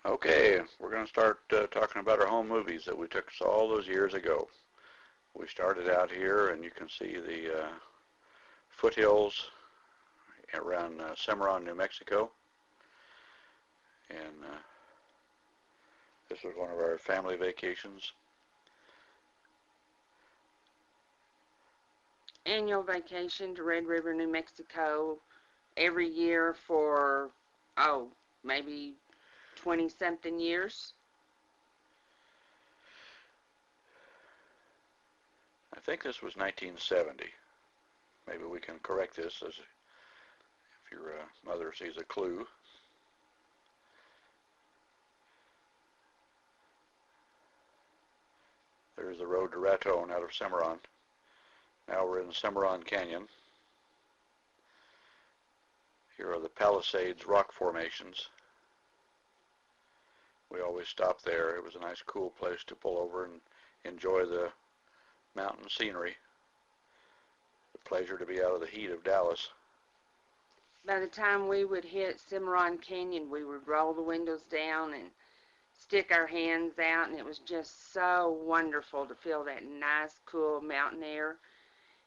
Okay, we're going to start talking about our home movies that we took all those years ago. We started out here, and you can see the foothills around Cimarron, New Mexico. And this was one of our family vacations. Annual vacation to Red River, New Mexico every year for, maybe 20-something years. I think this was 1970. Maybe we can correct this as if your mother sees a clue. There's the road to Raton out of Cimarron. Now we're in the Cimarron Canyon. Here are the Palisades rock formations. We always stopped there. It was a nice cool place to pull over and enjoy the mountain scenery. A pleasure to be out of the heat of Dallas. By the time we would hit Cimarron Canyon, we would roll the windows down and stick our hands out, and it was just so wonderful to feel that nice, cool mountain air.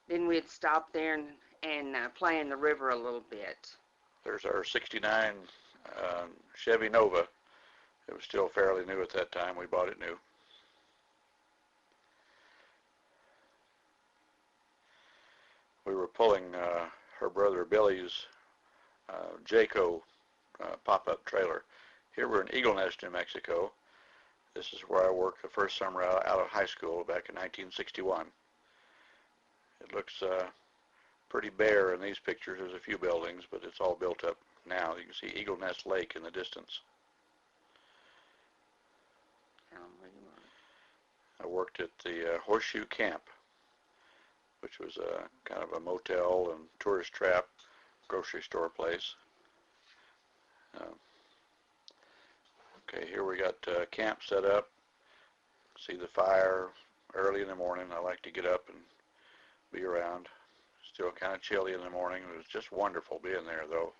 Then we'd stop there and play in the river a little bit. There's our 69 Chevy Nova. It was still fairly new at that time. We bought it new. We were pulling her brother Billy's Jayco pop-up trailer. Here we're in Eagle Nest, New Mexico. This is where I worked the first summer out of high school back in 1961. It looks pretty bare in these pictures. There's a few buildings, but it's all built up now. You can see Eagle Nest Lake in the distance. I worked at the Horseshoe Camp, which was kind of a motel and tourist trap grocery store place. Okay, here we got camp set up. See the fire early in the morning. I like to get up and be around. Still kind of chilly in the morning. It was just wonderful being there, though.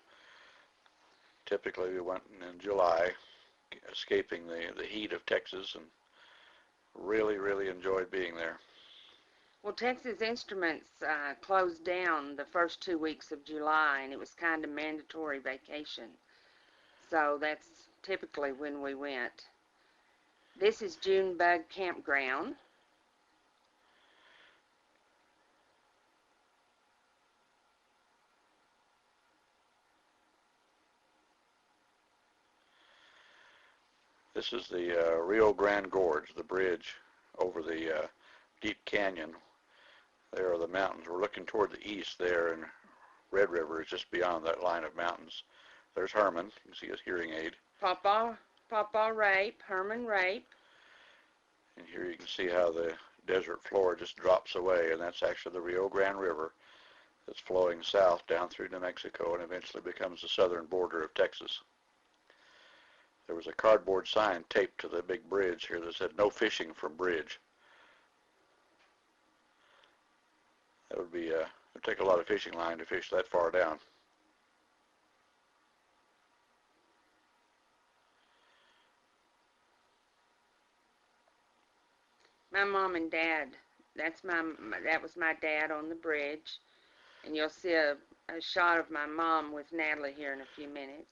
Typically, we went in July, escaping the heat of Texas, and really enjoyed being there. Well, Texas Instruments closed down the first 2 weeks of July, and it was kind of mandatory vacation. So that's typically when we went. This is Junebug Campground. This is the Rio Grande Gorge, the bridge over the deep canyon. There are the mountains. We're looking toward the east there, and Red River is just beyond that line of mountains. There's Herman. You can see his hearing aid. Papa Rape, Herman Rape. And here you can see how the desert floor just drops away, and that's actually the Rio Grande River that's flowing south down through New Mexico and eventually becomes the southern border of Texas. There was a cardboard sign taped to the big bridge here that said, "No fishing from bridge." That would be, it would take a lot of fishing line to fish that far down. My mom and dad, that was my dad on the bridge. And you'll see a shot of my mom with Natalie here in a few minutes.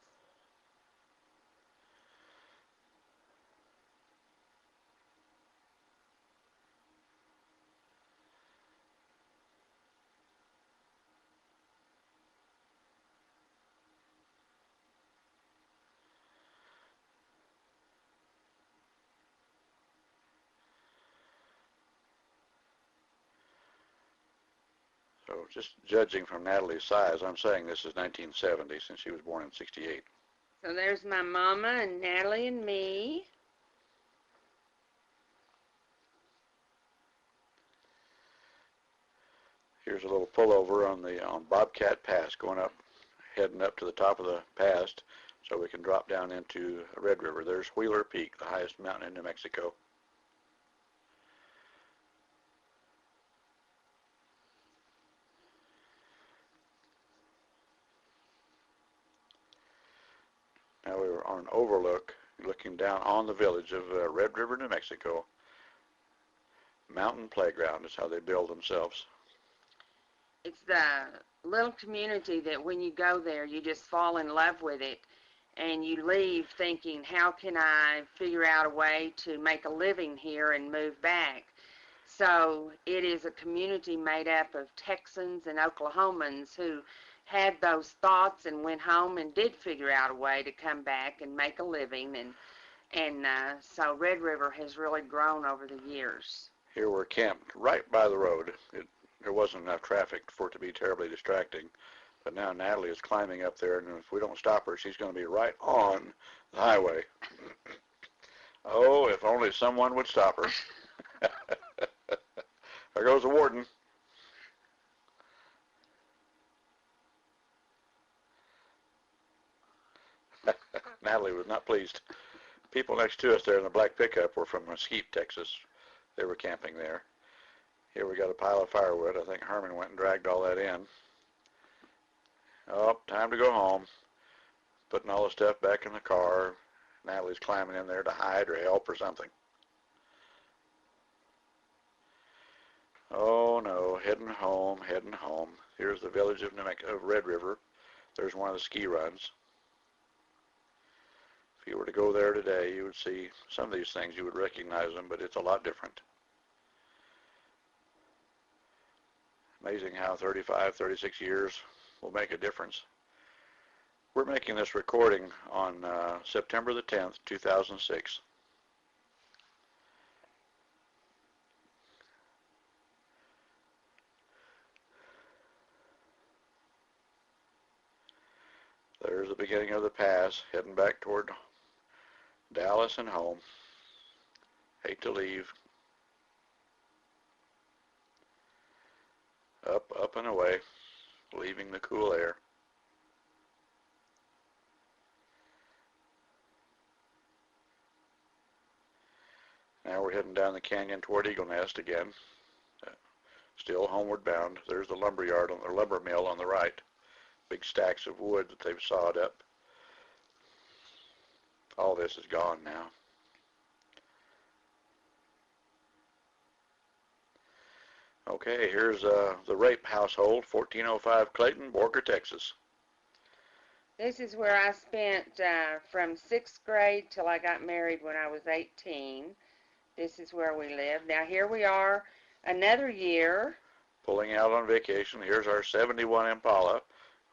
So just judging from Natalie's size, I'm saying this is 1970 since she was born in 68. So there's my mama and Natalie and me. Here's a little pullover on Bobcat Pass, heading up to the top of the pass, so we can drop down into Red River. There's Wheeler Peak, the highest mountain in New Mexico. Now we were on an overlook looking down on the village of Red River, New Mexico. Mountain playground is how they build themselves. It's the little community that when you go there, you just fall in love with it, and you leave thinking, how can I figure out a way to make a living here and move back? So it is a community made up of Texans and Oklahomans who had those thoughts and went home and did figure out a way to come back and make a living, and so Red River has really grown over the years. Here we're camped right by the road. There wasn't enough traffic for it to be terribly distracting. But now Natalie is climbing up there, and if we don't stop her, she's going to be right on the highway. Oh, if only someone would stop her. There goes the warden. Natalie was not pleased. People next to us there in the black pickup were from Mesquite, Texas. They were camping there. Here we got a pile of firewood. I think Herman went and dragged all that in. Oh, time to go home. Putting all the stuff back in the car. Natalie's climbing in there to hide or help or something. Oh no, heading home, heading home. Here's the village of Red River. There's one of the ski runs. If you were to go there today, you would see some of these things. You would recognize them, but it's a lot different. Amazing how 35, 36 years will make a difference. We're making this recording on September the 10th, 2006. There's the beginning of the pass, heading back toward Dallas and home. Hate to leave. Up, up and away, leaving the cool air. Now we're heading down the canyon toward Eagle Nest again. Still homeward bound. There's the lumber yard, the lumber mill on the right. Big stacks of wood that they've sawed up. All this is gone now. Okay, here's the Rape household, 1405 Clayton, Borger, Texas. This is where I spent from 6th grade till I got married when I was 18. This is where we live. Now here we are another year. Pulling out on vacation. Here's our 71 Impala,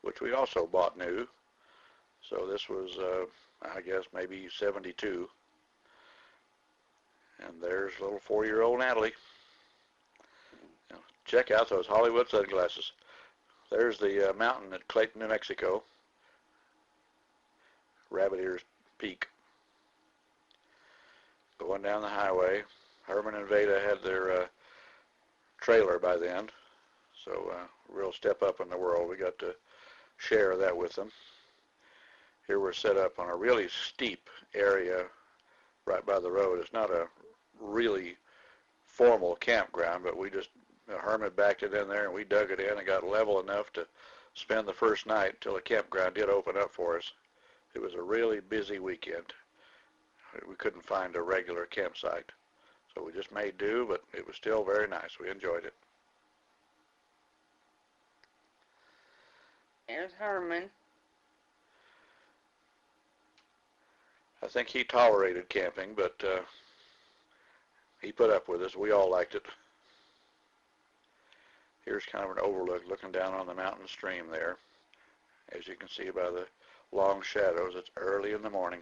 which we also bought new. So this was, I guess, maybe 72. And there's little 4-year-old Natalie. Check out those Hollywood sunglasses. There's the mountain at Clayton, New Mexico. Rabbit Ears Peak. Going down the highway. Herman and Veda had their trailer by then. So real step up in the world. We got to share that with them. Here we're set up on a really steep area right by the road. It's not a really formal campground, but we just, Herman backed it in there and we dug it in and got level enough to spend the first night till the campground did open up for us. It was a really busy weekend. We couldn't find a regular campsite. So we just made do, but it was still very nice. We enjoyed it. There's Herman. I think he tolerated camping, but he put up with us. We all liked it. Here's kind of an overlook looking down on the mountain stream there. As you can see by the long shadows, it's early in the morning.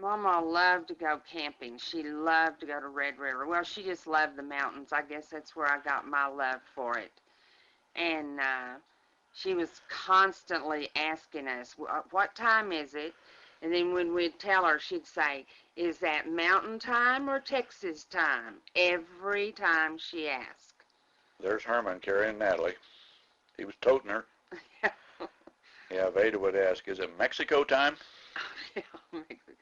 Mama loved to go camping. She loved to go to Red River. Well, she just loved the mountains. I guess that's where I got my love for it. And she was constantly asking us, what time is it? And then when we'd tell her, she'd say, is that mountain time or Texas time? Every time she asked. There's Herman carrying Natalie. He was toting her. Yeah, Veda would ask, is it Mexico time? Yeah, Mexico.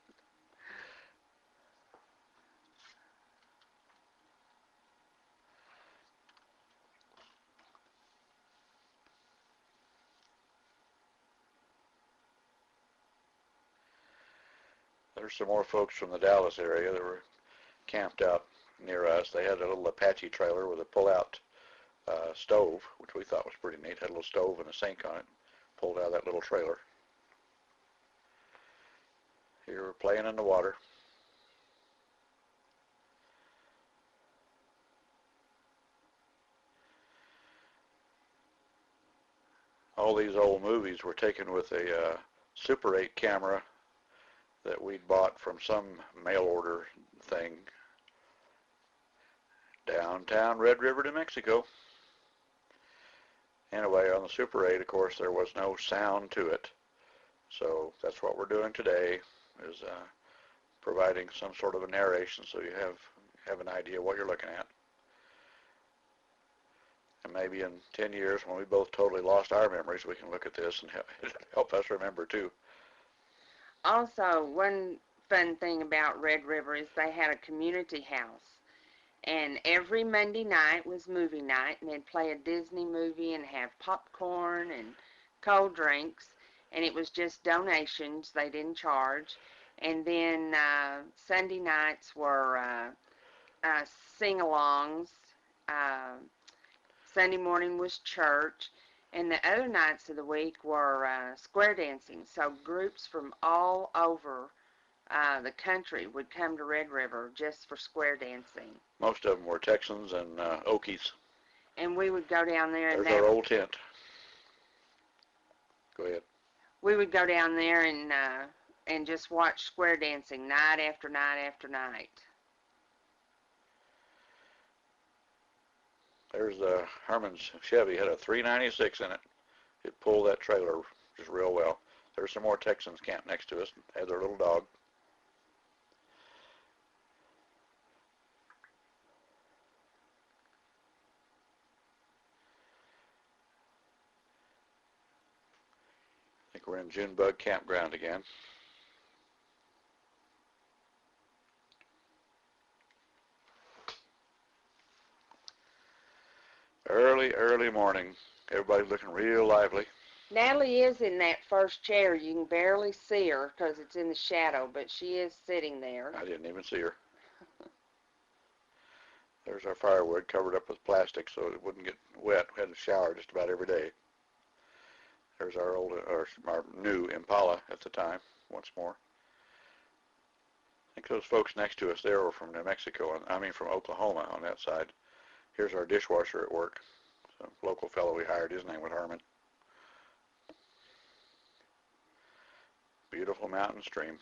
There's some more folks from the Dallas area that were camped out near us. They had a little Apache trailer with a pull-out stove, which we thought was pretty neat. Had a little stove and a sink on it, pulled out of that little trailer. Here we're playing in the water. All these old movies were taken with a Super 8 camera that we'd bought from some mail order thing downtown Red River, New Mexico. Anyway, on the Super 8, of course, there was no sound to it. So that's what we're doing today, is providing some sort of a narration so you have an idea what you're looking at. And maybe in 10 years, when we both totally lost our memories, we can look at this and help us remember too. Also, one fun thing about Red River is they had a community house. And every Monday night was movie night, and they'd play a Disney movie and have popcorn and cold drinks. And it was just donations. They didn't charge. And then Sunday nights were sing-alongs. Uh, Sunday morning was church. And the other nights of the week were square dancing. So groups from all over the country would come to Red River just for square dancing. Most of them were Texans and Okies. And we would go down there, and there's our old tent. Go ahead. We would go down there and just watch square dancing night after night after night. There's Herman's Chevy, had a 396 in it. It pulled that trailer just real well. There's some more Texans camped next to us, had their little dog. I think we're in Junebug Campground again. Early morning. Everybody's looking real lively. Natalie is in that first chair. You can barely see her because it's in the shadow, but she is sitting there. I didn't even see her. There's our firewood covered up with plastic so it wouldn't get wet. We had to shower just about every day. There's our new Impala at the time, once more. I think those folks next to us there were from New Mexico, from Oklahoma on that side. Here's our dishwasher at work. A local fellow we hired, his name was Herman. Beautiful mountain stream.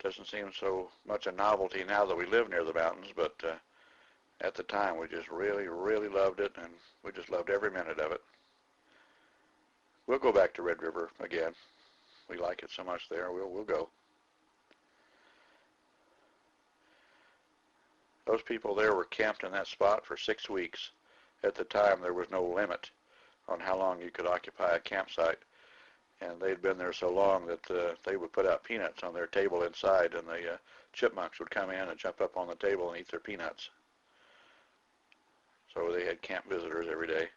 Doesn't seem so much a novelty now that we live near the mountains, but at the time we just really, really loved it, and we just loved every minute of it. We'll go back to Red River again. We like it so much there. We'll go. Those people there were camped in that spot for 6 weeks. At the time, there was no limit on how long you could occupy a campsite. And they'd been there so long that they would put out peanuts on their table inside, and the chipmunks would come in and jump up on the table and eat their peanuts. So they had camp visitors every day.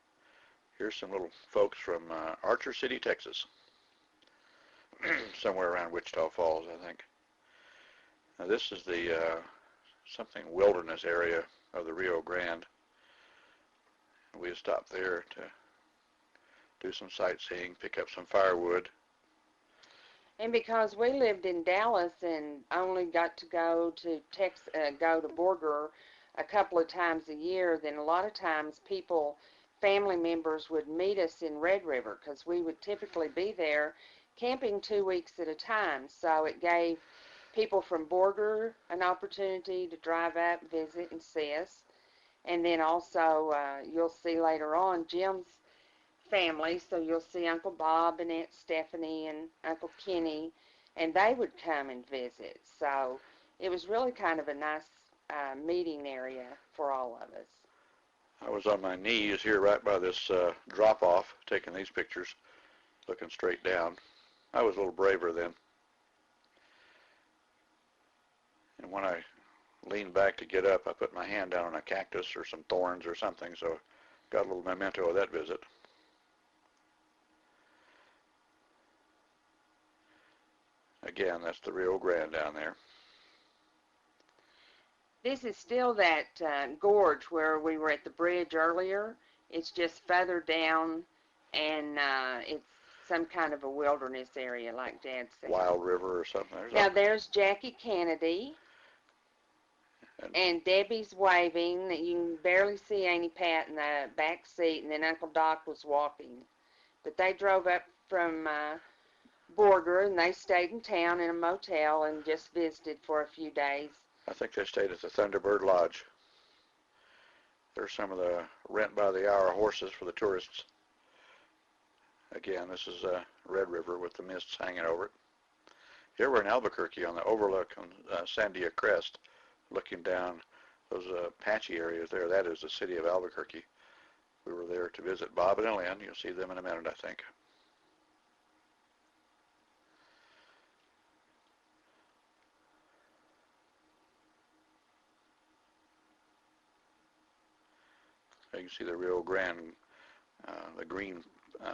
Here's some little folks from Archer City, Texas. Somewhere around Wichita Falls, I think. Now this is the something wilderness area of the Rio Grande. We stopped there to do some sightseeing, pick up some firewood. And because we lived in Dallas and only got to go to Borger a couple of times a year, then a lot of times family members would meet us in Red River because we would typically be there camping 2 weeks at a time. So it gave people from Borger an opportunity to drive up, visit, and see us. And then also, you'll see later on Jim's family, so you'll see Uncle Bob and Aunt Stephanie and Uncle Kenny, and they would come and visit. So it was really kind of a nice meeting area for all of us. I was on my knees here right by this drop-off, taking these pictures, looking straight down. I was a little braver then. And when I leaned back to get up, I put my hand down on a cactus or some thorns or something, so got a little memento of that visit. Again, that's the Rio Grande down there. This is still that gorge where we were at the bridge earlier. It's just further down, and it's some kind of a wilderness area, like Dad said. Wild River or something. There's Jackie Kennedy, and Debbie's waving. You can barely see Annie Pat in the back seat, and then Uncle Doc was walking. But they drove up from Borger, and they stayed in town in a motel and just visited for a few days. I think they stayed at the Thunderbird Lodge. There's some of the rent by the hour horses for the tourists. Again, this is Red River with the mists hanging over it. Here we're in Albuquerque on the overlook on Sandia Crest, looking down those patchy areas there. That is the city of Albuquerque. We were there to visit Bob and Ellen. You'll see them in a minute, I think. You can see the Rio Grande, the green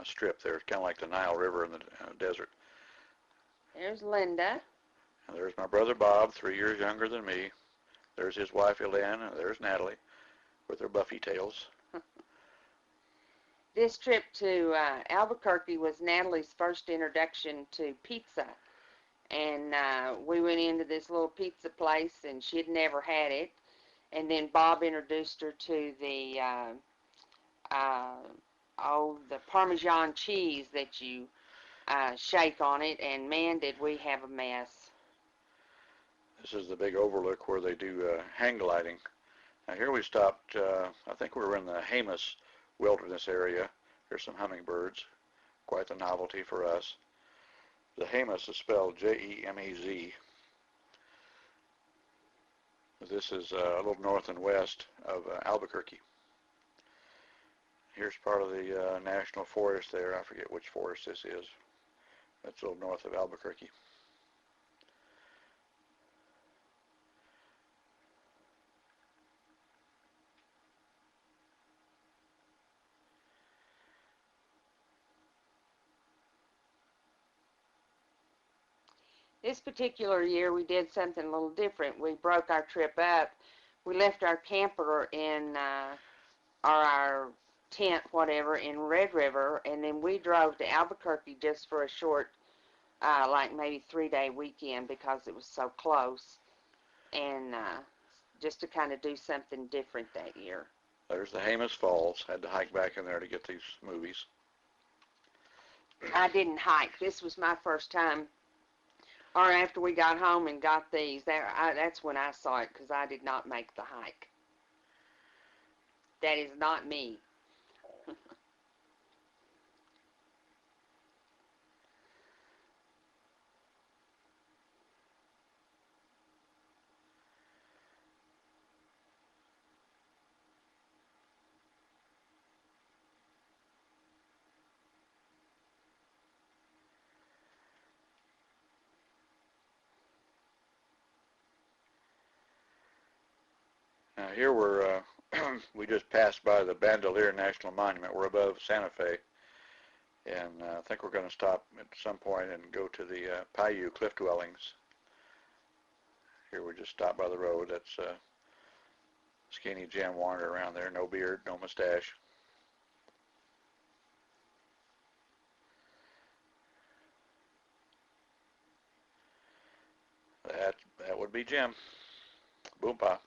strip there. It's kind of like the Nile River in the desert. There's Linda. And there's my brother Bob, 3 years younger than me. There's his wife Elaine, and there's Natalie with her buffy tails. This trip to Albuquerque was Natalie's first introduction to pizza. And we went into this little pizza place, and she'd never had it. And then Bob introduced her to the Parmesan cheese that you shake on it, and man, did we have a mess. This is the big overlook where they do hang gliding. Now here we stopped, I think we were in the Jemez wilderness area. There's some hummingbirds, quite the novelty for us. The Jemez is spelled J-E-M-E-Z. This is a little north and west of Albuquerque. Here's part of the national forest there. I forget which forest this is. That's a little north of Albuquerque. This particular year we did something a little different. We broke our trip up. We left our camper in, or our tent, whatever, in Red River, and then we drove to Albuquerque just for a short, like maybe 3-day weekend because it was so close, and just to kind of do something different that year. There's the Jemez Falls. Had to hike back in there to get these movies. I didn't hike. This was my first time. Or after we got home and got these, that's when I saw it, because I did not make the hike. That is not me. Now here we're, we just passed by the Bandelier National Monument. We're above Santa Fe. And I think we're going to stop at some point and go to the Paiute cliff dwellings. Here we just stopped by the road. That's skinny Jim wandering around there. No beard, no mustache. That would be Jim. Boompa.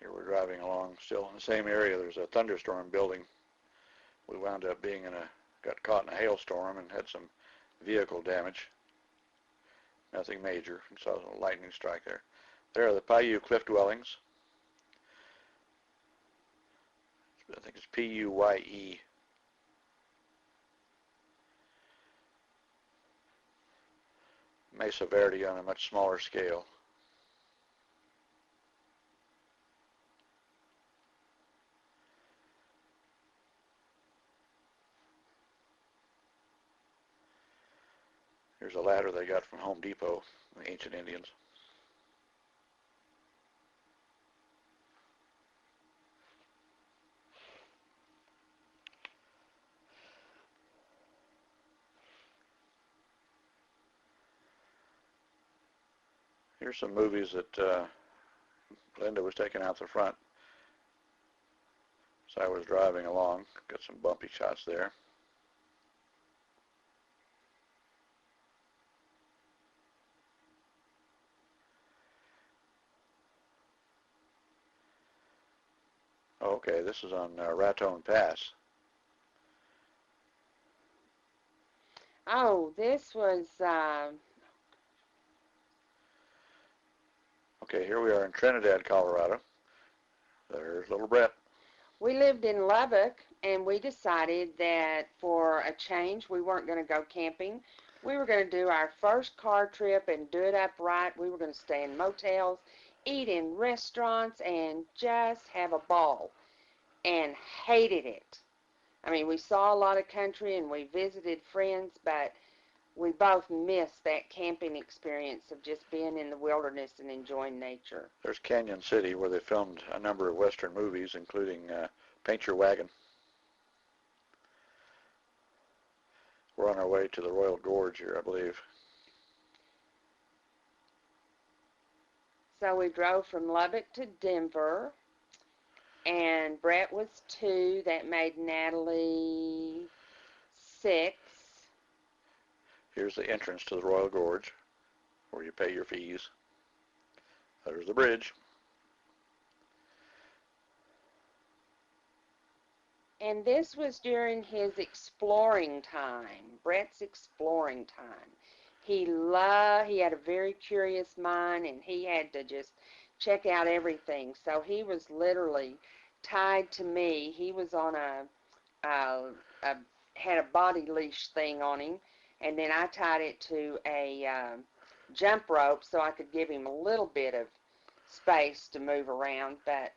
Here we're driving along, still in the same area. There's a thunderstorm building. We wound up got caught in a hailstorm and had some vehicle damage. Nothing major. We saw a lightning strike there. There are the Paiute cliff dwellings. I think it's P-U-Y-E. Mesa Verde on a much smaller scale. Here's a ladder they got from Home Depot, the ancient Indians. Here's some movies that Linda was taking out the front. So I was driving along, got some bumpy shots there. Okay, this is on Raton Pass. Oh, this was, Okay, here we are in Trinidad, Colorado. There's little Brett. we lived in Lubbock, and we decided that for a change, we weren't going to go camping. We were going to do our first car trip and do it upright. We were going to stay in motels, eat in restaurants, and just have a ball. And hated it. I mean, we saw a lot of country and we visited friends, but we both missed that camping experience of just being in the wilderness and enjoying nature. There's Canyon City, where they filmed a number of Western movies, including Paint Your Wagon. We're on our way to the Royal Gorge here, I believe. So we drove from Lubbock to Denver, and Brett was 2. That made Natalie 6. Here's the entrance to the Royal Gorge, where you pay your fees. There's the bridge. And this was during his exploring time, Brett's exploring time. He had a very curious mind, and he had to just check out everything. So he was literally tied to me. He was on had a body leash thing on him, and then I tied it to a jump rope so I could give him a little bit of space to move around. But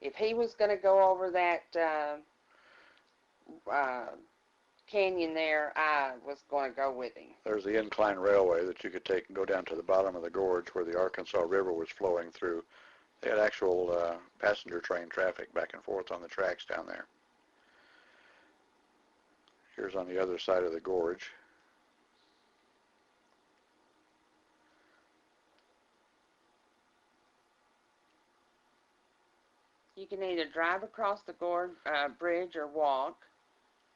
if he was going to go over that canyon there, I was going to go with him. There's the incline railway that you could take and go down to the bottom of the gorge where the Arkansas River was flowing through. They had actual passenger train traffic back and forth on the tracks down there. Here's on the other side of the gorge. You can either drive across the gorge bridge or walk.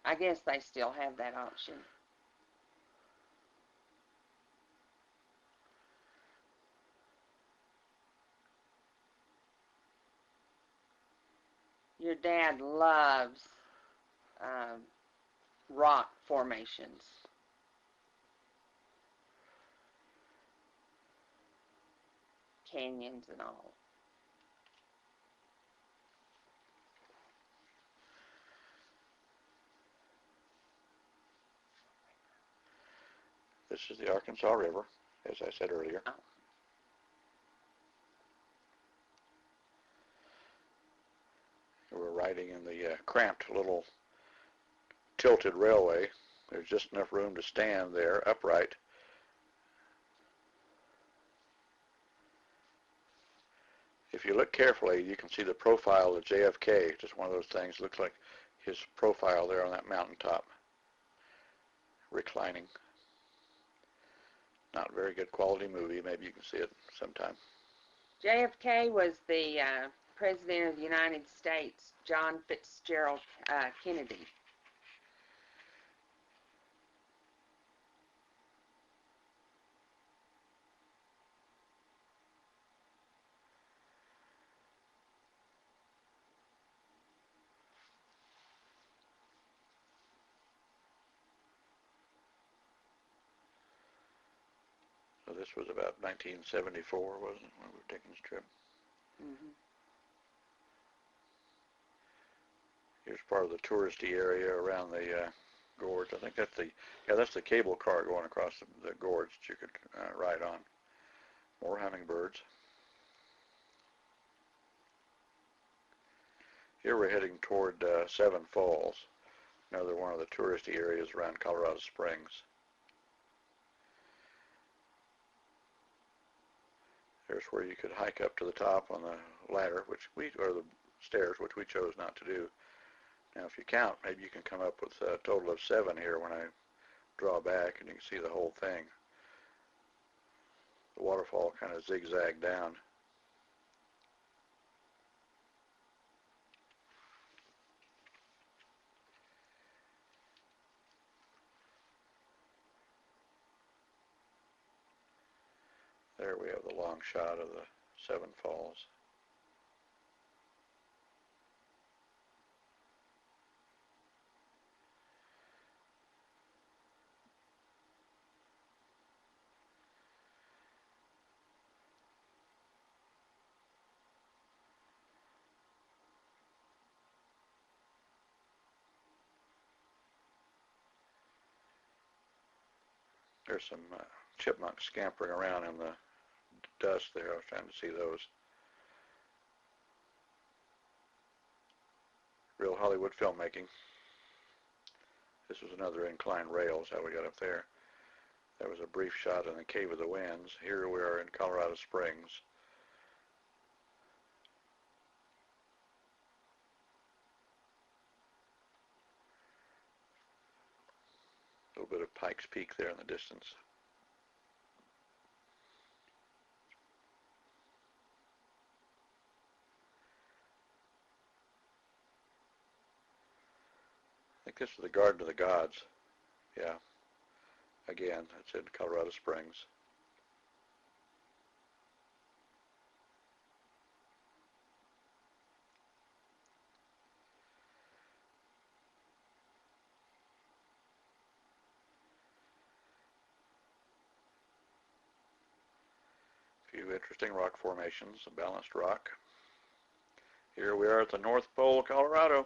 I guess they still have that option. Your dad loves rock formations. Canyons and all. This is the Arkansas River, as I said earlier. Oh. We're riding in the cramped little tilted railway. There's just enough room to stand there upright. If you look carefully, you can see the profile of JFK. Just one of those things. Looks like his profile there on that mountaintop, reclining. Not a very good quality movie. Maybe you can see it sometime. JFK was the President of the United States, John Fitzgerald Kennedy. So this was about 1974, wasn't it, when we were taking this trip? Mm-hmm. Here's part of the touristy area around the gorge. I think that's the cable car going across the gorge that you could ride on. More hummingbirds. Here we're heading toward Seven Falls, another one of the touristy areas around Colorado Springs. Here's where you could hike up to the top on the ladder, or the stairs, which we chose not to do. Now, if you count, maybe you can come up with a total of 7 here when I draw back, and you can see the whole thing. The waterfall kind of zigzagged down. There we have the long shot of the 7 falls. There's some chipmunks scampering around in the dust there. I was trying to see those. Real Hollywood filmmaking. This was another inclined rails, how we got up there. There was a brief shot in the Cave of the Winds. Here we are in Colorado Springs. A little bit of Pikes Peak there in the distance. I think this is the Garden of the Gods. Yeah. Again, it's in Colorado Springs. A few interesting rock formations, a balanced rock. Here we are at the North Pole, Colorado.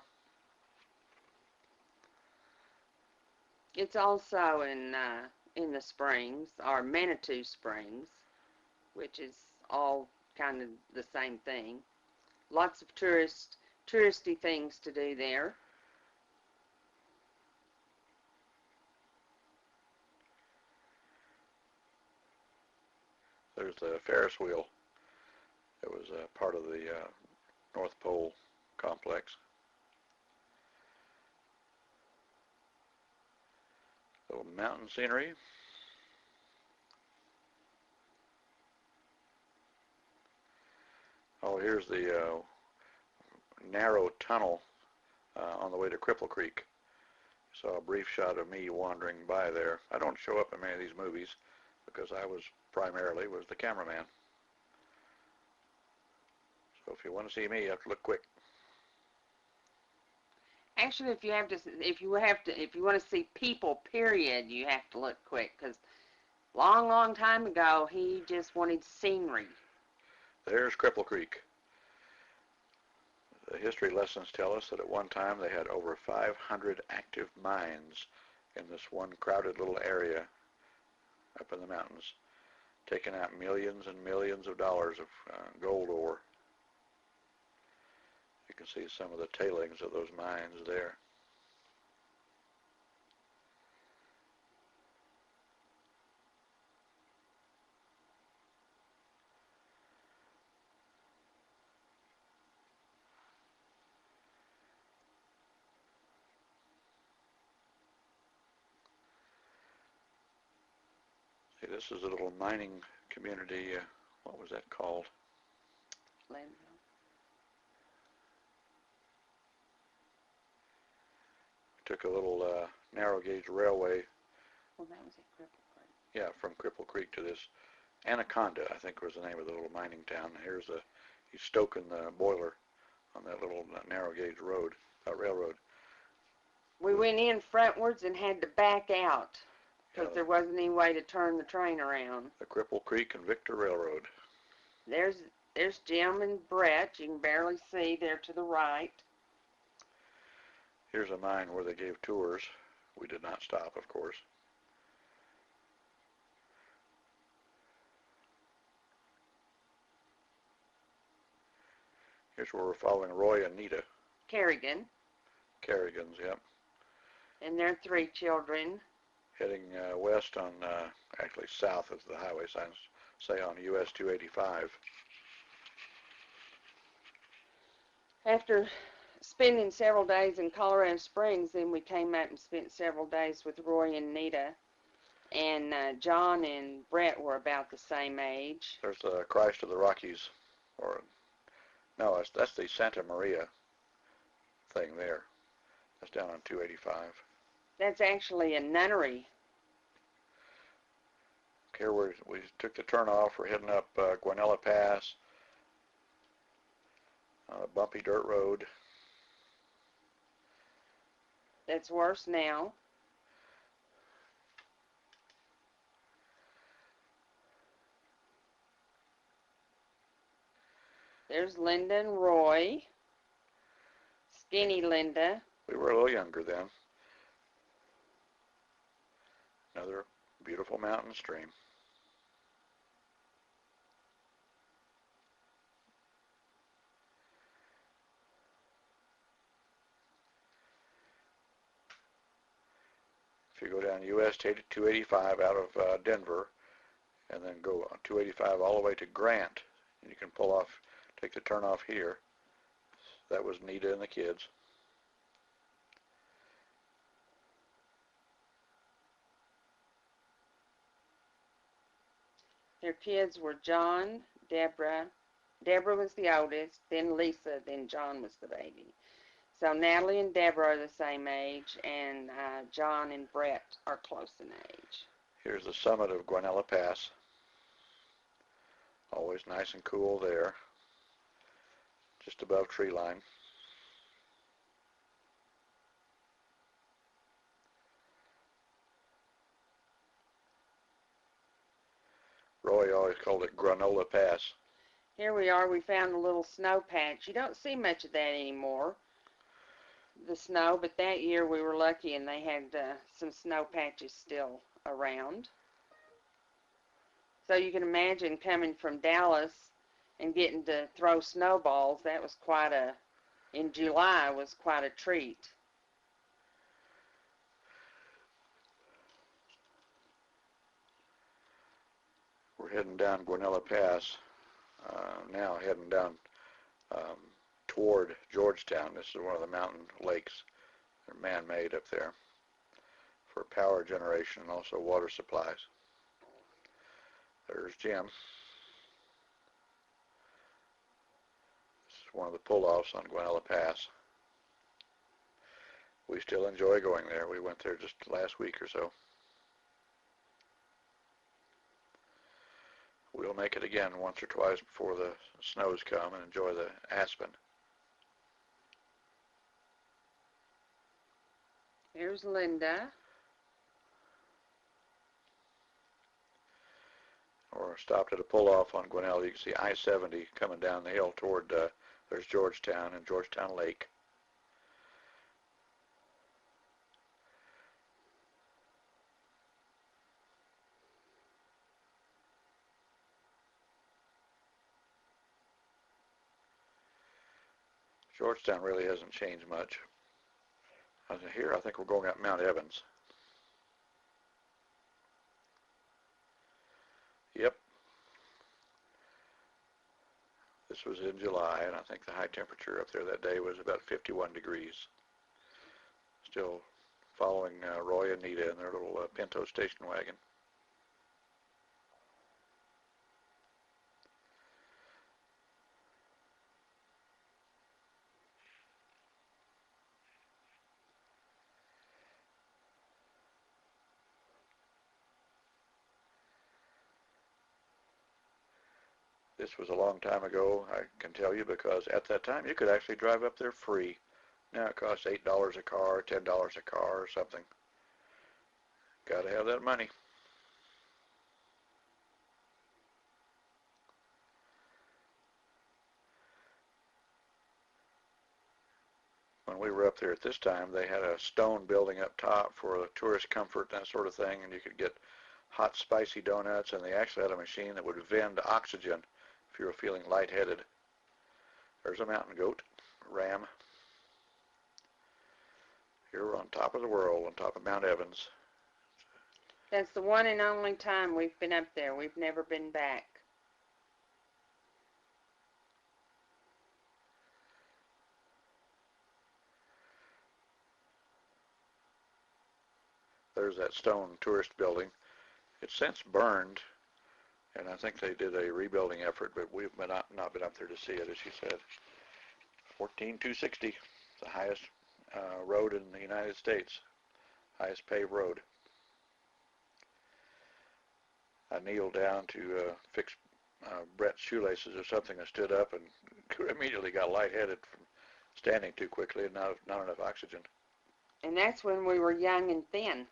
It's also in the springs, or Manitou Springs, which is all kind of the same thing. Lots of touristy things to do there. There's the Ferris wheel. It was part of the North Pole complex. Little mountain scenery. Oh, here's the narrow tunnel on the way to Cripple Creek. Saw a brief shot of me wandering by there. I don't show up in many of these movies because I primarily was the cameraman. So if you want to see me, you have to look quick. Actually, if you want to see people, period, you have to look quick, because long time ago, he just wanted scenery. There's Cripple Creek. The history lessons tell us that at one time they had over 500 active mines in this one crowded little area up in the mountains, taking out millions and millions of dollars of gold ore. You can see some of the tailings of those mines there. See, this is a little mining community. What was that called? Landville. Took a little narrow gauge railway. Well, that was at Cripple Creek. Yeah, from Cripple Creek to this Anaconda, I think was the name of the little mining town. He's stoking the boiler on that little narrow gauge railroad. We went in frontwards and had to back out because Yeah, there wasn't any way to turn the train around. The Cripple Creek and Victor Railroad. There's Jim and Brett. You can barely see there to the right. Here's a mine where they gave tours. We did not stop, of course. Here's where we're following Roy and Nita. Kerrigan. Kerrigan's, yep. And their 3 children. Heading west on, actually south as the highway signs say on US 285. After spending several days in Colorado Springs, then we came out and spent several days with Roy and Nita. And John and Brett were about the same age. There's the Christ of the Rockies, or no, that's the Santa Maria thing there. That's down on 285. That's actually a nunnery. Here we took the turnoff. We're heading up Guanella Pass on a bumpy dirt road. That's worse now. There's Linda and Roy. Skinny Linda. We were a little younger then. Another beautiful mountain stream. If you go down US 285 out of Denver, and then go on 285 all the way to Grant, and you can pull off, take the turn off here. That was Nita and the kids. Their kids were John, Deborah. Deborah was the oldest, then Lisa, then John was the baby. So Natalie and Deborah are the same age, and John and Brett are close in age. Here's the summit of Guanella Pass. Always nice and cool there, just above tree line. Roy always called it Granola Pass. Here we are. We found a little snow patch. You don't see much of that anymore, the snow, but that year we were lucky and they had some snow patches still around. So you can imagine coming from Dallas and getting to throw snowballs. That was in July was quite a treat. We're heading down Guanella Pass, now heading down toward Georgetown. This is one of the mountain lakes. They're man-made up there for power generation and also water supplies. There's Jim. This is one of the pull-offs on Guanella Pass. We still enjoy going there. We went there just last week or so. We'll make it again once or twice before the snows come and enjoy the aspen. Here's Linda. Or stopped at a pull-off on Guanella. You can see I-70 coming down the hill toward, there's Georgetown and Georgetown Lake. Georgetown really hasn't changed much. Here, I think we're going up Mount Evans. Yep. This was in July, and I think the high temperature up there that day was about 51 degrees. Still following Roy and Nita in their little Pinto station wagon. This was a long time ago, I can tell you, because at that time you could actually drive up there free. Now it costs $8 a car, $10 a car or something. Got to have that money. When we were up there at this time, they had a stone building up top for tourist comfort, that sort of thing, and you could get hot, spicy donuts, and they actually had a machine that would vend oxygen if you were feeling lightheaded. There's a mountain goat, ram. Here we're on top of the world, on top of Mount Evans. That's the one and only time we've been up there. We've never been back. There's that stone tourist building. It's since burned, and I think they did a rebuilding effort, but we've not been up there to see it, as you said. 14260, the highest road in the United States, highest paved road. I kneeled down to fix Brett's shoelaces or something. I stood up and immediately got lightheaded from standing too quickly and not enough oxygen. And that's when we were young and thin.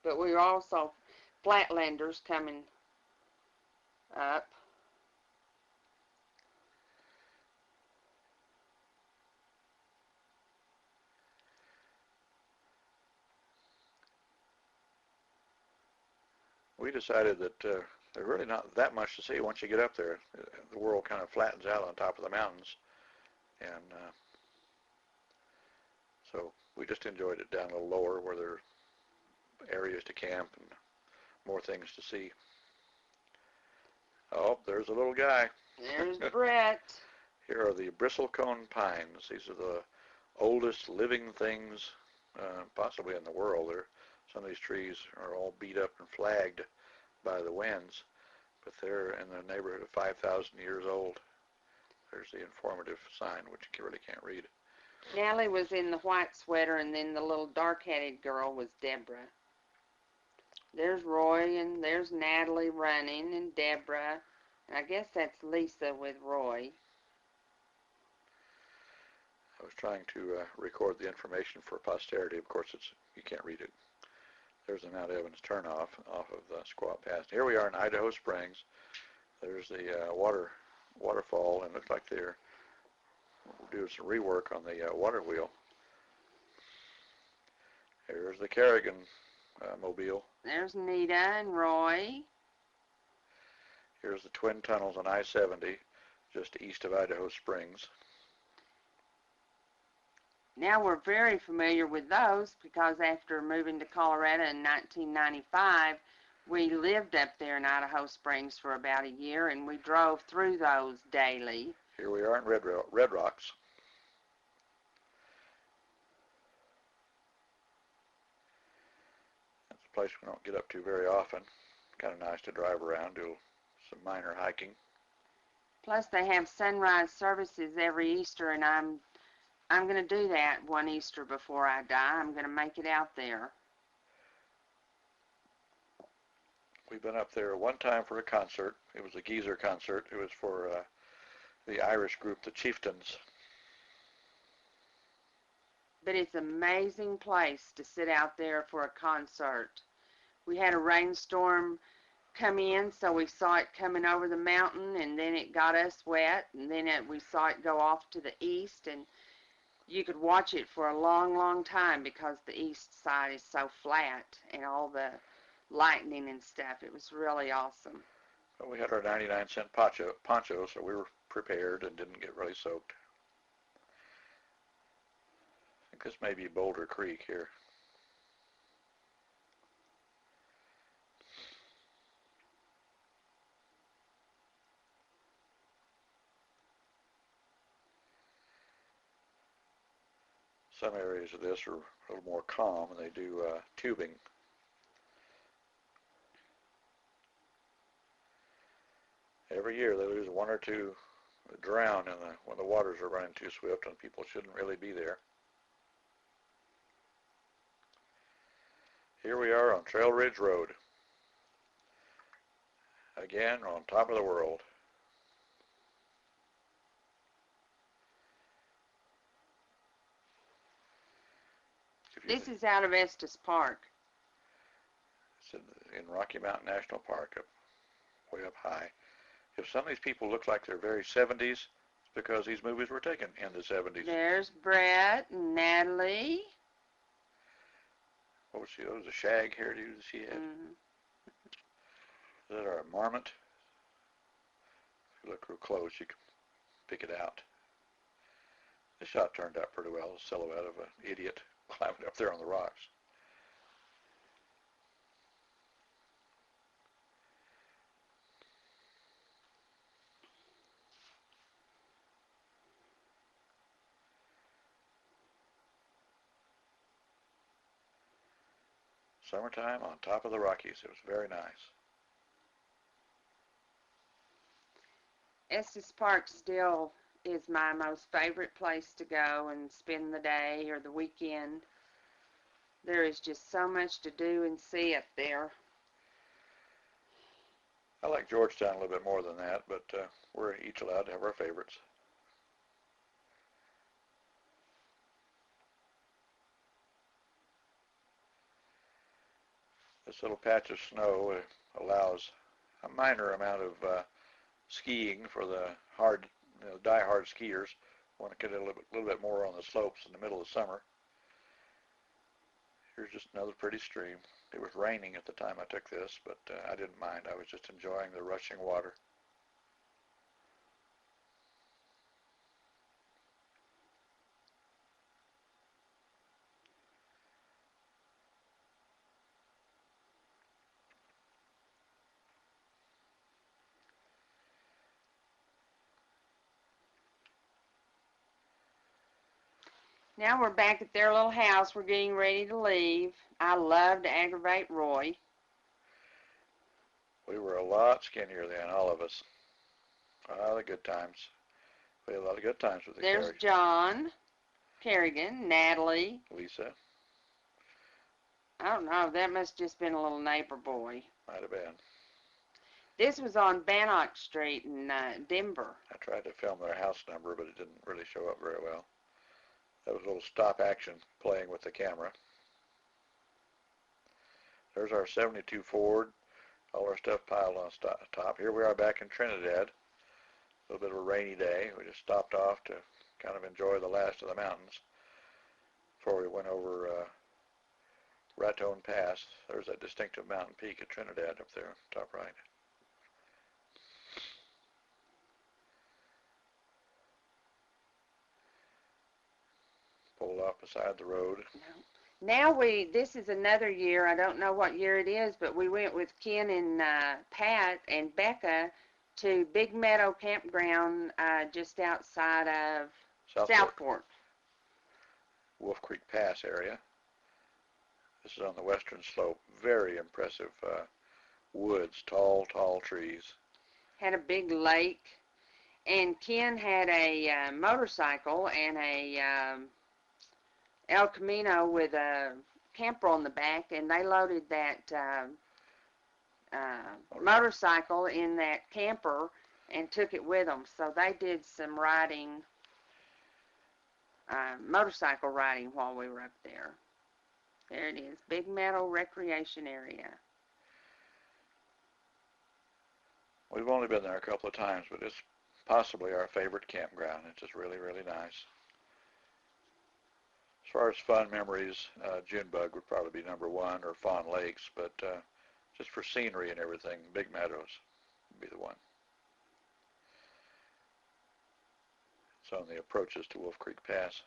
But we were also flatlanders coming up. We decided that there's really not that much to see once you get up there. The world kind of flattens out on top of the mountains, and so we just enjoyed it down a little lower where there are areas to camp and more things to see. Oh, there's a little guy. There's Brett. Here are the bristlecone pines. These are the oldest living things possibly in the world. Some of these trees are all beat up and flagged by the winds, but they're in the neighborhood of 5,000 years old. There's the informative sign, which you really can't read. Nally was in the white sweater, and then the little dark-headed girl was Deborah. There's Roy, and there's Natalie running, and Deborah. And I guess that's Lisa with Roy. I was trying to record the information for posterity. Of course, you can't read it. There's the Mount Evans turnoff off of the Squaw Pass. Here we are in Idaho Springs. There's the waterfall, and it looks like they're doing some rework on the water wheel. Here's the Kerrigan mobile. There's Nita and Roy. Here's the twin tunnels on I-70, just east of Idaho Springs. Now we're very familiar with those because after moving to Colorado in 1995, we lived up there in Idaho Springs for about a year, and we drove through those daily. Here we are in Red Rocks. That's a place we don't get up to very often. Kind of nice to drive around, do some minor hiking. Plus they have sunrise services every Easter, and I'm going to do that one Easter before I die. I'm going to make it out there. We've been up there one time for a concert. It was a geezer concert. It was for the Irish group, the Chieftains. But it's an amazing place to sit out there for a concert. We had a rainstorm come in, so we saw it coming over the mountain, and then it got us wet, and then we saw it go off to the east, and you could watch it for a long, long time because the east side is so flat and all the lightning and stuff. It was really awesome. Well, we had our 99-cent poncho, so we were prepared and didn't get really soaked. I think this may be Boulder Creek here. Some areas of this are a little more calm, and they do tubing. Every year they lose one or two drown when the waters are running too swift, and people shouldn't really be there. Here we are on Trail Ridge Road. Again, on top of the world. This is out of Estes Park. It's in Rocky Mountain National Park, way up high. If some of these people look like they're very 70s, it's because these movies were taken in the 70s. There's Brett and Natalie. What was she? What was a shag hairdo that she had? Mm-hmm. Is that our marmot? If you look real close, you can pick it out. The shot turned out pretty well. A silhouette of an idiot climbing up there on the rocks. Summertime on top of the Rockies. It was very nice. Estes Park still is my most favorite place to go and spend the day or the weekend. There is just so much to do and see up there. I like Georgetown a little bit more than that, but we're each allowed to have our favorites. This little patch of snow allows a minor amount of skiing for the hard, die-hard skiers. Want to get a little bit more on the slopes in the middle of summer. Here's just another pretty stream. It was raining at the time I took this, but I didn't mind. I was just enjoying the rushing water. Now we're back at their little house. We're getting ready to leave. I love to aggravate Roy. We were a lot skinnier then, all of us. Ah, the good times. We had a lot of good times with the There's carriage. John, Kerrigan, Natalie. Lisa. I don't know. That must have just been a little neighbor boy. Might have been. This was on Bannock Street in Denver. I tried to film their house number, but it didn't really show up very well. That was a little stop action playing with the camera. There's our 72 Ford. All our stuff piled on top. Here we are back in Trinidad. A little bit of a rainy day. We just stopped off to kind of enjoy the last of the mountains before we went over Raton Pass. There's that distinctive mountain peak of Trinidad up there, top right. Pulled off beside the road. Now this is another year, I don't know what year it is, but we went with Ken and Pat and Becca to Big Meadow Campground just outside of Southport. Wolf Creek Pass area. This is on the western slope. Very impressive woods, tall trees. Had a big lake, and Ken had a motorcycle and a El Camino with a camper on the back, and they loaded that motorcycle in that camper and took it with them. So they did some riding, motorcycle riding while we were up there. There it is, Big Meadow Recreation Area. We've only been there a couple of times, but it's possibly our favorite campground. It's just really, really nice. As far as fun memories, Junebug would probably be number one, or Fawn Lakes, but just for scenery and everything, Big Meadows would be the one. It's on the approaches to Wolf Creek Pass.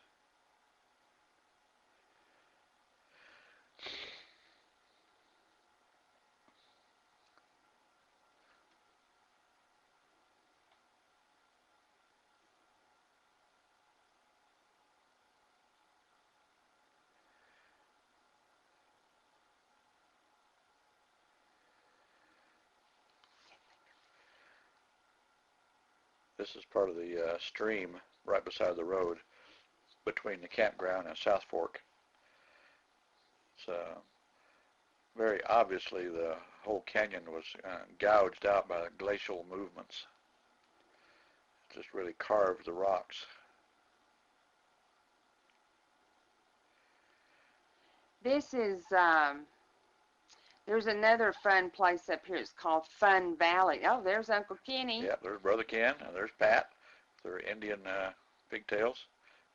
This is part of the stream right beside the road between the campground and South Fork. It's very obviously the whole canyon was gouged out by glacial movements. It just really carved the rocks. This is, there's another fun place up here. It's called Fun Valley. Oh, there's Uncle Kenny. Yeah, there's Brother Ken, and there's Pat, their Indian pigtails,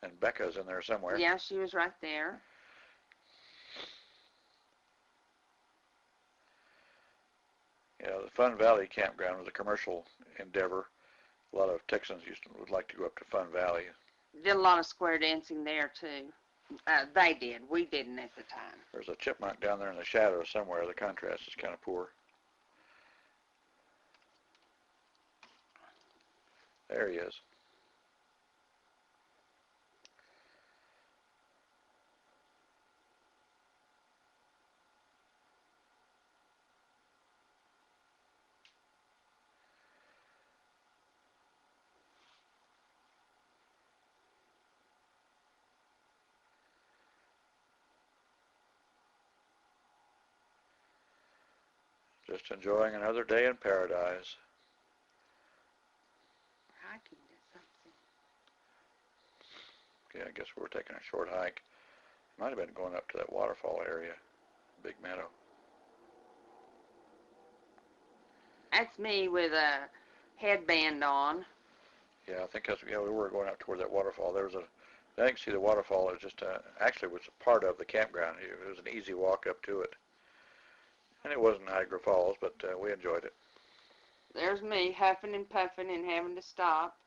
and Becca's in there somewhere. Yeah, she was right there. Yeah, the Fun Valley campground was a commercial endeavor. A lot of Texans would like to go up to Fun Valley. Did a lot of square dancing there, too. They did. We didn't at the time. There's a chipmunk down there in the shadow somewhere. The contrast is kind of poor. There he is. Just enjoying another day in paradise. Hiking to something. Okay, I guess we were taking a short hike. Might have been going up to that waterfall area, Big Meadow. That's me with a headband on. Yeah, I think that's, yeah, we were going up toward that waterfall. There was a, I can see the waterfall is just, actually was a part of the campground. It was an easy walk up to it. And it wasn't Niagara Falls, but we enjoyed it. There's me huffing and puffing and having to stop.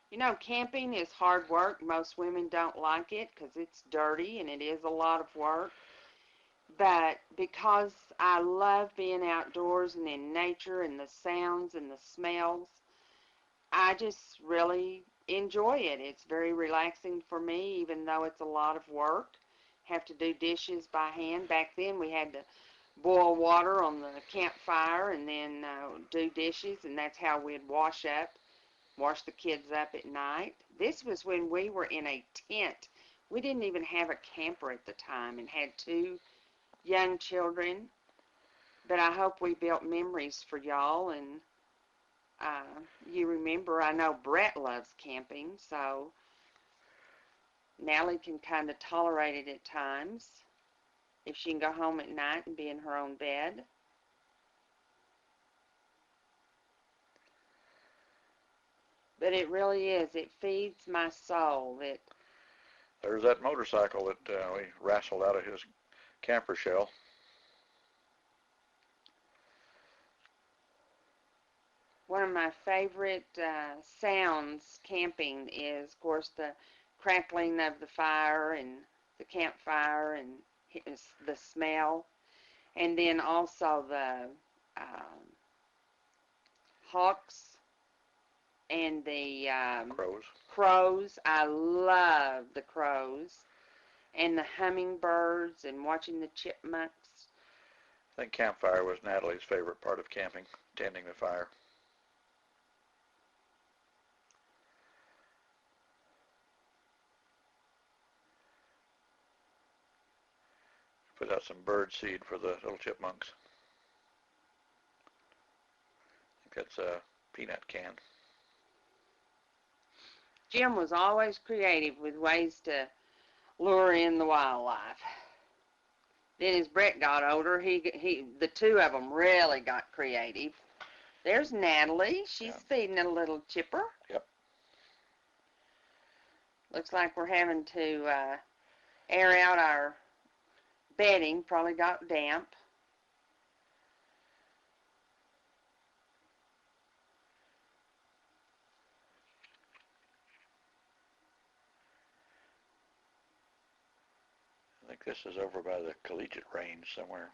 You know, camping is hard work. Most women don't like it because it's dirty and it is a lot of work. But because I love being outdoors and in nature and the sounds and the smells, I just really enjoy it. It's very relaxing for me, even though it's a lot of work. Have to do dishes by hand. Back then we had to boil water on the campfire and then do dishes, and that's how we'd wash the kids up at night. This was when we were in a tent. We didn't even have a camper at the time and had 2 young children. But I hope we built memories for y'all, and you remember, I know Brett loves camping, so Natalie can kind of tolerate it at times if she can go home at night and be in her own bed. But it really is. It feeds my soul. There's that motorcycle that we wrestled out of his camper shell. One of my favorite sounds camping is, of course, the crackling of the fire and the campfire and the smell. And then also the hawks and the Crows. crows. I love the crows. And the hummingbirds and watching the chipmunks. I think campfire was Natalie's favorite part of camping, tending the fire. Put out some bird seed for the little chipmunks. I think that's a peanut can. Jim was always creative with ways to lure in the wildlife. Then as Brett got older, the 2 of them really got creative. There's Natalie. She's feeding a little chipper. Yep. Looks like we're having to air out our bedding. Probably got damp. I think this is over by the collegiate range somewhere.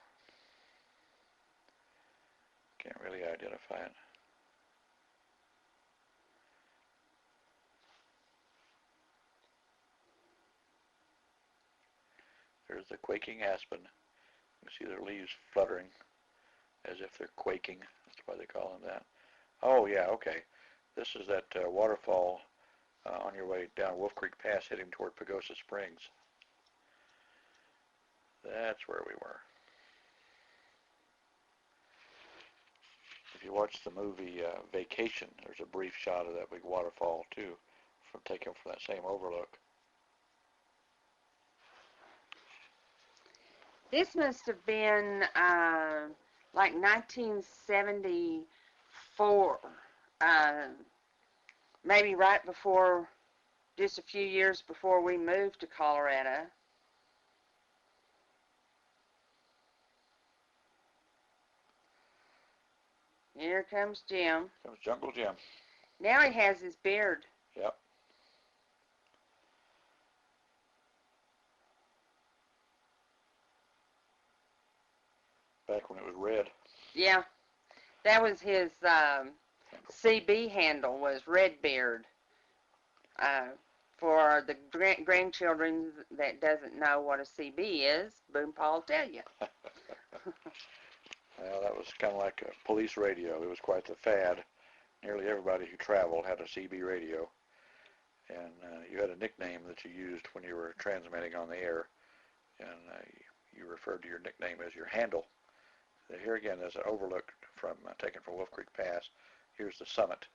Can't really identify it. There's the quaking aspen. You see their leaves fluttering as if they're quaking. That's why they call them that. Oh, yeah, okay. This is that waterfall on your way down Wolf Creek Pass heading toward Pagosa Springs. That's where we were. If you watch the movie Vacation, there's a brief shot of that big waterfall, too, taken from that same overlook. This must have been like 1974, maybe right before, just a few years before we moved to Colorado. Here comes Jim. Comes Jungle Jim. Now he has his beard. Yep. Back when it was red. Yeah, that was his CB handle, was Redbeard. For the grandchildren that doesn't know what a CB is, Boom Paul will tell you. Well, that was kind of like a police radio. It was quite the fad. Nearly everybody who traveled had a CB radio, and you had a nickname that you used when you were transmitting on the air, and you referred to your nickname as your handle. Here again, there's an overlook from taken from Wolf Creek Pass. Here's the summit.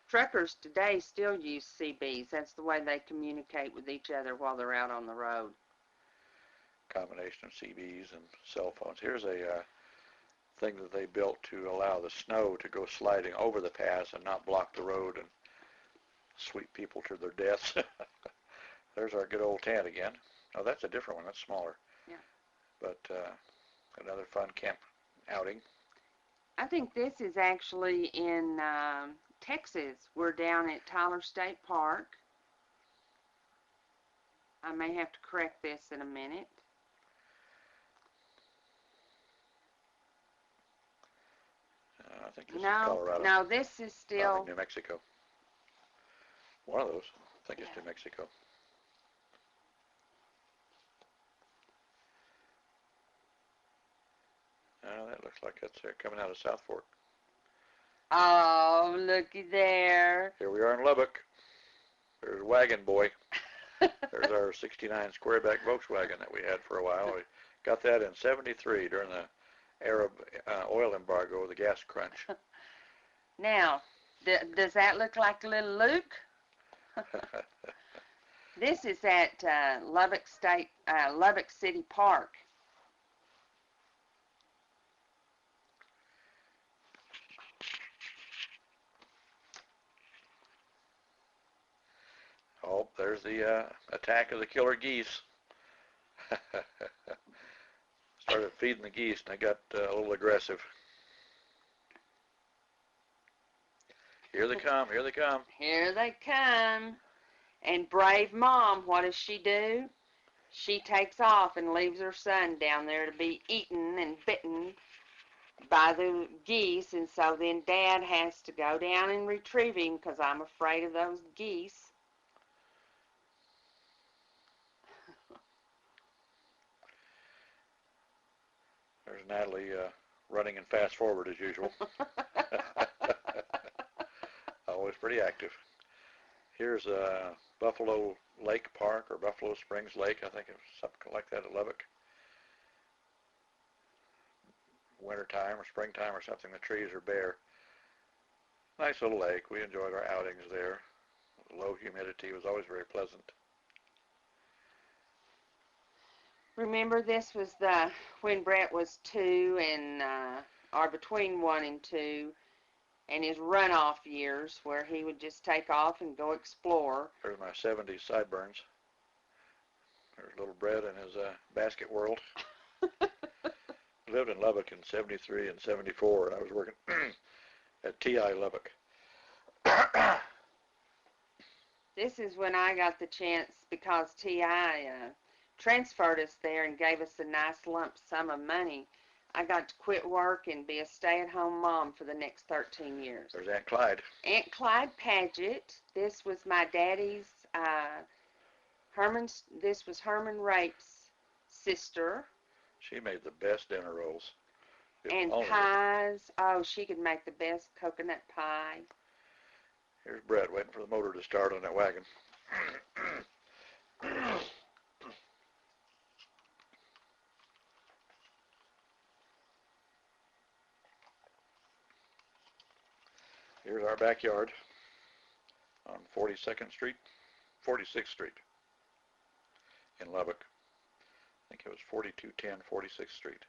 Truckers today still use CBs. That's the way they communicate with each other while they're out on the road. Combination of CBs and cell phones. Here's a thing that they built to allow the snow to go sliding over the pass and not block the road and sweep people to their deaths. There's our good old tent again. Oh, that's a different one. That's smaller. Yeah. But another fun camp outing. I think this is actually in Texas. We're down at Tyler State Park. I may have to correct this in a minute. I think this is Colorado. No, this is still New Mexico. One of those. I think it's New Mexico. That looks like it's coming out of South Fork. Oh, looky there. Here we are in Lubbock. There's Wagon Boy. There's our 69 squareback Volkswagen that we had for a while. We got that in '73 during the Arab oil embargo, the gas crunch. Now, does that look like little Luke? This is at Lubbock City Park. Oh, there's the attack of the killer geese. Started feeding the geese, and they got a little aggressive. Here they come, here they come. Here they come. And brave Mom, what does she do? She takes off and leaves her son down there to be eaten and bitten by the geese, and so then Dad has to go down and retrieve him because I'm afraid of those geese. There's Natalie running in fast forward as usual. Always pretty active. Here's Buffalo Lake Park or Buffalo Springs Lake. I think it's something like that at Lubbock. Wintertime or springtime or something, the trees are bare. Nice little lake. We enjoyed our outings there. Low humidity was always very pleasant. Remember, this was when Brett was 2 and or between 1 and 2, and his runoff years where he would just take off and go explore. There's my 70s sideburns. There's little Brett in his basket world. Lived in Lubbock in '73 and '74, and I was working at TI Lubbock. This is when I got the chance, because TI transferred us there and gave us a nice lump sum of money. I got to quit work and be a stay-at-home mom for the next 13 years. There's Aunt Clyde. Aunt Clyde Paget. This was my daddy's, this was Herman Rape's sister. She made the best dinner rolls. And pies. Oh, she could make the best coconut pie. Here's Brett waiting for the motor to start on that wagon. Here's our backyard on 42nd Street, 46th Street in Lubbock. I think it was 4210 46th Street.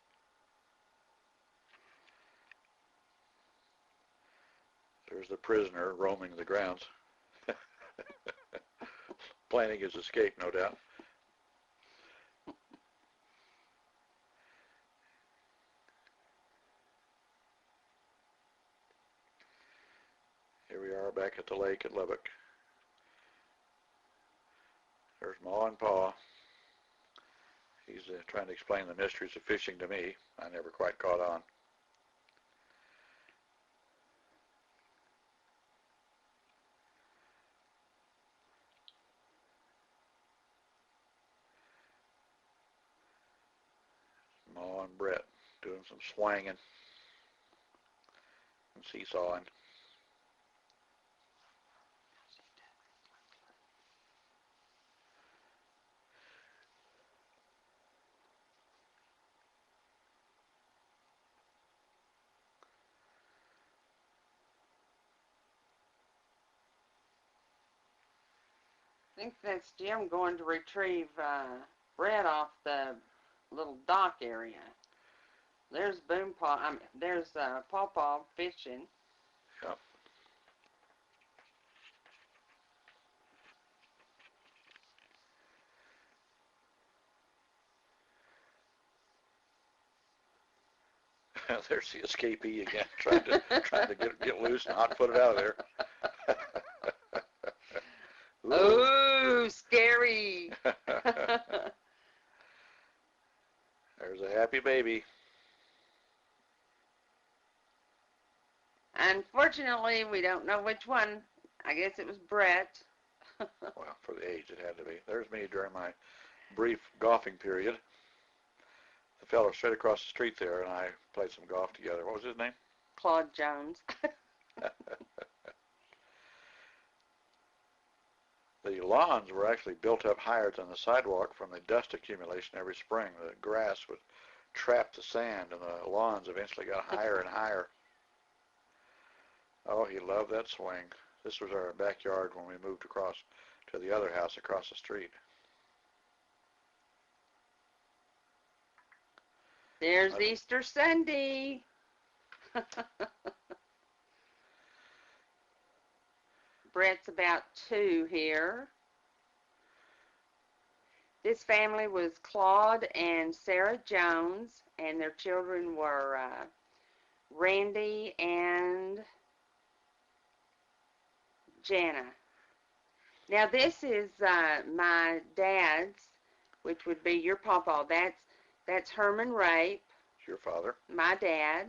There's the prisoner roaming the grounds, planning his escape, no doubt. Here we are back at the lake at Lubbock. There's Ma and Pa. He's trying to explain the mysteries of fishing to me. I never quite caught on. and Brett doing some swanging and seesawing. I think that's Jim going to retrieve Brett off the little dock area. There's there's Pawpaw fishing. Yep. There's the escapee again, trying to get loose and hot foot it out of there. Ooh, scary. There's a happy baby. Unfortunately, we don't know which one. I guess it was Brett. Well, for the age, it had to be. There's me during my brief golfing period. The fellow straight across the street there and I played some golf together. What was his name? Claude Jones. The lawns were actually built up higher than the sidewalk from the dust accumulation every spring. The grass would trap the sand, and the lawns eventually got higher and higher. Oh, he loved that swing. This was our backyard when we moved across to the other house across the street. There's Easter Sunday. Brett's about 2 here. This family was Claude and Sarah Jones, and their children were Randy and Jana. Now this is my dad's, which would be your pawpaw. That's Herman Rape. Your father. My dad.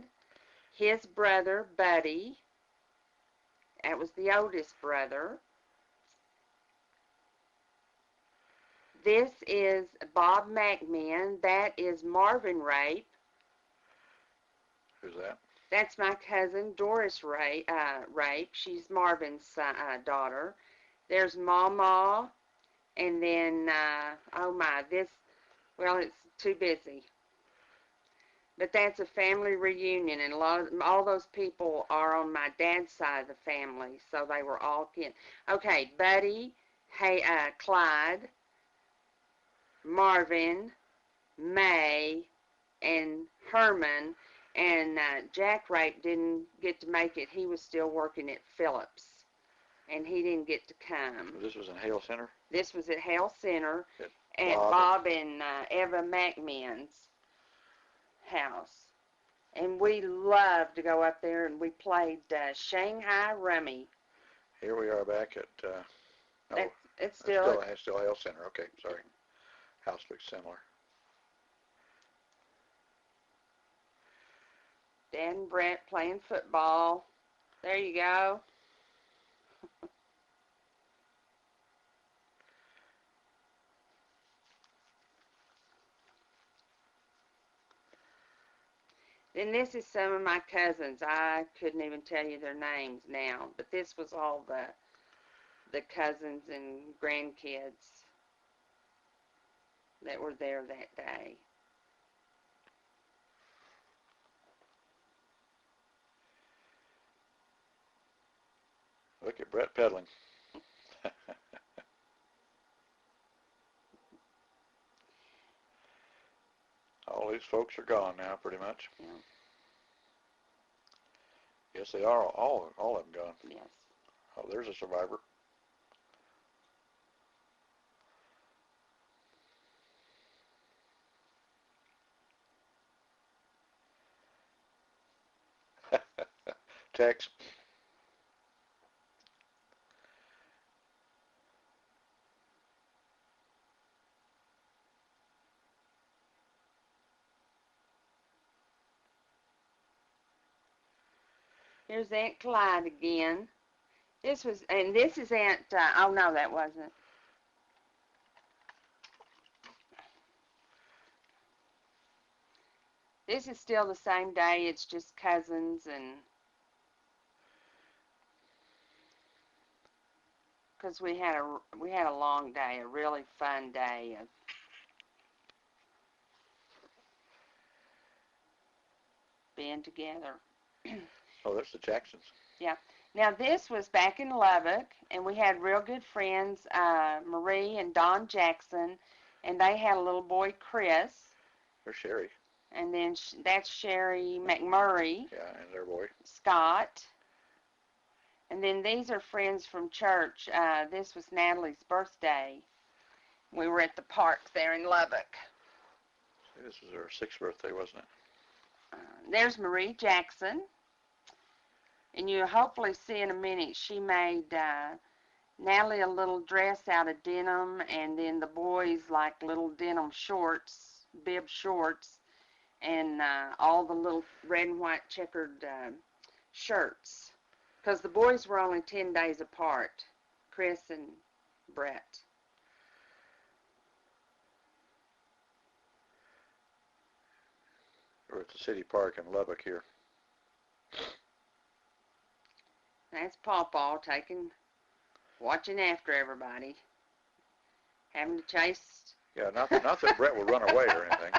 His brother, Buddy. That was the oldest brother. This is Bob McMahon. That is Marvin Rape. Who's that? That's my cousin, Doris Rape. She's Marvin's daughter. There's Mama. And then, oh my, well, it's too busy. But that's a family reunion, and all those people are on my dad's side of the family, so they were all kin. Okay, Buddy, Clyde, Marvin, May, and Herman, and Jack Rape didn't get to make it. He was still working at Phillips, and he didn't get to come. This was in Hale Center? This was at Hale Center at Bob and Eva McMahon's house. And we loved to go up there, and we played Shanghai Rummy. Here we are back at, it's still Hale Center. Okay, sorry. House looks similar. Dad and Brett playing football. There you go. Then this is some of my cousins. I couldn't even tell you their names now, but this was all the cousins and grandkids that were there that day. Look at Brett pedaling. All these folks are gone now, pretty much. Yeah. Yes, they are. All of them gone. Yes. Oh, there's a survivor. Tex. Here's Aunt Clyde again. This is Aunt, oh no, that wasn't. This is still the same day. It's just cousins, and because we had a long day, a really fun day of being together. Oh, there's the Jacksons. Yeah. Now this was back in Lubbock, and we had real good friends, Marie and Don Jackson, and they had a little boy, Chris. There's Sherry. And then that's Sherry McMurray. Yeah, and their boy. Scott. And then these are friends from church. This was Natalie's birthday. We were at the park there in Lubbock. See, this was her 6th birthday, wasn't it? There's Marie Jackson. And you'll hopefully see in a minute, she made Natalie a little dress out of denim, and then the boys like little denim shorts, bib shorts, and all the little red and white checkered shirts. Because the boys were only 10 days apart, Chris and Brett. We're at the city park in Lubbock here. That's Pawpaw watching after everybody, having to chase. Yeah, not that Brett would run away or anything.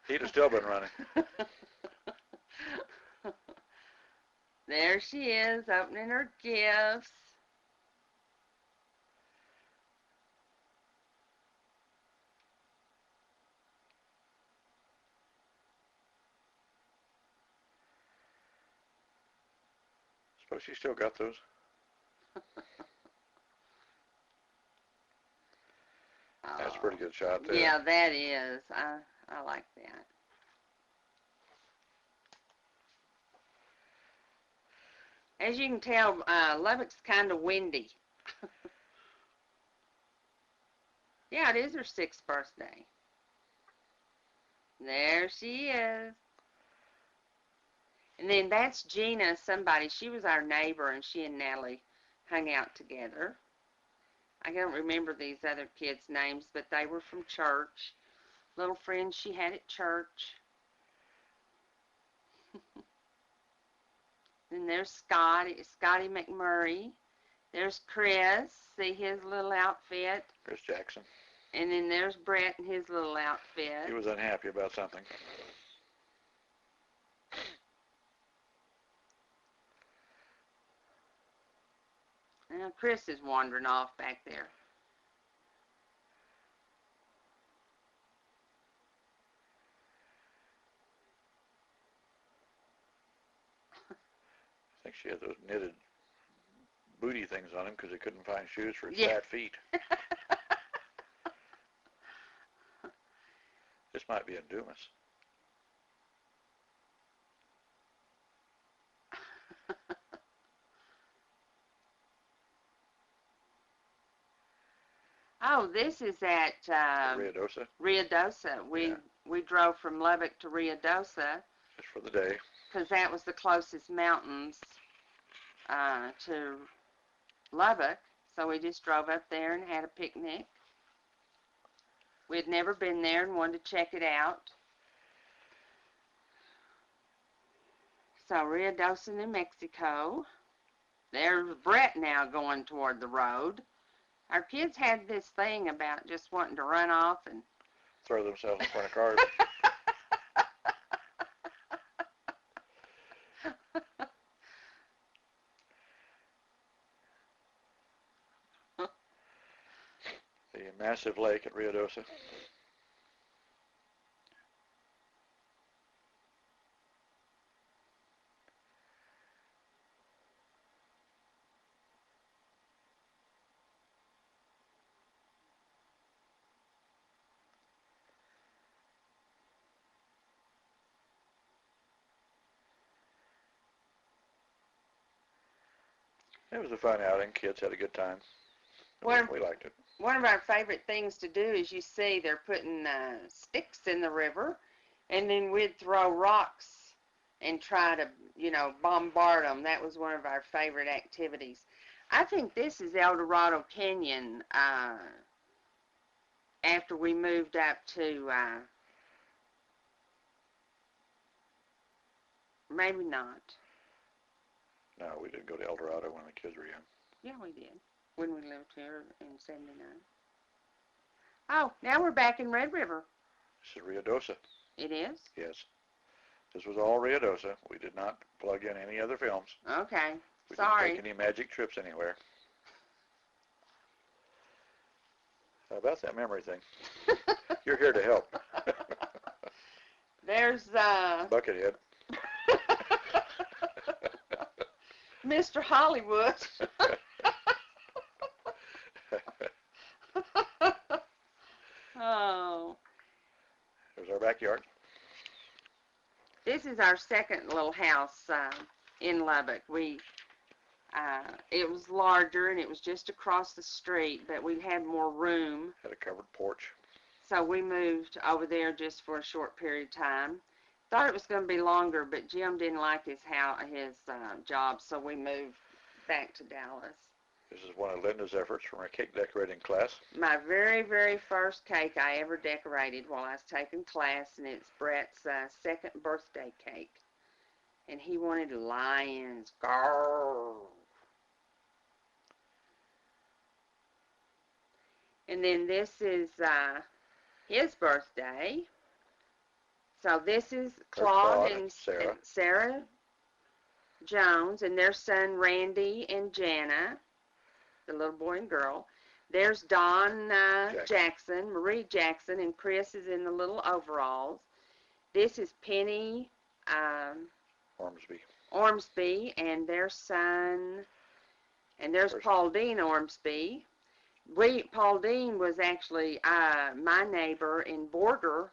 He'd have still been running. There she is, opening her gifts. Suppose she still got those. That's a pretty good shot there. Yeah, that is. I like that. As you can tell, Lubbock's kind of windy. Yeah, it is her 6th birthday. There she is. And then that's Gina, somebody. She was our neighbor, and she and Natalie hung out together. I don't remember these other kids' names, but they were from church. Little friends she had at church. Then there's Scotty McMurray. There's Chris. See his little outfit. Chris Jackson. And then there's Brett and his little outfit. He was unhappy about something. Now Chris is wandering off back there. I think she had those knitted booty things on him because he couldn't find shoes for his fat feet. This might be a Dumas. Oh, this is at Ruidoso. Ruidoso. We drove from Lubbock to Ruidoso. Just for the day. Because that was the closest mountains to Lubbock. So we just drove up there and had a picnic. We had never been there and wanted to check it out. So Ruidoso, New Mexico. There's Brett now going toward the road. Our kids had this thing about just wanting to run off and throw themselves in front of cars. The massive lake at Ruidoso. It was a fun outing. Kids had a good time. We liked it. One of our favorite things to do is you see they're putting sticks in the river, and then we'd throw rocks and try to, bombard them. That was one of our favorite activities. I think this is El Dorado Canyon after we moved up to Maybe not. No, we didn't go to El Dorado when the kids were young. Yeah, we did. When we lived here in 79. Oh, now we're back in Red River. This is Rio Dosa. It is? Yes. This was all Rio Dosa. We did not plug in any other films. Okay. We Sorry. didn't take any magic trips anywhere. How about that memory thing? You're here to help. There's Buckethead. Mr. Hollywood. Oh. There's our backyard. This is our second little house in Lubbock. It was larger and it was just across the street, but we had more room. Had a covered porch. So we moved over there just for a short period of time. Thought it was going to be longer, but Jim didn't like his job, so we moved back to Dallas. This is one of Linda's efforts from her cake decorating class. My very, very first cake I ever decorated while I was taking class, and it's Brett's second birthday cake. And he wanted lions. Grrr. And then this is his birthday. So this is Claude and Sarah Jones, and their son Randy and Jana, the little boy and girl. There's Don Jackson, Marie Jackson, and Chris is in the little overalls. This is Penny Ormsby, and their son, and there's Pauldine Ormsby. Pauldine was actually my neighbor in Borger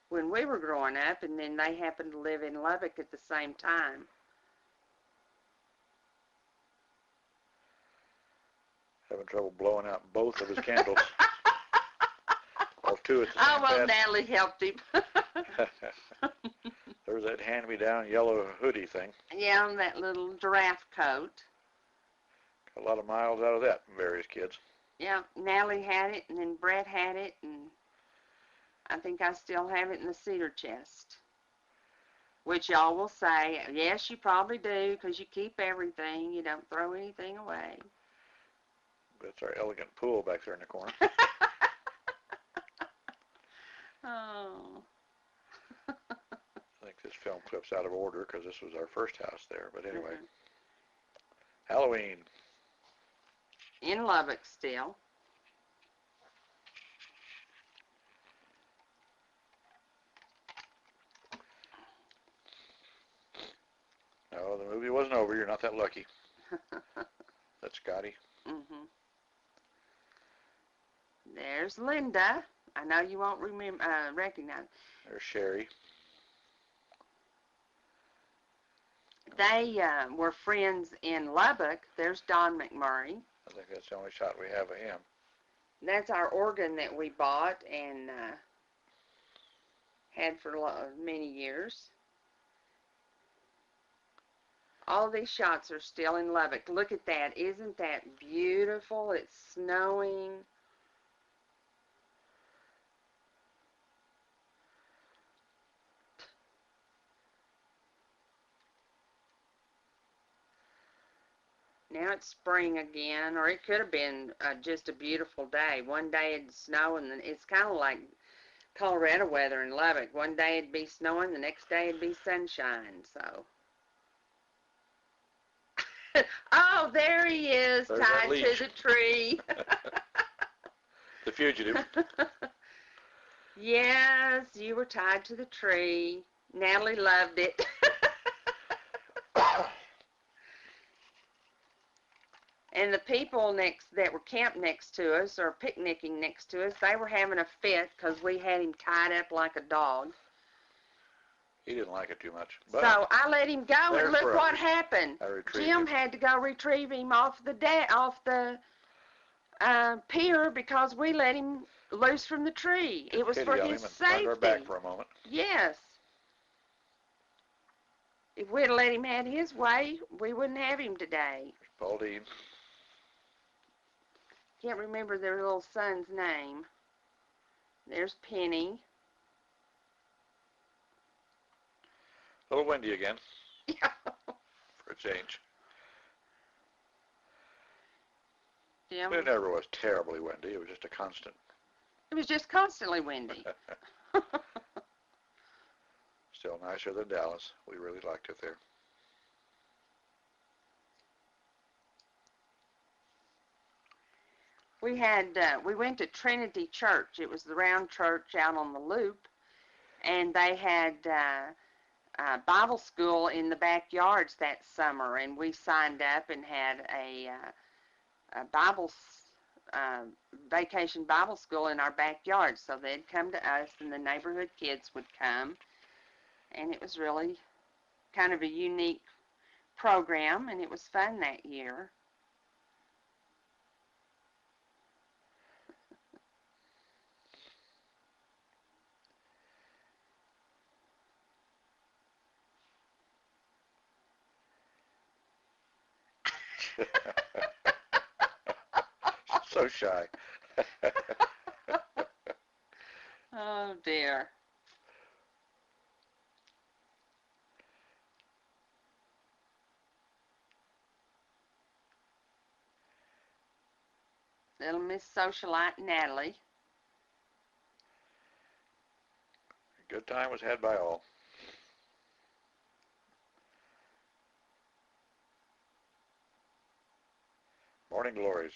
when we were growing up, and then they happened to live in Lubbock at the same time. Having trouble blowing out both of his candles. All two at the same time. Oh, well, Natalie helped him. There's that hand-me-down yellow hoodie thing. Yeah, and that little giraffe coat. Got a lot of miles out of that from various kids. Yeah, Natalie had it, and then Brett had it, and I think I still have it in the cedar chest. Which y'all will say, yes, you probably do, because you keep everything. You don't throw anything away. That's our elegant pool back there in the corner. Oh. I think this film clip's out of order because this was our first house there. But anyway. Halloween. In Lubbock still. No, the movie wasn't over. You're not that lucky. That's Scotty. Mhm. There's Linda. I know you won't recognize. There's Sherry. They were friends in Lubbock. There's Don McMurray. I think that's the only shot we have of him. That's our organ that we bought and had for many years. All these shots are still in Lubbock. Look at that. Isn't that beautiful? It's snowing. Now it's spring again, or it could have been just a beautiful day. One day it'd snow, and then it's kind of like Colorado weather in Lubbock. One day it'd be snowing, the next day it'd be sunshine. So, oh, there he is, There's tied to the tree. The fugitive. Yes, you were tied to the tree. Natalie loved it. And the people that were camped next to us or picnicking next to us, they were having a fit because we had him tied up like a dog. He didn't like it too much. But so I let him go, and look what happened. Jim had to go retrieve him off the pier because we let him loose from the tree. It was for his safety. Turned our back for a moment. Yes. If we'd let him have his way, we wouldn't have him today. Pauldine. Can't remember their little son's name. There's Penny. A little windy again. Yeah. for a change. Yeah. But it never was terribly windy. It was just a constant. It was just constantly windy. Still nicer than Dallas. We really liked it there. We went to Trinity Church. It was the round church out on the loop, and they had Bible school in the backyards that summer, and we signed up and had a vacation Bible school in our backyard. So they'd come to us, and the neighborhood kids would come, and it was really kind of a unique program, and it was fun that year. So shy. Oh dear. Little Miss Socialite Natalie. Good time was had by all. Morning Glories.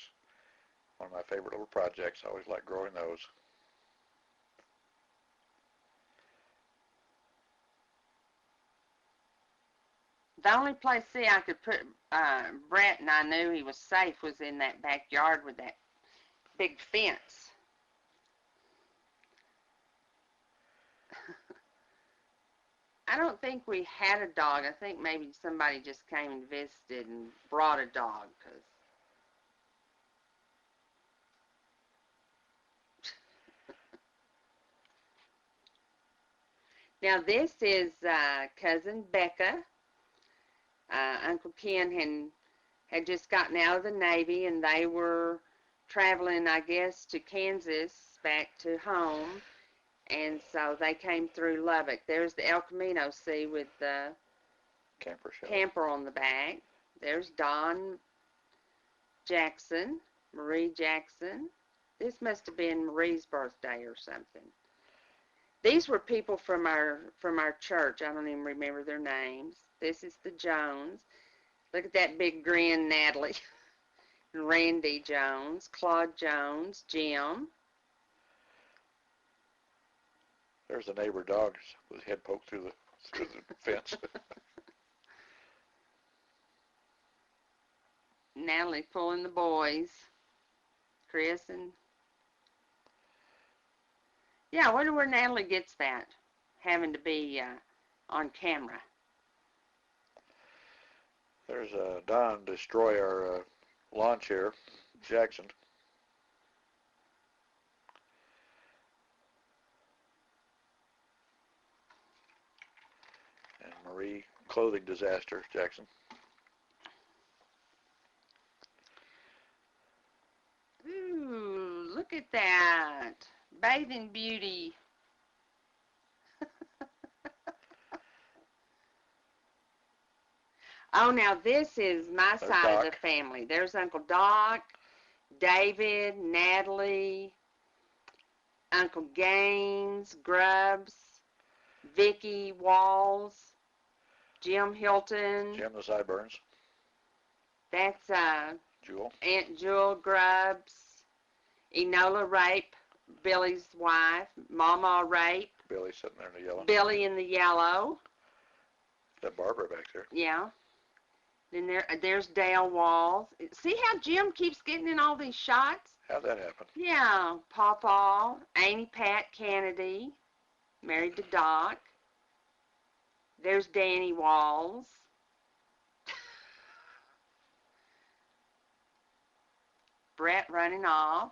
One of my favorite little projects. I always like growing those. The only place, see, I could put Brett, and I knew he was safe, was in that backyard with that big fence. I don't think we had a dog. I think maybe somebody just came and visited and brought a dog. Now this is cousin Becca. Uncle Ken had just gotten out of the Navy, and they were traveling, I guess, to Kansas back to home. And so they came through Lubbock. There's the El Camino, see, with the camper on the back. There's Don Jackson, Marie Jackson. This must have been Marie's birthday or something. These were people from our church. I don't even remember their names. This is the Jones. Look at that big grin, Natalie. Randy Jones, Claude Jones, Jim. There's the neighbor dog with his head poked through the fence. Natalie pulling the boys. Chris and... Yeah, I wonder where Natalie gets that, having to be on camera. There's Don destroy our lawn chair, Jackson. And Marie, clothing disaster, Jackson. Ooh, look at that. Bathing beauty. Oh, now this is my There's side Doc. of the family. There's Uncle Doc, David, Natalie, Uncle Gaines, Grubbs, Vicky Walls, Jim Hilton. Jim the Sideburns. That's Jewel. Aunt Jewel Grubbs, Enola Rape, Billy's wife, Mama Rape, Billy sitting there in the yellow. Billy in the yellow. That Barbara back there. Yeah. Then there's Dale Walls. See how Jim keeps getting in all these shots? How'd that happen? Yeah. Pawpaw, Annie Pat Kennedy, married to Doc. There's Danny Walls. Brett running off.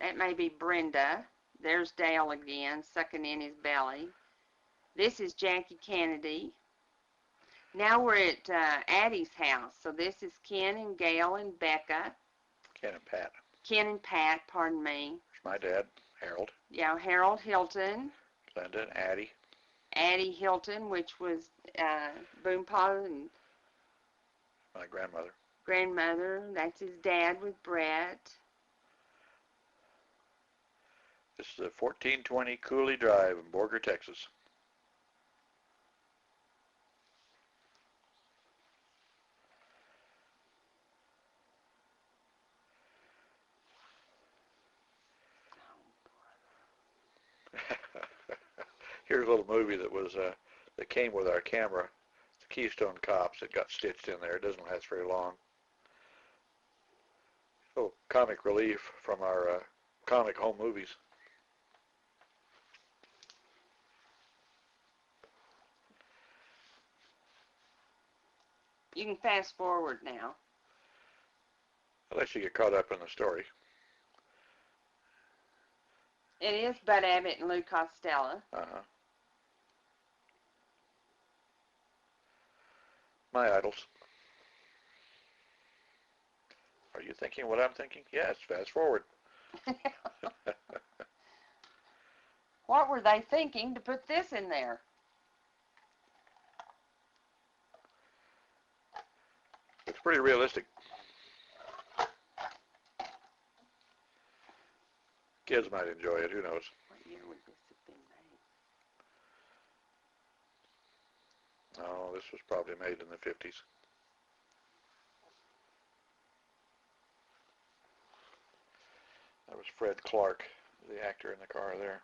That may be Brenda. There's Dale again, sucking in his belly. This is Jackie Kennedy. Now we're at Addie's house. So this is Ken and Gail and Becca. Ken and Pat. Ken and Pat, pardon me. There's my dad, Harold. Yeah, Harold Hilton. Linda and Addie. Addie Hilton, which was Boompah and My grandmother. grandmother. That's his dad with Brett. This is a 1420 Cooley Drive in Borger, Texas. Here's a little movie that was that came with our camera. The Keystone Cops. It got stitched in there. It doesn't last very long. Oh, comic relief from our comic home movies. You can fast forward now. Unless you get caught up in the story. It is Bud Abbott and Lou Costello. Uh-huh. My idols. Are you thinking what I'm thinking? Yes, fast forward. What were they thinking to put this in there? It's pretty realistic. Kids might enjoy it. Who knows? What year would this have been made? Oh, this was probably made in the 50s. That was Fred Clark, the actor in the car there.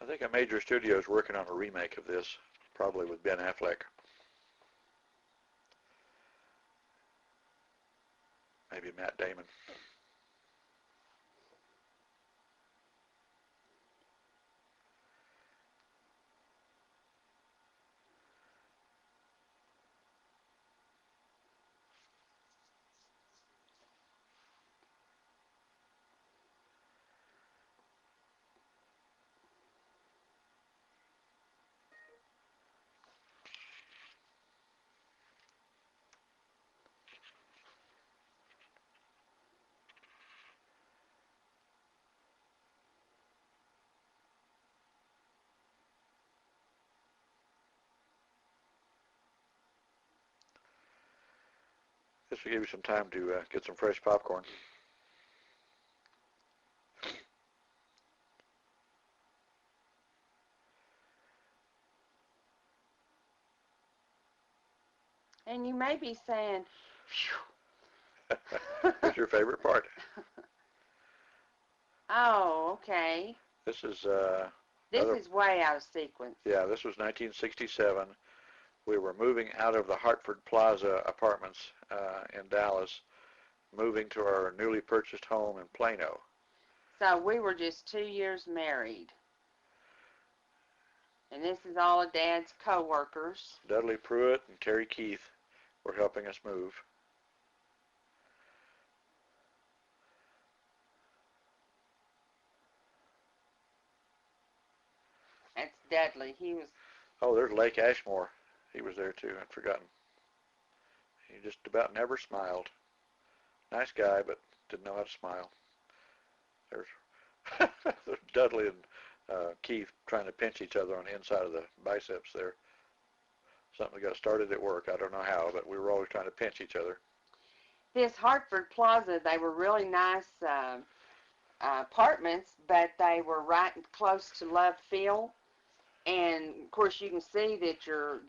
I think a major studio is working on a remake of this, probably with Ben Affleck. Maybe Matt Damon. This will give you some time to get some fresh popcorn. And you may be saying, What's your favorite part? oh, okay. This is This is way out of sequence. Yeah, this was 1967. We were moving out of the Hartford Plaza apartments in Dallas, moving to our newly purchased home in Plano. So we were just 2 years married. And this is all of Dad's co-workers. Dudley Pruitt and Terry Keith were helping us move. That's Dudley. He was... Oh, there's Lake Ashmore. He was there too. I'd forgotten. He just about never smiled. Nice guy, but didn't know how to smile. There's Dudley and Keith trying to pinch each other on the inside of the biceps there. Something got started at work. I don't know how, but we were always trying to pinch each other. This Hartford Plaza, they were really nice apartments, but they were right close to Love Field. And, of course, you can see that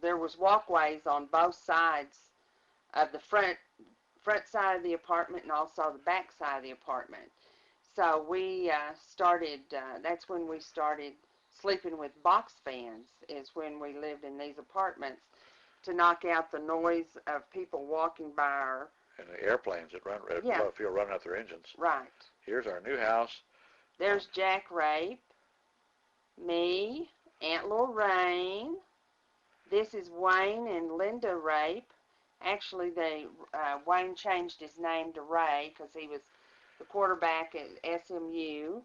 there was walkways on both sides of the front side of the apartment and also the back side of the apartment. So we started, that's when we started sleeping with box fans, is when we lived in these apartments to knock out the noise of people walking by our... And the airplanes that run, yeah. Love Field running out their engines. Right. Here's our new house. There's Jack Rape, me, Aunt Lorraine. This is Wayne and Linda Rape. Actually, Wayne changed his name to Ray because he was the quarterback at SMU.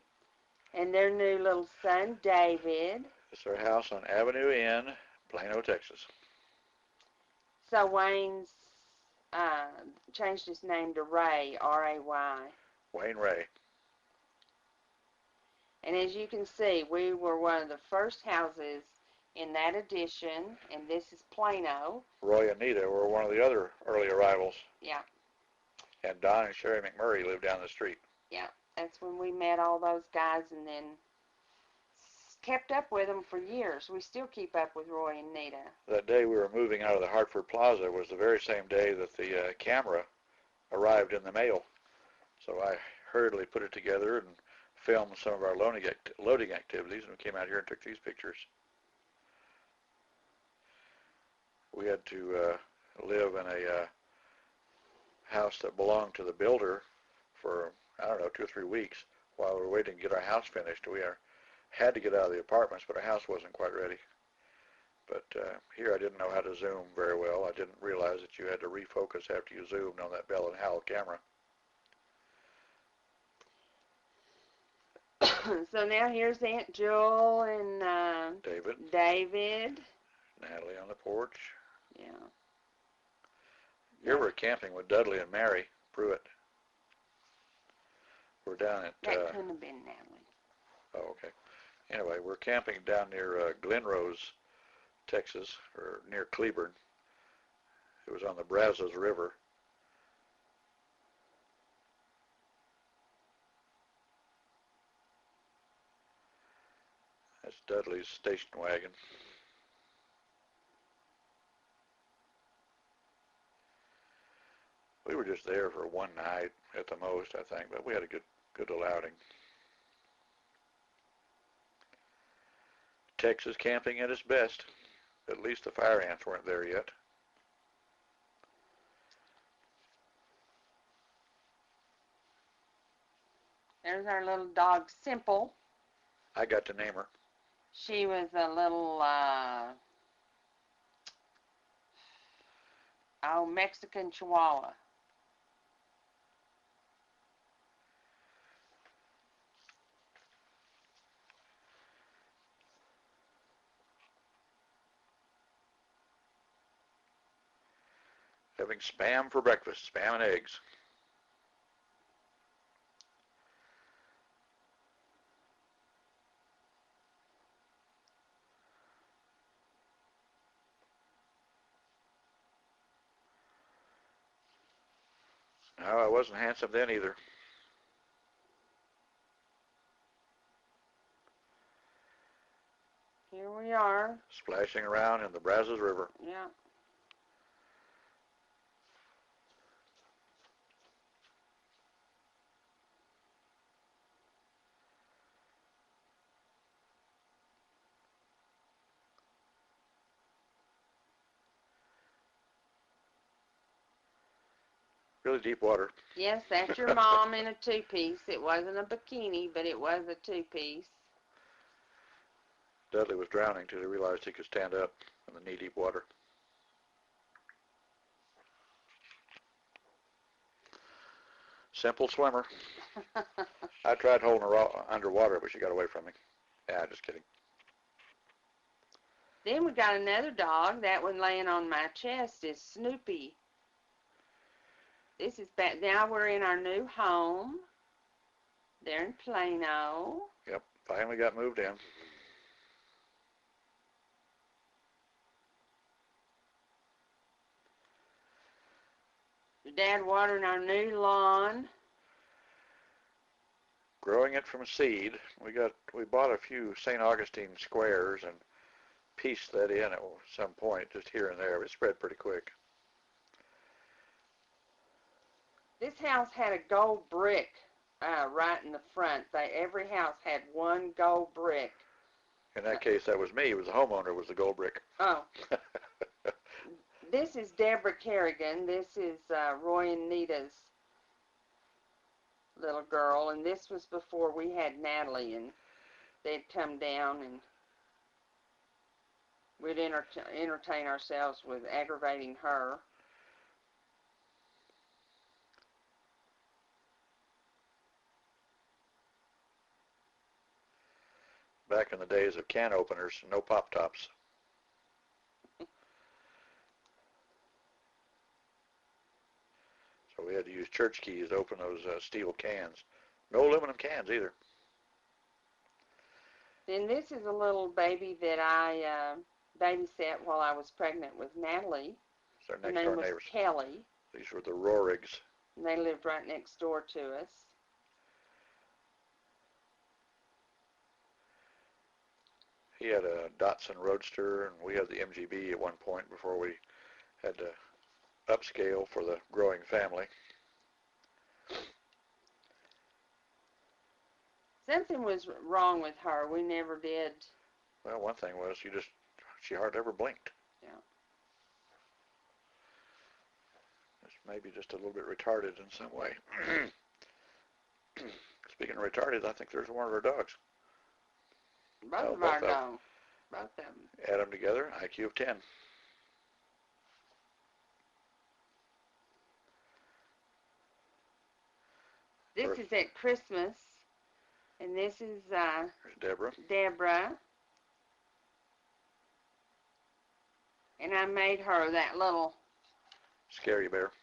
And their new little son, David. It's their house on Avenue N, Plano, Texas. So Wayne's changed his name to Ray, R-A-Y. Wayne Ray. And as you can see, we were one of the first houses in that addition, and this is Plano. Roy and Nita were one of the other early arrivals. Yeah. And Don and Sherry McMurray lived down the street. Yeah, that's when we met all those guys and then kept up with them for years. We still keep up with Roy and Nita. That day we were moving out of the Hartford Plaza was the very same day that the camera arrived in the mail. So I hurriedly put it together and filmed some of our loading activities, and we came out here and took these pictures. We had to live in a house that belonged to the builder for, I don't know, 2 or 3 weeks while we were waiting to get our house finished. We had to get out of the apartments, but our house wasn't quite ready. But here I didn't know how to zoom very well. I didn't realize that you had to refocus after you zoomed on that Bell & Howell camera. So now here's Aunt Jewel and David. Natalie on the porch. Yeah. Here we're camping with Dudley and Mary Pruitt. We're down at... That couldn't have been Natalie. Oh, okay. Anyway, we're camping down near Glen Rose, Texas, or near Cleburne. It was on the Brazos River. That's Dudley's station wagon. We were just there for one night at the most, I think, but we had a good little outing. Texas camping at its best. At least the fire ants weren't there yet. There's our little dog, Simple. I got to name her. She was a little, Mexican Chihuahua. Having Spam for breakfast, Spam and eggs. No, I wasn't handsome then either. Here we are. Splashing around in the Brazos River. Yeah. Really deep water. Yes, that's your mom in a two-piece. It wasn't a bikini, but it was a two-piece. Dudley was drowning till he realized he could stand up in the knee-deep water. Simple swimmer. I tried holding her underwater, but she got away from me. Yeah, just kidding. Then we got another dog. That one laying on my chest is Snoopy. This is back. Now we're in our new home. They're in Plano. Yep, finally got moved in. Your dad watering our new lawn. Growing it from seed. We bought a few St. Augustine squares and pieced that in at some point, just here and there. It spread pretty quick. This house had a gold brick right in the front. Every house had one gold brick. In that case, that was me. It was the homeowner was the gold brick. Oh. This is Deborah Kerrigan. This is Roy and Nita's little girl. And this was before we had Natalie. And they'd come down and we'd entertain ourselves with aggravating her. back in the days of can openers, no pop tops. So we had to use church keys to open those steel cans. No aluminum cans either. Then this is a little baby that I babysat while I was pregnant with Natalie. It's our Her next name door was neighbors. Kelly, These were the Rorigs. and they lived right next door to us. He had a Datsun Roadster, and we had the MGB at one point before we had to upscale for the growing family. Something was wrong with her. We never did. Well, one thing was she hardly ever blinked. Yeah. Maybe just a little bit retarded in some way. Speaking of retarded, I think there's one of our dogs. Both of our dogs. Both of them. Add them together, IQ of 10. This is at Christmas, and this is There's Deborah. Deborah. And I made her that little Scary bear.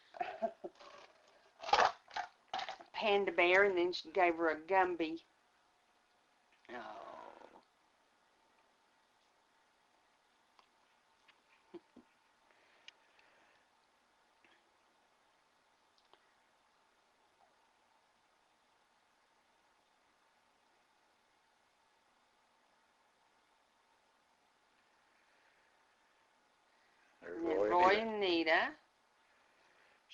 panda bear, and then she gave her a Gumby. Oh. There's And then Roy, Roy and and Nita.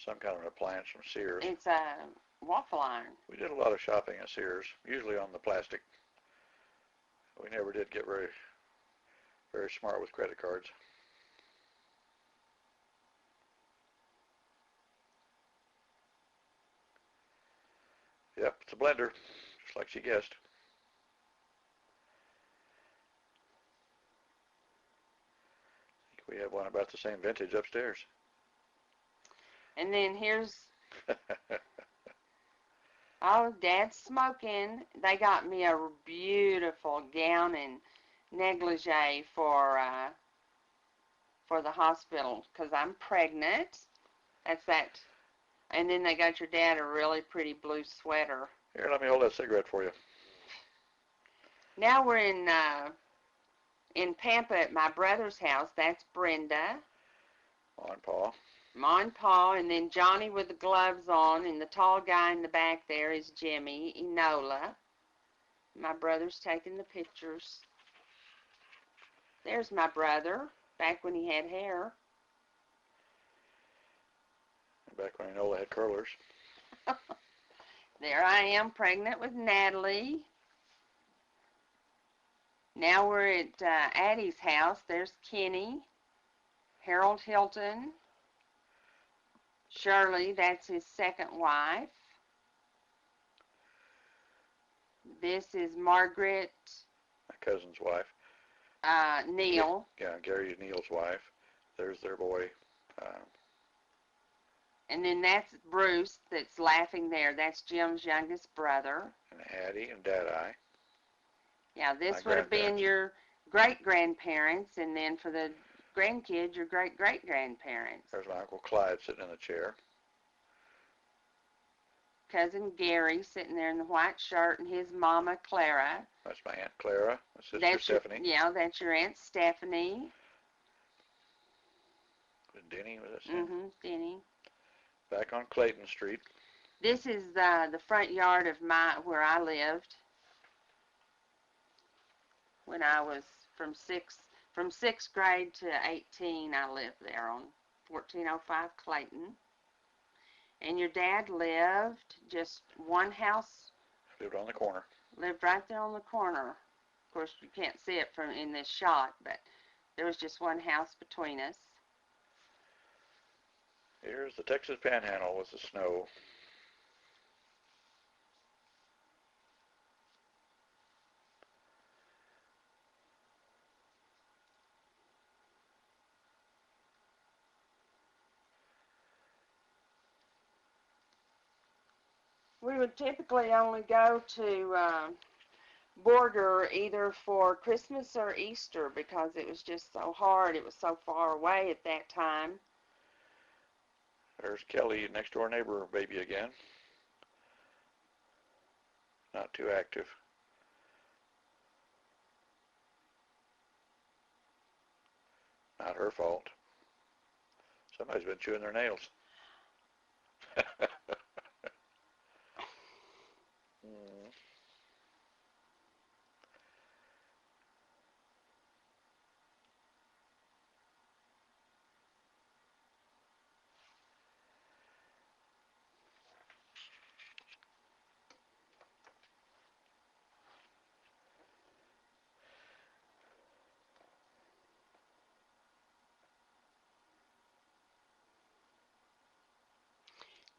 some kind of an appliance from Sears. It's a waffle iron. We did a lot of shopping at Sears, usually on the plastic. We never did get very, very smart with credit cards. Yep, it's a blender, just like she guessed. I think we have one about the same vintage upstairs. And then here's, oh, Dad's smoking. They got me a beautiful gown and negligee for the hospital because I'm pregnant. That's that. And then they got your dad a really pretty blue sweater. Here, let me hold that cigarette for you. Now we're in Pampa at my brother's house. That's Brenda. On, Paul. Ma and Pa, and then Johnny with the gloves on, and the tall guy in the back there is Jimmy, Enola. My brother's taking the pictures. There's my brother, back when he had hair. Back when Enola had curlers. There I am, pregnant with Natalie. Now we're at Addie's house. There's Kenny, Harold Hilton, Shirley, that's his second wife. This is Margaret. My cousin's wife. Neil. Yeah, Gary Neil's wife. There's their boy. And then that's Bruce that's laughing there. That's Jim's youngest brother. And Hattie and Dad-Eye. Yeah, this would have been your great-grandparents, and then for the grandkids, your great-great-grandparents. There's my Uncle Clyde sitting in the chair. Cousin Gary sitting there in the white shirt, and his mama, Clara. That's my Aunt Clara, my sister That's Stephanie. Yeah, that's your Aunt Stephanie. And Denny, was that Sam? Mm-hmm, Denny. Back on Clayton Street. This is the front yard of where I lived when I was from sixth grade to 18. I lived there on 1405 Clayton. And your dad lived just one house. Lived on the corner. Lived right there on the corner. Of course, you can't see it from in this shot, but there was just one house between us. Here's the Texas Panhandle with the snow. We would typically only go to border either for Christmas or Easter because it was just so hard. It was so far away at that time. There's Kelly, next door neighbor baby again. Not too active. Not her fault. Somebody's been chewing their nails.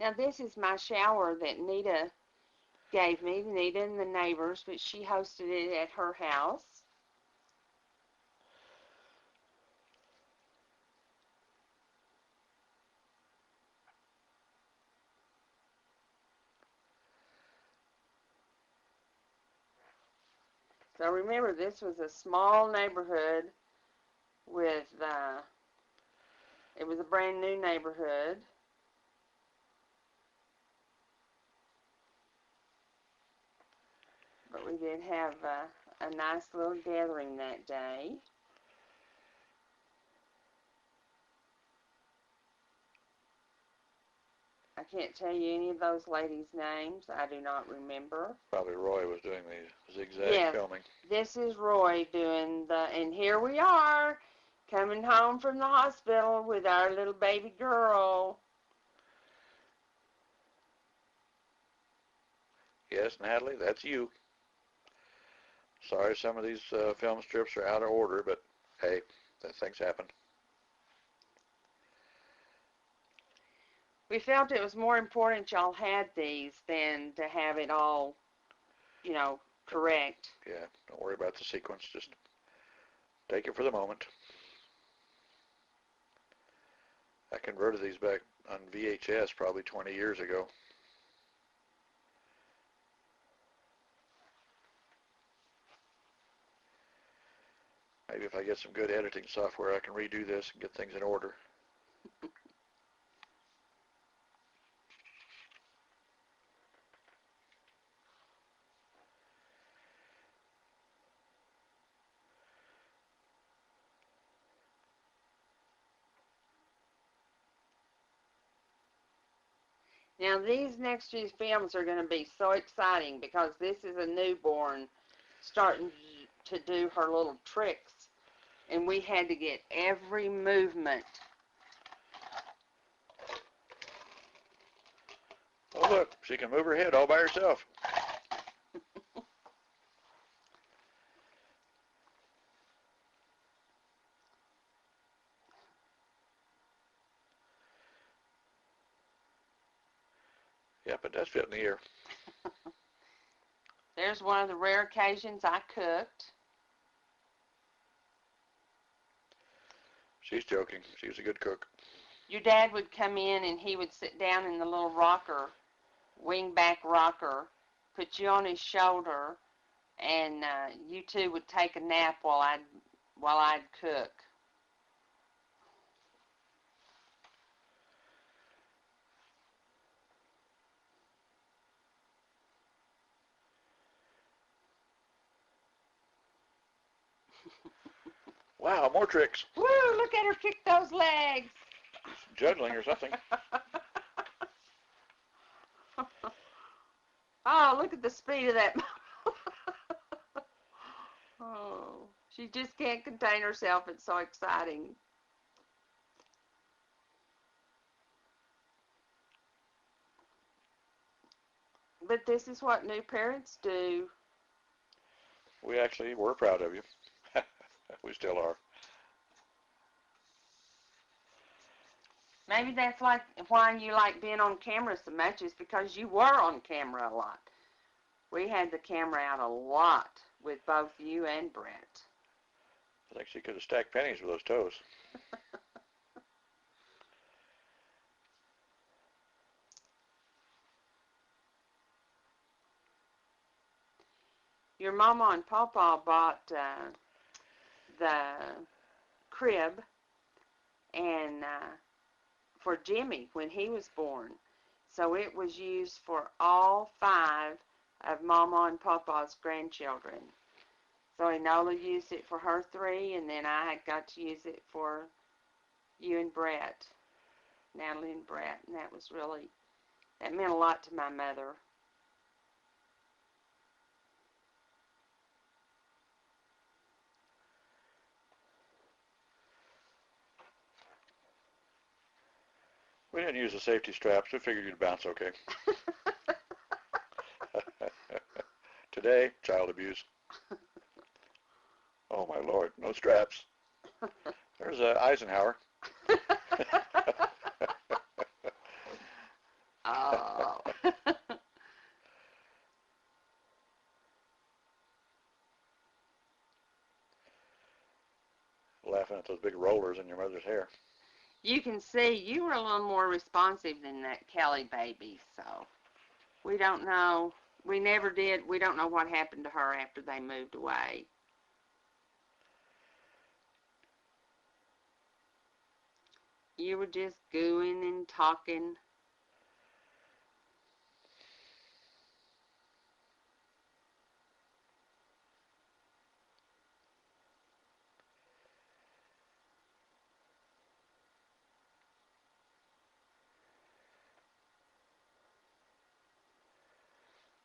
Now this is my shower that Nita gave me, Nita and the neighbors, but she hosted it at her house. So remember, this was a small neighborhood with, it was a brand new neighborhood. But we did have a nice little gathering that day. I can't tell you any of those ladies' names. I do not remember. Probably Roy was doing the zigzag filming. This is Roy doing and here we are, coming home from the hospital with our little baby girl. Yes, Natalie, that's you. Sorry some of these film strips are out of order, but hey, things happen. We felt it was more important y'all had these than to have it all, you know, correct. Yeah, don't worry about the sequence. Just take it for the moment. I converted these back on VHS probably 20 years ago. Maybe if I get some good editing software, I can redo this and get things in order. Now these next few films are going to be so exciting because this is a newborn starting to do her little tricks, and we had to get every movement. Oh look, she can move her head all by herself. Yep, it does fit in the ear. There's one of the rare occasions I cooked. She's joking. She's a good cook. Your dad would come in and he would sit down in the little rocker, wing-back rocker, put you on his shoulder, and you two would take a nap while I'd cook. Wow, more tricks. Woo, look at her kick those legs. She's juggling or something. Oh, look at the speed of that. Oh, she just can't contain herself. It's so exciting. But this is what new parents do. We actually were proud of you. We still are. Maybe that's like why you like being on camera so much, is because you were on camera a lot. We had the camera out a lot with both you and Brett. I think she could have stacked pennies with those toes. Your mama and papa bought the crib and for Jimmy when he was born. So it was used for all 5 of Mama and Papa's grandchildren. So Enola used it for her 3, and then I had got to use it for you and Brett, Natalie and Brett, and that meant a lot to my mother. We didn't use the safety straps. We figured you'd bounce okay. Today, child abuse. Oh, my Lord, no straps. There's Eisenhower. Oh. Laughing at those big rollers in your mother's hair. You can see you were a little more responsive than that Kelly baby, so we don't know. We never did. We don't know what happened to her after they moved away. You were just gooing and talking.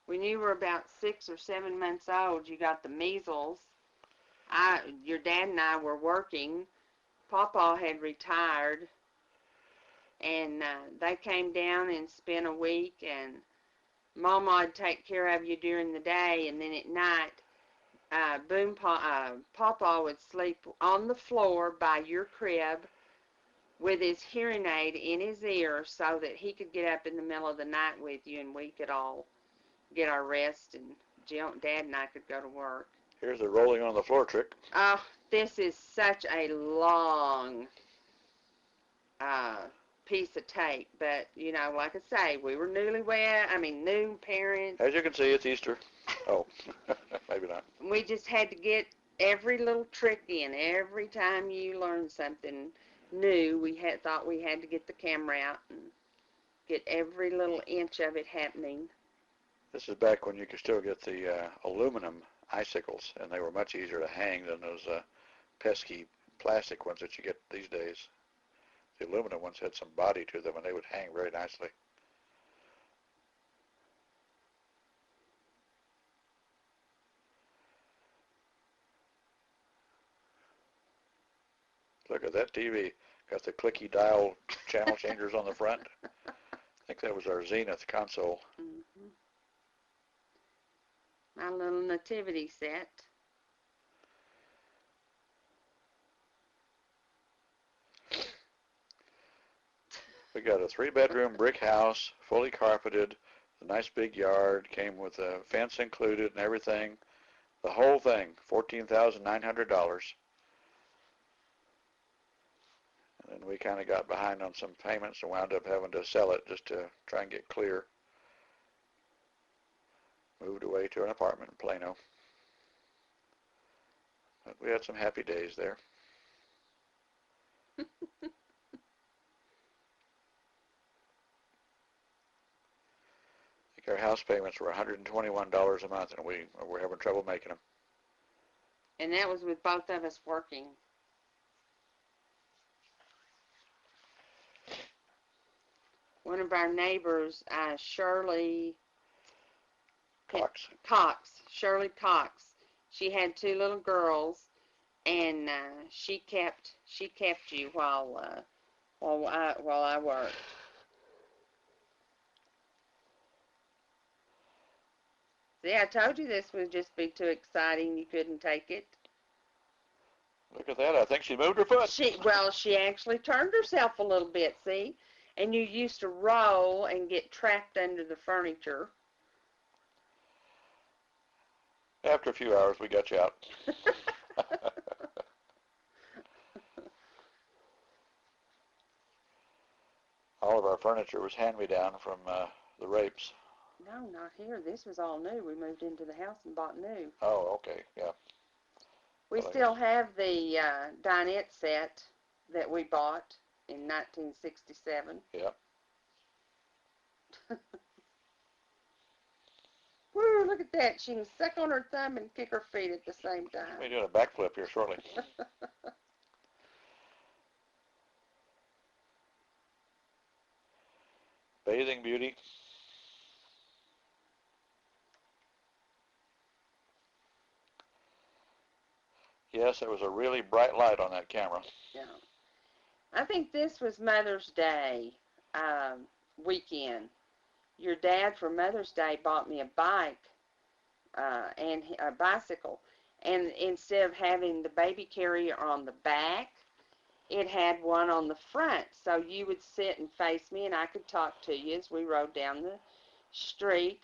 When you were about 6 or 7 months old, you got the measles. Your dad and I were working. Papa had retired, and they came down and spent a week, and Mama would take care of you during the day, and then at night, Papa would sleep on the floor by your crib with his hearing aid in his ear so that he could get up in the middle of the night with you, and we could all get our rest, and Dad and I could go to work. Here's the rolling on the floor trick. Oh, this is such a long piece of tape, but, you know, like I say, we were new parents. As you can see, it's Easter. Oh, maybe not. We just had to get every little trick in. Every time you learned something new, thought we had to get the camera out and get every little inch of it happening. This is back when you could still get the aluminum icicles, and they were much easier to hang than those pesky plastic ones that you get these days. The aluminum ones had some body to them, and they would hang very nicely. Look at that TV. Got the clicky dial channel changers on the front. I think that was our Zenith console. Mm-hmm. My little nativity set. We got a 3-bedroom brick house, fully carpeted, a nice big yard, came with a fence included and everything. The whole thing, $14,900. And then we kind of got behind on some payments and wound up having to sell it just to try and get clear. Moved away to an apartment in Plano. But we had some happy days there. I think our house payments were $121 a month, and we were having trouble making them. And that was with both of us working. One of our neighbors, Shirley Cox, she had 2 little girls, and she kept you while I worked. See, I told you this would just be too exciting. You couldn't take it. Look at that. I think she moved her foot. She actually turned herself a little bit, see? And you used to roll and get trapped under the furniture. After a few hours, we got you out. All of our furniture was hand-me-down from the rapes. No, not here. This was all new. We moved into the house and bought new. Oh, okay, yeah. We Well, still have the dinette set that we bought in 1967. Yeah. Woo, look at that. She can suck on her thumb and kick her feet at the same time. We'll be doing a backflip here shortly. Bathing Beauty. Yes, there was a really bright light on that camera. Yeah. I think this was Mother's Day weekend. Your dad for Mother's Day bought me a bike and a bicycle. And instead of having the baby carrier on the back, it had one on the front. So you would sit and face me and I could talk to you as we rode down the street.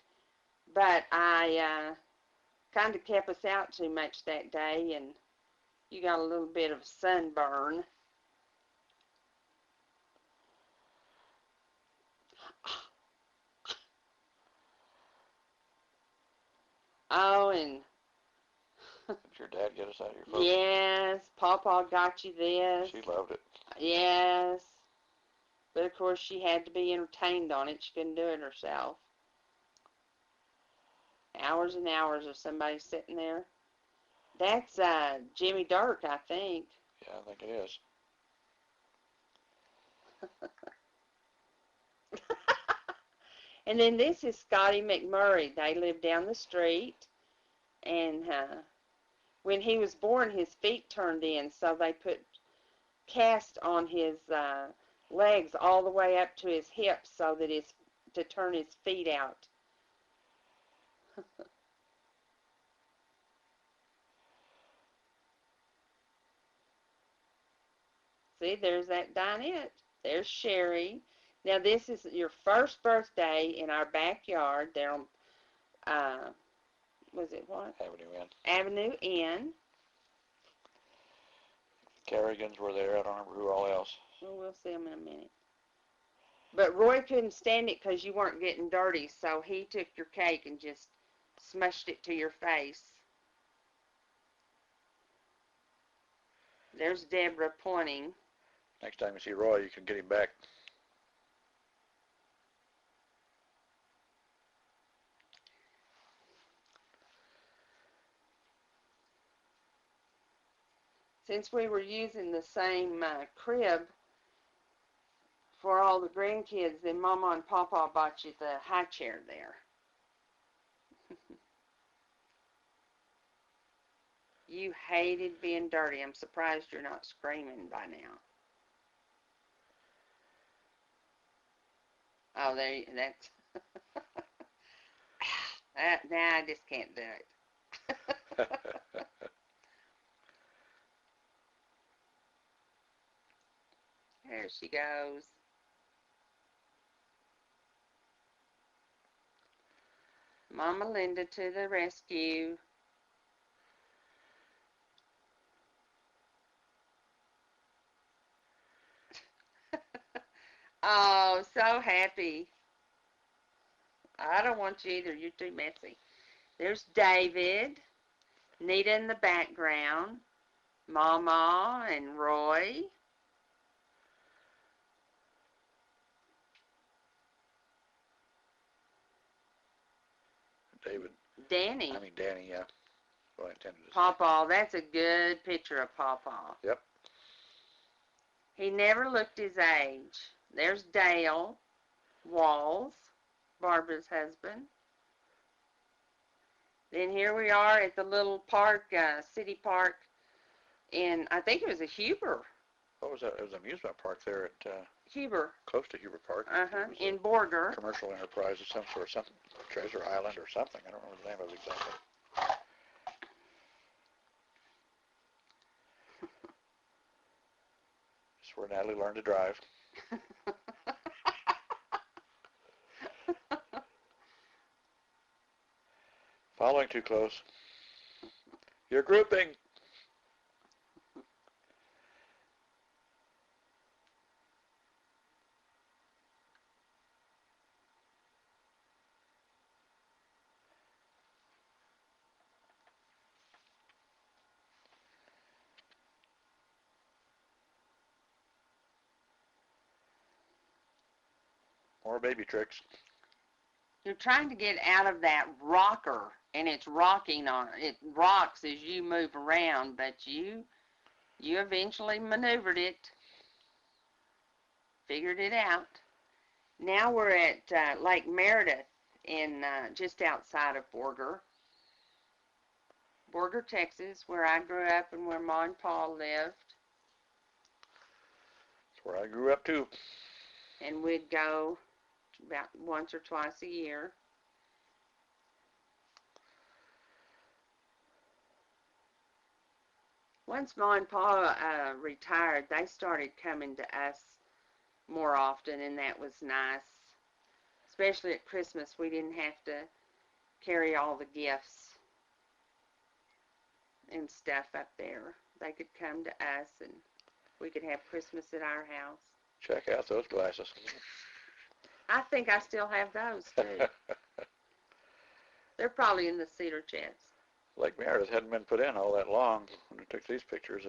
But I kind of kept us out too much that day and you got a little bit of sunburn. Oh, and Did your dad get us out of here, folks? yes, Pawpaw got you this. She loved it. Yes. But of course she had to be entertained on it. She couldn't do it herself. Hours and hours of somebody sitting there. That's Jimmy Dirk, I think. Yeah, I think it is. And then this is Scotty McMurray. They live down the street. And when he was born, his feet turned in, so they put cast on his legs all the way up to his hips so that to turn his feet out. See, there's that dinette. There's Sherry. Now, this is your first birthday in our backyard. There on, was it what? Avenue Inn. Avenue Inn. Carrigans were there. I don't remember who all else. Well, we'll see them in a minute. But Roy couldn't stand it because you weren't getting dirty, so he took your cake and just smushed it to your face. There's Deborah pointing. Next time you see Roy, you can get him back. Since we were using the same crib for all the grandkids, then Mama and Papa bought you the high chair there. You hated being dirty. I'm surprised you're not screaming by now. Oh, that's... Nah, I just can't do it. There she goes. Mama Linda to the rescue. Oh, so happy. I don't want you either. You're too messy. There's David, Nita in the background, Mama and Roy. David. Danny. Danny, yeah. What I intended to say. Pawpaw. That's a good picture of Pawpaw. Yep. He never looked his age. There's Dale Walls, Barbara's husband. Then here we are at the little park, city park in, I think it was a Huber. What was that? It was an amusement park there at Huber. close to Huber Park. In Borger. Commercial enterprise of some sort, something, Treasure Island or something. I don't remember the name of it exactly. It's where Natalie learned to drive. Following too close. You're grouping. More baby tricks. You're trying to get out of that rocker, and it's rocking on it. It rocks as you move around, but you eventually maneuvered it, figured it out. Now we're at Lake Meredith in just outside of Borger, Texas, where I grew up and where Ma and Pa lived. That's where I grew up too. And we'd go about once or twice a year. Once Ma and Pa retired, they started coming to us more often, and that was nice. Especially at Christmas, we didn't have to carry all the gifts and stuff up there. They could come to us, and we could have Christmas at our house. Check out those glasses. I think I still have those, too. They're probably in the cedar chest. Lake Meredith hadn't been put in all that long when we took these pictures.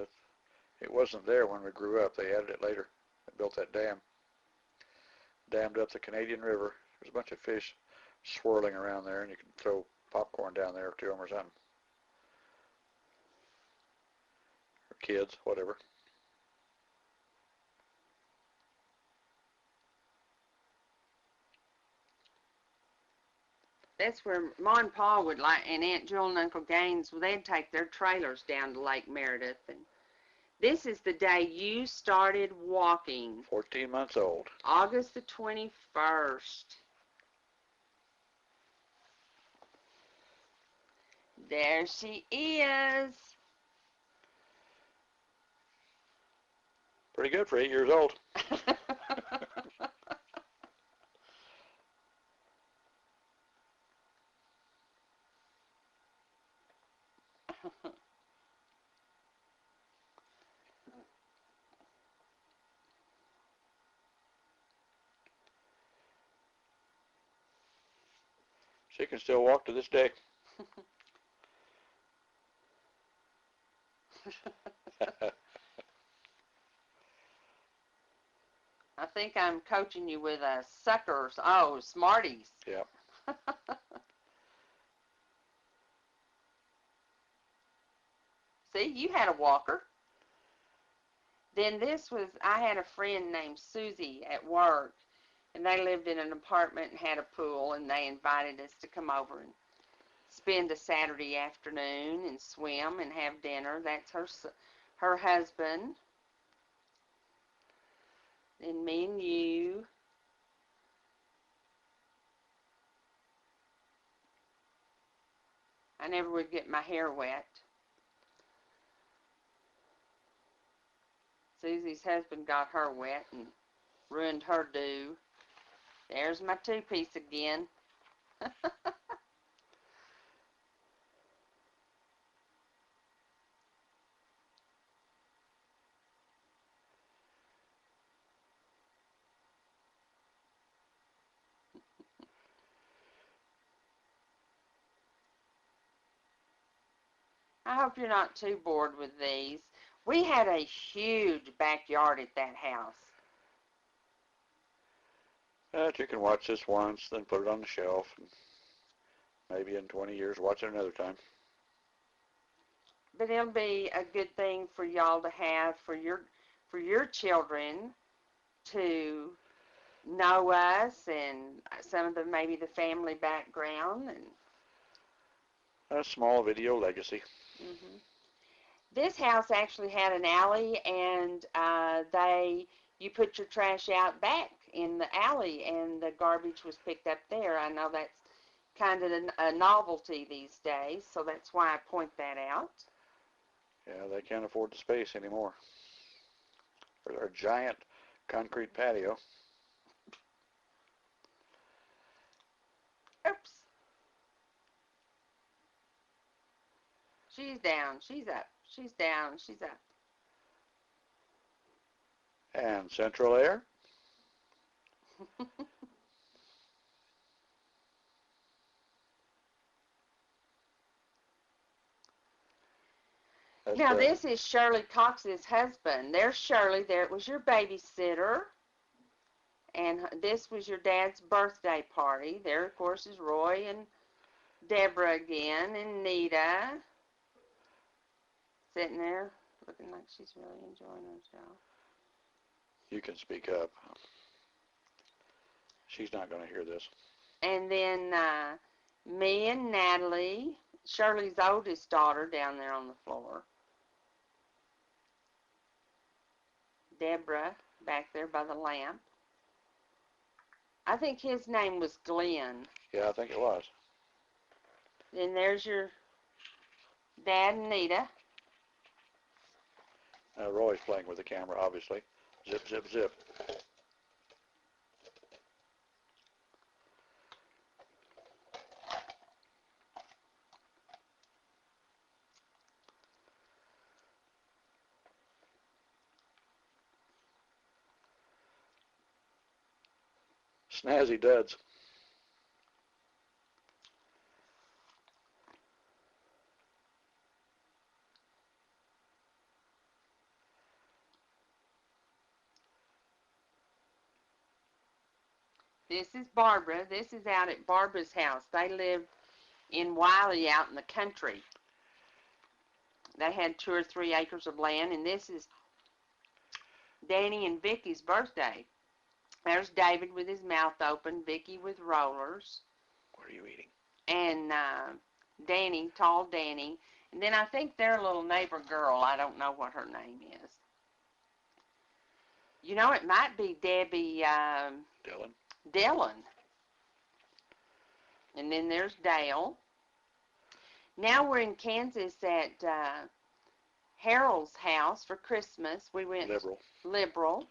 It wasn't there when we grew up. They added it later. They built that dam. Dammed up the Canadian River. There's a bunch of fish swirling around there, and you can throw popcorn down there to them or something. Or kids, whatever. That's where Ma and Pa would and Aunt Jewel and Uncle Gaines, they'd take their trailers down to Lake Meredith. And this is the day you started walking. 14 months old. August the 21st. There she is. Pretty good for 8 years old. She can still walk to this day. I think I'm coaching you with suckers. Oh, Smarties. Yep. See, you had a walker. Then I had a friend named Susie at work, and they lived in an apartment and had a pool, and they invited us to come over and spend a Saturday afternoon and swim and have dinner. That's her husband. And me and you. I never would get my hair wet. Susie's husband got her wet and ruined her do. There's my two-piece again. I hope you're not too bored with these. We had a huge backyard at that house. But you can watch this once, then put it on the shelf, and maybe in 20 years watch it another time. But it'll be a good thing for y'all to have for your children to know us and some of maybe the family background and A small video legacy. Mm-hmm. This house actually had an alley, and you put your trash out back in the alley, and the garbage was picked up there. I know that's kind of a novelty these days, so that's why I point that out. Yeah, they can't afford the space anymore. There's our giant concrete patio. Oops. She's down. She's up. She's down. She's up. And central air. Now, this is Shirley Cox's husband. There's Shirley. There, it was your babysitter. And this was your dad's birthday party. There, of course, is Roy and Deborah again, and Nita sitting there looking like she's really enjoying herself. You can speak up. She's not going to hear this. And then me and Natalie, Shirley's oldest daughter, down there on the floor. Deborah back there by the lamp. I think his name was Glenn. Yeah, I think it was. Then there's your dad and Nita. Roy's playing with the camera, obviously. Zip, zip, zip. Snazzy duds. This is Barbara. This is out at Barbara's house. They lived in Wiley out in the country. They had 2 or 3 acres of land, and this is Danny and Vicky's birthday. There's David with his mouth open, Vicky with rollers. What are you eating? And Danny, tall Danny. And then I think their little neighbor girl, I don't know what her name is. You know, it might be Debbie Dillon. And then there's Dale. Now we're in Kansas at Harold's house for Christmas. We went Liberal.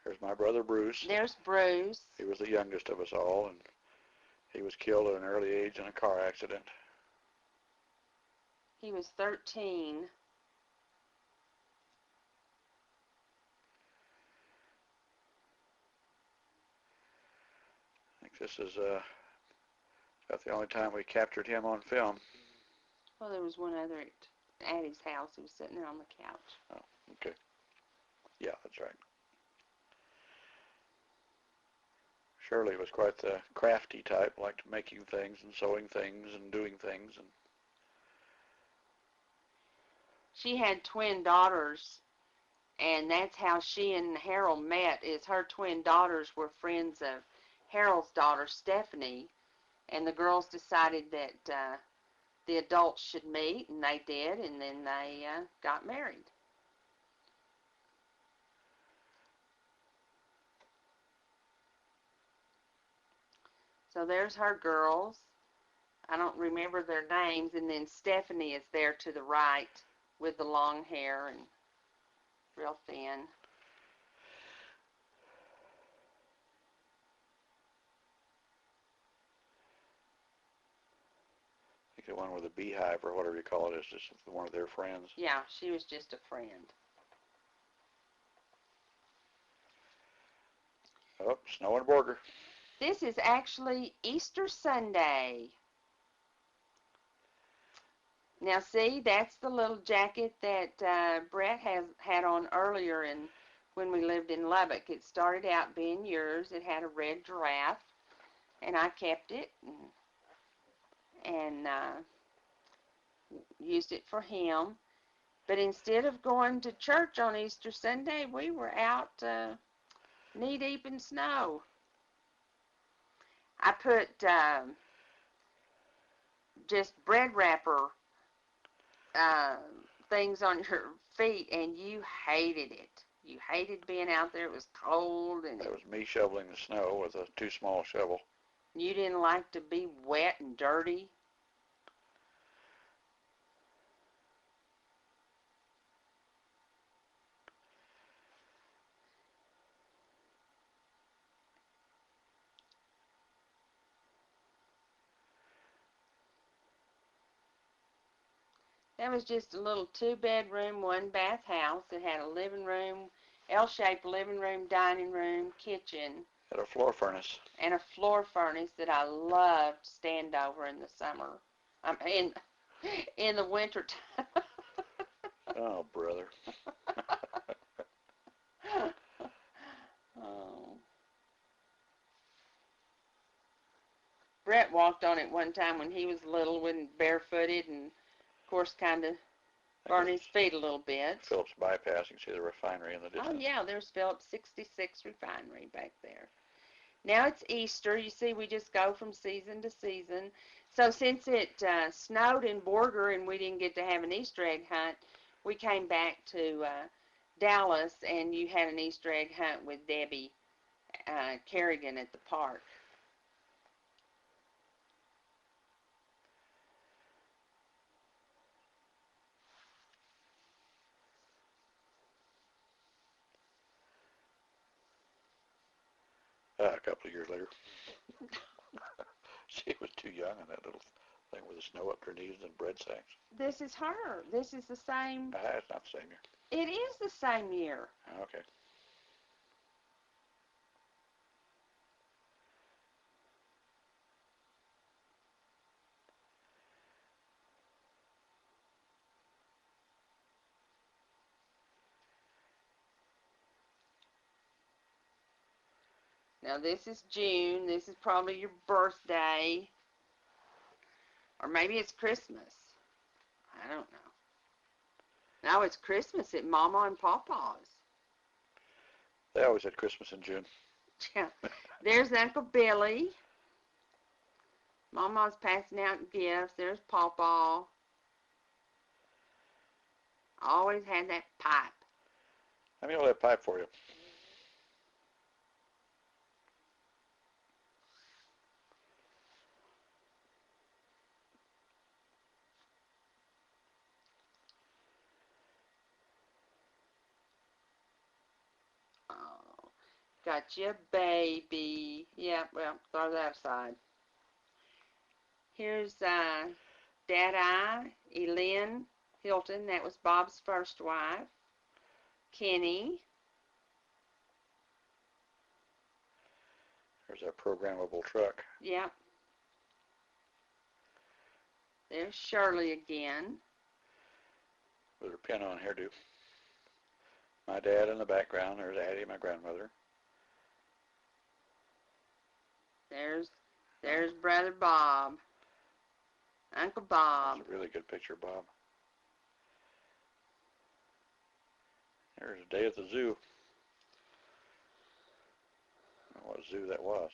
There's my brother Bruce. There's Bruce. He was the youngest of us all, and he was killed at an early age in a car accident. He was 13. I think this is about the only time we captured him on film. Well, there was one other at Addie's house. He was sitting there on the couch. Oh, okay. Yeah, that's right. Shirley was quite the crafty type, liked making things and sewing things and doing things. And she had twin daughters, and that's how she and Harold met, is her twin daughters were friends of Harold's daughter, Stephanie, and the girls decided that the adults should meet, and they did, and then they got married. So there's her girls. I don't remember their names, and then Stephanie is there to the right with the long hair and real thin. I think the one with the beehive or whatever you call it is just one of their friends. Yeah, she was just a friend. Oh, snow and border. This is actually Easter Sunday. Now see, that's the little jacket that Brett had on earlier when we lived in Lubbock. It started out being yours. It had a red giraffe, and I kept it and used it for him. But instead of going to church on Easter Sunday, we were out knee-deep in snow. I put just bread wrapper things on your feet, and you hated it. You hated being out there. It was cold. And that was me shoveling the snow with a too small shovel. You didn't like to be wet and dirty. That was just a little 2-bedroom, 1-bath house. It had a living room, L-shaped living room, dining room, kitchen. Had a floor furnace. And a floor furnace that I loved to stand over in the summer. In the winter time. Oh, brother. Oh. 'Cause Brett walked on it one time when he was little, when barefooted, and of course kind of burned his feet a little bit. Phillips bypass, you can see the refinery in the distance. Oh yeah, there's Phillips 66 refinery back there. Now it's Easter. You see, we just go from season to season. So since it snowed in Borger and we didn't get to have an Easter egg hunt, we came back to Dallas, and you had an Easter egg hunt with Debbie Kerrigan at the park. A couple of years later. She was too young on that little thing with the snow up to her knees and bread sacks. This is her. This is the same. It's not the same year. It is the same year. Okay. Now this is June. This is probably your birthday. Or maybe it's Christmas. I don't know. No, it's Christmas at Mama and Papa's. They always had Christmas in June. Yeah. There's Uncle Billy. Mama's passing out gifts. There's Pawpaw. Always had that pipe. Let me hold that pipe for you. Oh, got you a baby. Yeah, well, throw that aside. Here's Dad-I, Elin Hilton. That was Bob's first wife. Kenny. There's that programmable truck. Yep. There's Shirley again. With her pin-on hairdo. My dad in the background. There's Addie, my grandmother. There's Brother Bob. Uncle Bob. That's a really good picture, Bob. There's a day at the zoo. I don't know what zoo that was.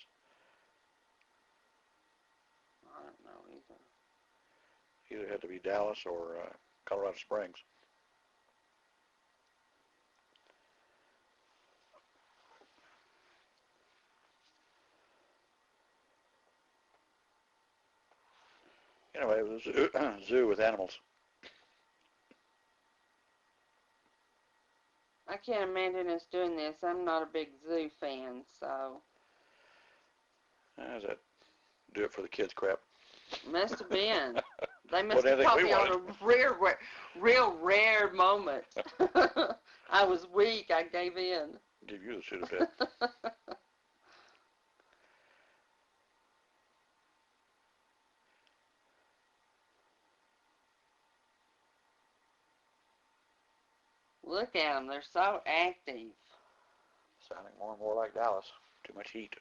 I don't know either. Either had to be Dallas or Colorado Springs. Anyway, it was a zoo with animals. I can't imagine us doing this. I'm not a big zoo fan, so. Is that do it for the kids crap? Must have been. They must have caught me on a real rare moment. I was weak. I gave in. Give you the Sudafed. Look at them. They're so active. Sounding more and more like Dallas. Too much heat.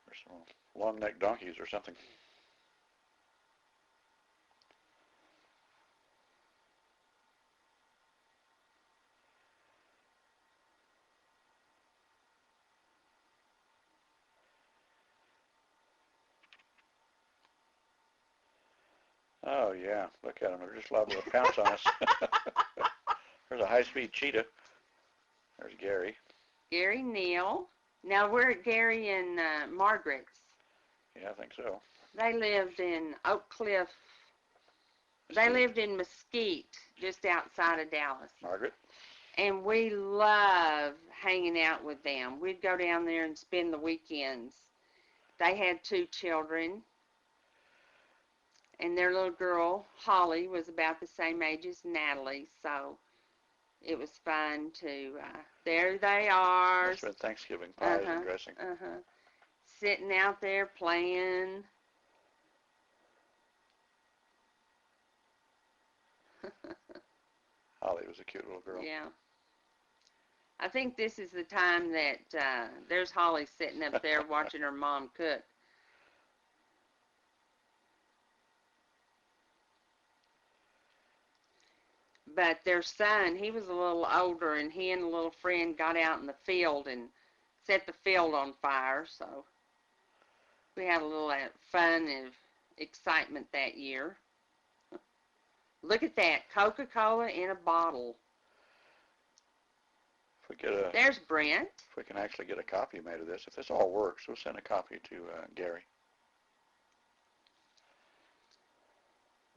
There's some long-necked donkeys or something. Oh, yeah. Look at them. They're just liable to pounce on us. There's a high-speed cheetah. There's Gary. Gary Neal. Now, we're at Gary and Margaret's. Yeah, I think so. They lived in Oak Cliff. They lived in Mesquite, just outside of Dallas. Margaret? And we love hanging out with them. We'd go down there and spend the weekends. They had 2 children. And their little girl, Holly, was about the same age as Natalie, so it was fun to, there they are. That's been Thanksgiving pies and dressing. sitting out there playing. Holly was a cute little girl. Yeah. I think this is the time that there's Holly sitting up there watching her mom cook. But their son, he was a little older, and he and a little friend got out in the field and set the field on fire. So we had a little fun and excitement that year. Look at that, Coca-Cola in a bottle. If we get a, There's Brent. if we can actually get a copy made of this, if this all works, we'll send a copy to Gary.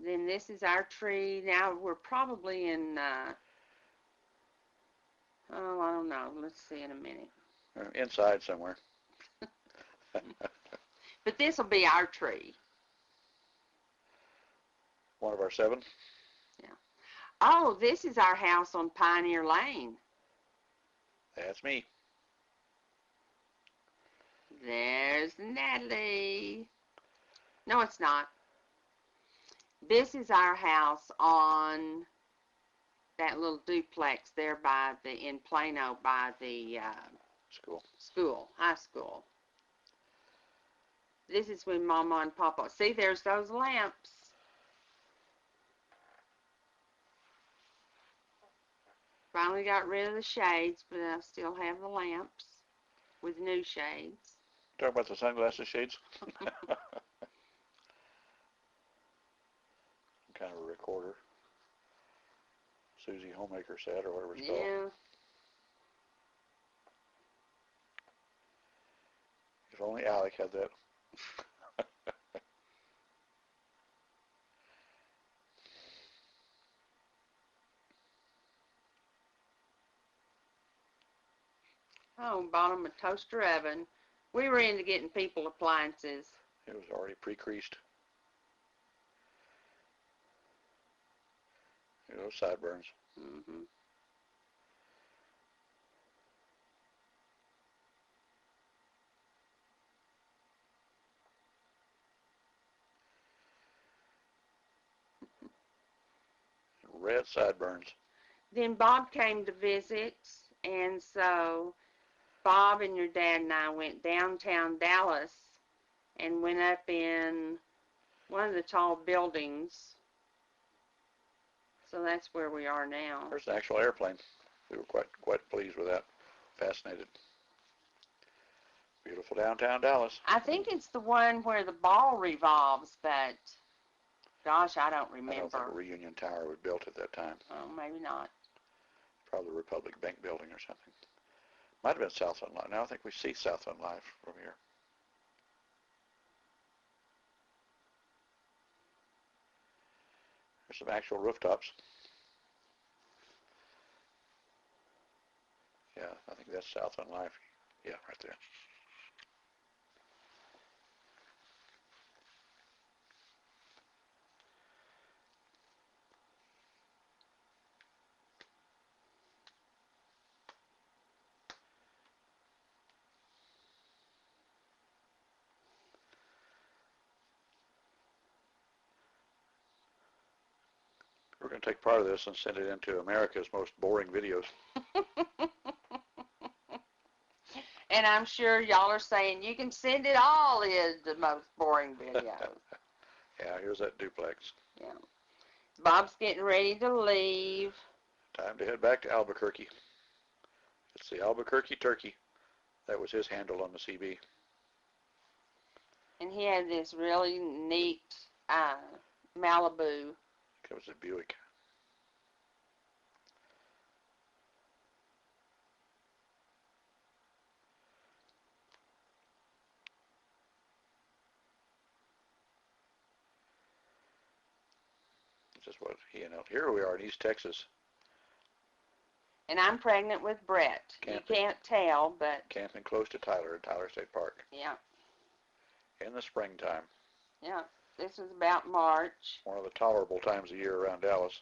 Then this is our tree. Now we're probably in, oh, I don't know. Let's see in a minute. Inside somewhere. But this will be our tree. One of our 7. Yeah. Oh, this is our house on Pioneer Lane. That's me. There's Natalie. No, it's not. This is our house on that little duplex there by in Plano by the high school. This is when Mama and Papa, see, there's those lamps. Finally got rid of the shades, but I still have the lamps with new shades. Talk about the sunglasses shades. Kind of a recorder. Susie Homemaker set or whatever it's called. Yeah. If only Alec had that. Oh, bought them a toaster oven. We were into getting people appliances. It was already pre-creased. Those sideburns. Mm-hmm. Red sideburns. Then Bob came to visit, and so Bob and your dad and I went downtown Dallas and went up in one of the tall buildings. So that's where we are now. There's an actual airplane. We were quite pleased with that. Fascinated. Beautiful downtown Dallas. I think it's the one where the ball revolves, but gosh, I don't remember. I don't think a Reunion Tower was built at that time. Oh, maybe not. Probably the Republic Bank building or something. Might have been Southland Live. Now I think we see Southland Live from here. There's some actual rooftops. Yeah, I think that's Southland Live. Yeah, right there. We're going to take part of this and send it into America's most boring videos. And I'm sure y'all are saying you can send it all in the most boring video. Yeah, here's that duplex. Yeah. Bob's getting ready to leave. Time to head back to Albuquerque. It's the Albuquerque Turkey. That was his handle on the CB. And he had this really neat Malibu. It was a Buick. This is what he and here we are in East Texas. And I'm pregnant with Brett. Camping. You can't tell, but Camping close to Tyler at Tyler State Park. yeah. In the springtime. Yeah. This was about March. One of the tolerable times of year around Dallas.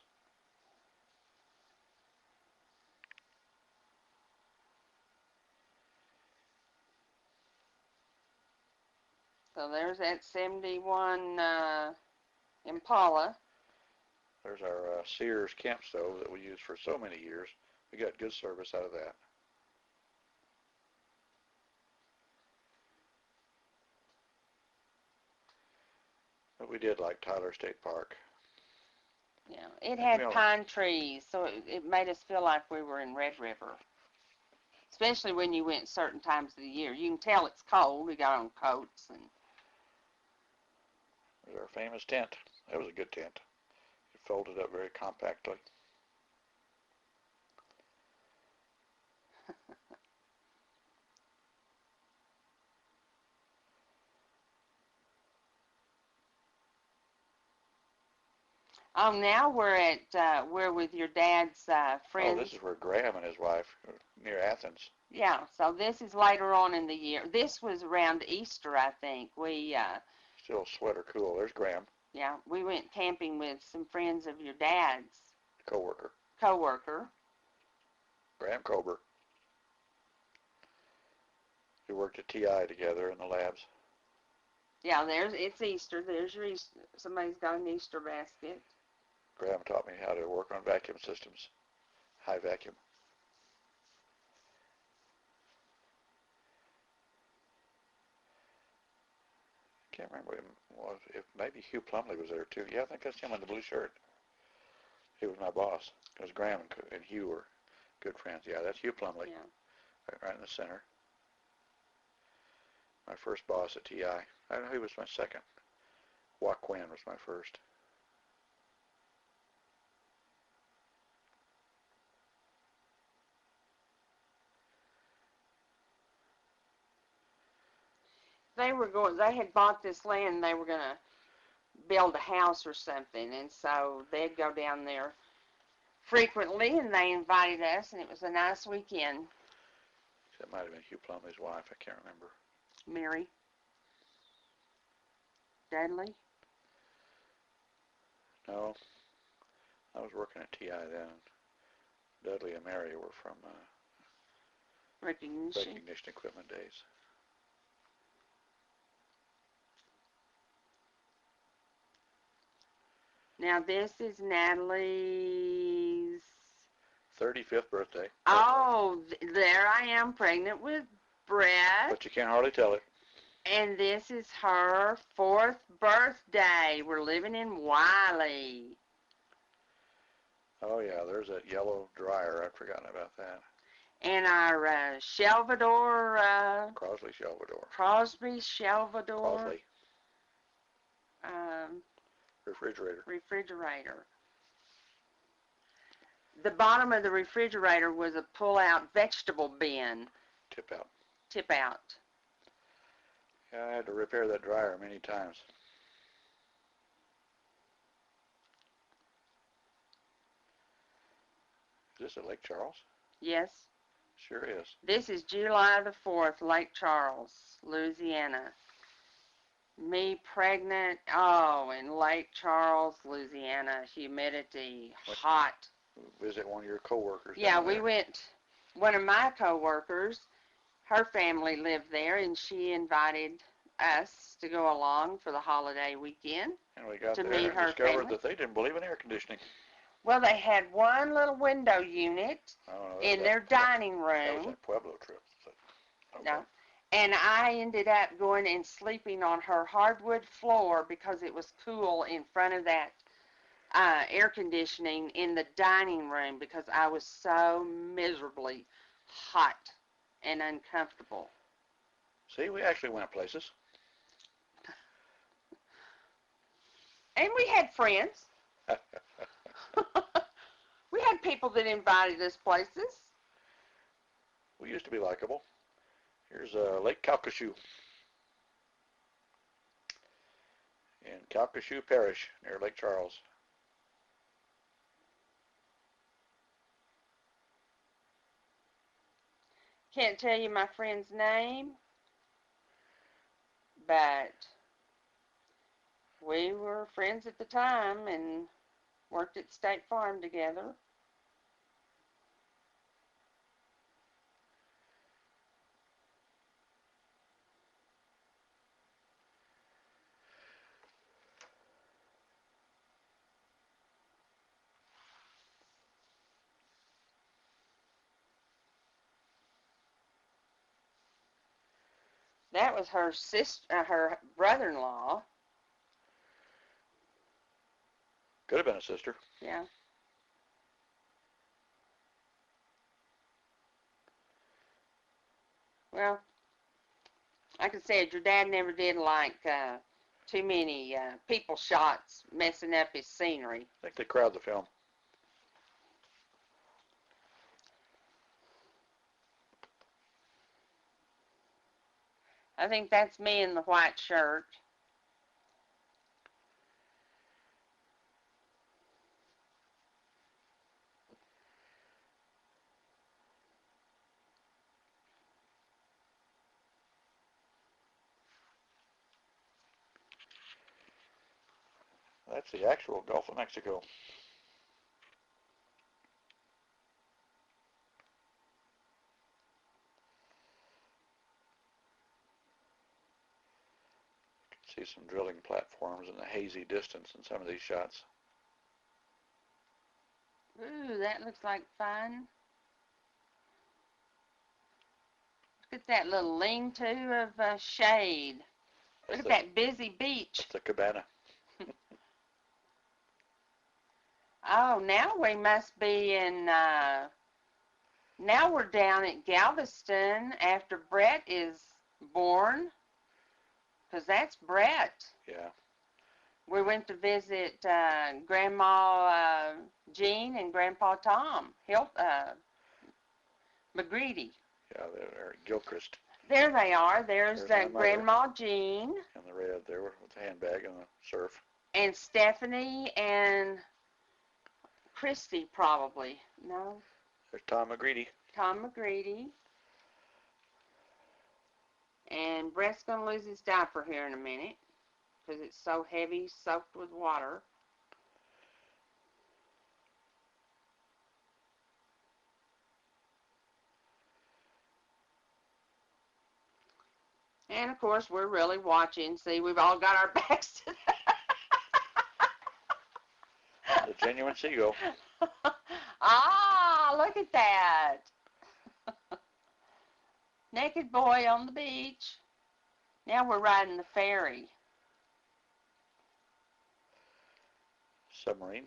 So there's that 71 Impala. There's our Sears camp stove that we used for so many years. We got good service out of that. But we did like Tyler State Park. Yeah, it had pine trees, so it made us feel like we were in Red River. Especially when you went certain times of the year. You can tell it's cold. We got on coats. And there's our famous tent. That was a good tent. It folded up very compactly. Oh, now we're with your dad's friends. Oh, this is where Graham and his wife, near Athens. Yeah, so this is later on in the year. This was around Easter, I think. Still sweater cool. There's Graham. Yeah, we went camping with some friends of your dad's. Co-worker. Graham Kober. We worked at TI together in the labs. Yeah, it's Easter. There's your Easter. Somebody's got an Easter basket. Graham taught me how to work on vacuum systems. High vacuum. Can't remember if maybe Hugh Plumley was there too. Yeah, I think that's him in the blue shirt. He was my boss. Because Graham and Hugh were good friends. Yeah, that's Hugh Plumley. Yeah. Right in the center. My first boss at TI. I don't know who was my second. Wak Quinn was my first. They had bought this land and they were going to build a house or something, and so they'd go down there frequently, and they invited us, and it was a nice weekend. That might have been Hugh Plumley's wife. I can't remember. Mary Dudley? No, I was working at TI then. Dudley and Mary were from Recognition Equipment days. Now this is Natalie's 35th birthday. Oh, there I am, pregnant with Brett. But you can't hardly tell it. And this is her 4th birthday. We're living in Wiley. Oh, yeah, there's that yellow dryer. I'd forgotten about that. And our Shelvador. Crosley Shelvador. Crosby Shelvador. Crosley. Refrigerator. The bottom of the refrigerator was a pull-out vegetable bin. Tip out. Yeah, I had to repair that dryer many times. Is this at Lake Charles? Yes. Sure is. This is July the 4th, Lake Charles, Louisiana. Me pregnant, in Lake Charles, Louisiana, humidity, hot. Visit one of your coworkers. Yeah, we went, one of my coworkers, her family lived there, and she invited us to go along for the holiday weekend. And we got to there meet and her discovered family. that they didn't believe in air conditioning. Well, they had one little window unit in their dining room. That was that Pueblo trip. Okay. No. And I ended up going and sleeping on her hardwood floor because it was cool in front of that air conditioning in the dining room because I was so miserably hot and uncomfortable. See, we actually went places. And we had friends. We had people that invited us places. We used to be likable. Here's Lake Calcasieu in Calcasieu Parish near Lake Charles. Can't tell you my friend's name, but we were friends at the time and worked at State Farm together. That was her sister, her brother-in-law. Could have been a sister. Yeah. Well, like I said, your dad never did like too many people shots messing up his scenery. I think they crowd the film. I think that's me in the white shirt. That's the actual Gulf of Mexico. See some drilling platforms in the hazy distance in some of these shots. Ooh, that looks like fun. Look at that little lean-to of shade. Look at that busy beach. That's the cabana. Oh, now we must be in, now we're down at Galveston after Brett is born. Because that's Brett. Yeah. We went to visit Grandma Jean and Grandpa Tom McGreedy. Yeah, they're at Gilchrist. There they are. There's Grandma Jean. And the red there with the handbag and the surf. And Stephanie and Christy probably. No? There's Tom McGreedy. Tom McGreedy. And Brett's going to lose his diaper here in a minute because it's so heavy, soaked with water. And, of course, we're really watching. See, we've all got our backs to The genuine seagull. Ah, look at that. Naked boy on the beach. Now we're riding the ferry. Submarine.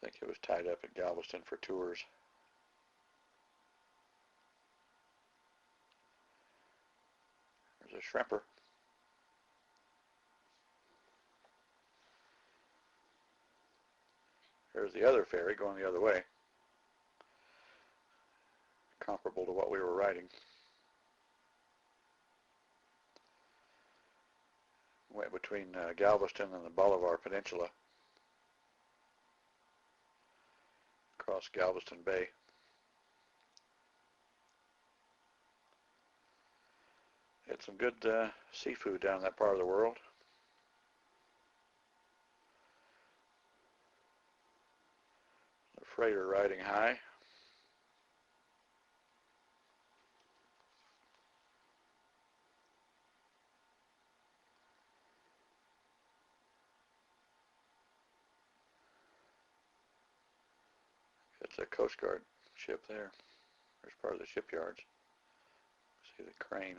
I think it was tied up at Galveston for tours. There's a shrimper. There's the other ferry going the other way. Comparable to what we were riding. Went between Galveston and the Bolivar Peninsula. Across Galveston Bay. Had some good seafood down in that part of the world. The freighter riding high. It's a Coast Guard ship there. There's part of the shipyards. See the crane.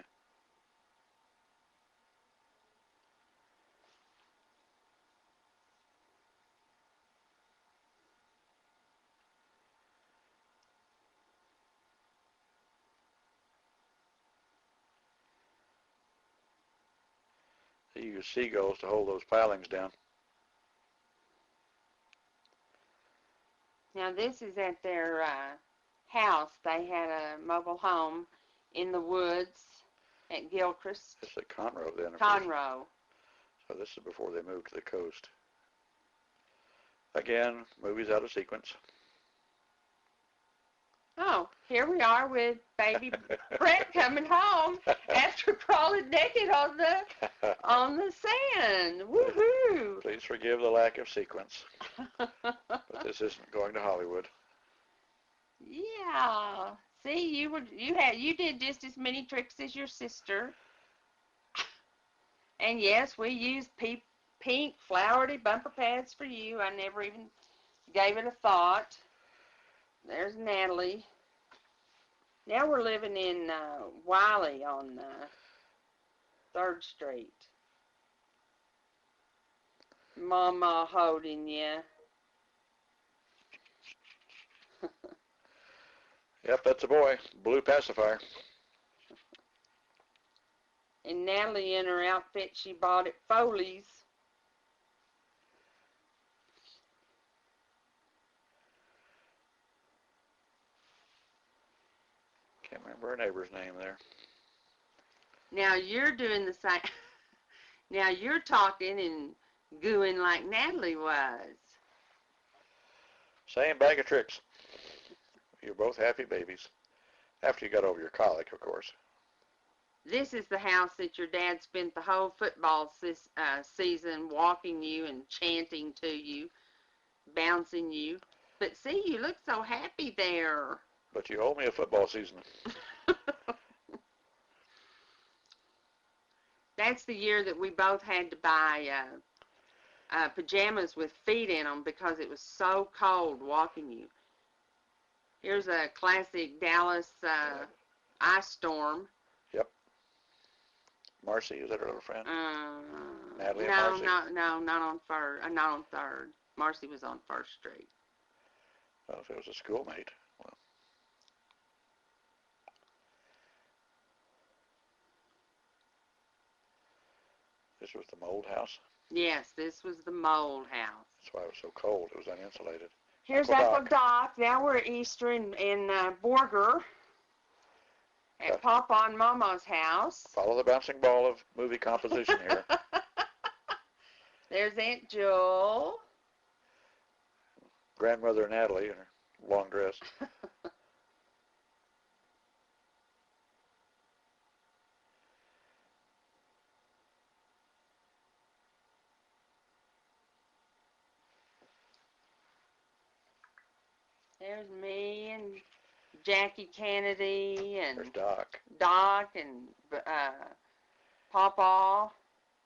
They use seagulls to hold those pilings down. Now this is at their house. They had a mobile home in the woods at Gilchrist. It's at Conroe then. Conroe. So this is before they moved to the coast. Again, movies out of sequence. Oh, here we are with baby Brett coming home after crawling naked on the sand. Woohoo! Please forgive the lack of sequence. But this isn't going to Hollywood. Yeah. See, you did just as many tricks as your sister. And yes, we used pink flowery bumper pads for you. I never even gave it a thought. There's Natalie. Now we're living in Wiley on 3rd Street. Mama holding you. Yep, that's a boy. Blue pacifier. And Natalie in her outfit she bought at Foley's. Can't remember her neighbor's name there. Now you're doing the same. Now you're talking and gooing like Natalie was. Same bag of tricks. You're both happy babies. After you got over your colic, of course. This is the house that your dad spent the whole football season walking you and chanting to you, bouncing you. But see, you look so happy there. But you owe me a football season. That's the year that we both had to buy pajamas with feet in them because it was so cold walking you. Here's a classic Dallas ice storm. Yep. Marcy, is that her little friend? Natalie and No, Marcy? no, not on 3rd. Marcy was on 1st Street. Well, if it was a schoolmate. Well. This was the mold house? Yes, this was the mold house. That's why it was so cold. It was uninsulated. Here's Uncle Doc. Now we're at Easter in Borger at Papa and Mama's house. Follow the bouncing ball of movie composition here. There's Aunt Jewel. Grandmother Natalie in her long dress. There's me and Jackie Kennedy and There's Doc. Doc and Papa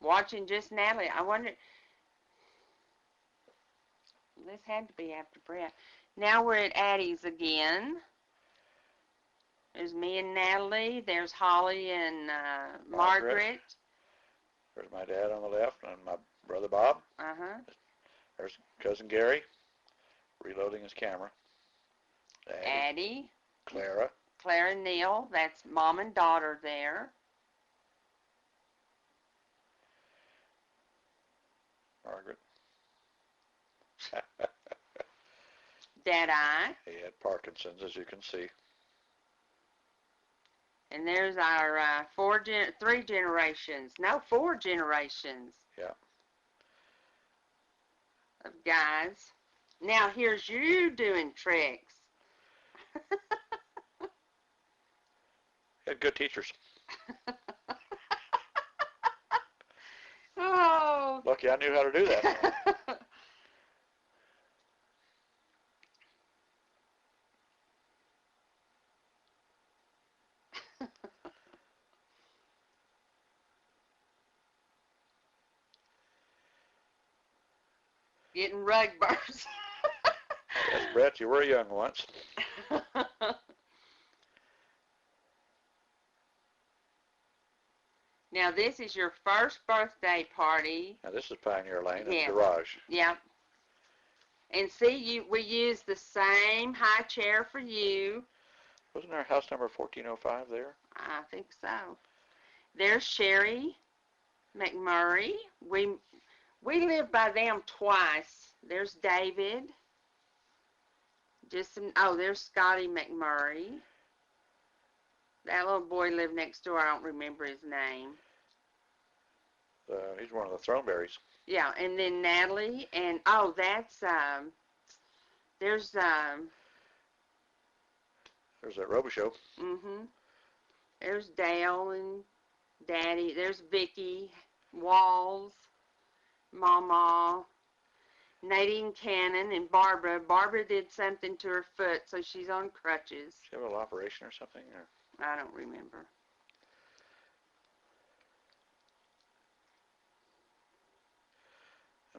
watching just Natalie. I wonder, this had to be after Brett. Now we're at Addie's again. There's me and Natalie. There's Holly and Margaret. There's my dad on the left and my brother Bob. Uh-huh. There's cousin Gary reloading his camera. Addie. Clara. Clara and Neil. That's mom and daughter there. Margaret. Dad-eye. He had Parkinson's, as you can see. And there's our 4 generations. No, 4 generations. Yeah. Of guys. Now here's you doing tricks. Had good teachers. Oh. Lucky I knew how to do that. Getting rug burns. Yes, Brett, you were young once. Now this is your first birthday party. Now this is Pioneer Lane in Yeah. the garage. Yep. And see, we used the same high chair for you. Wasn't our house number 1405 there? I think so. There's Sherry McMurray. We lived by them twice. There's David. There's Scotty McMurray. That little boy lived next door. I don't remember his name. He's one of the Throneberries. Yeah, and then Natalie, and there's that Robichaux. There's Dale and Daddy. There's Vicky Walls, Mama, Nadine Cannon, and Barbara. Barbara did something to her foot, so she's on crutches. She have a little operation or something? Or? I don't remember.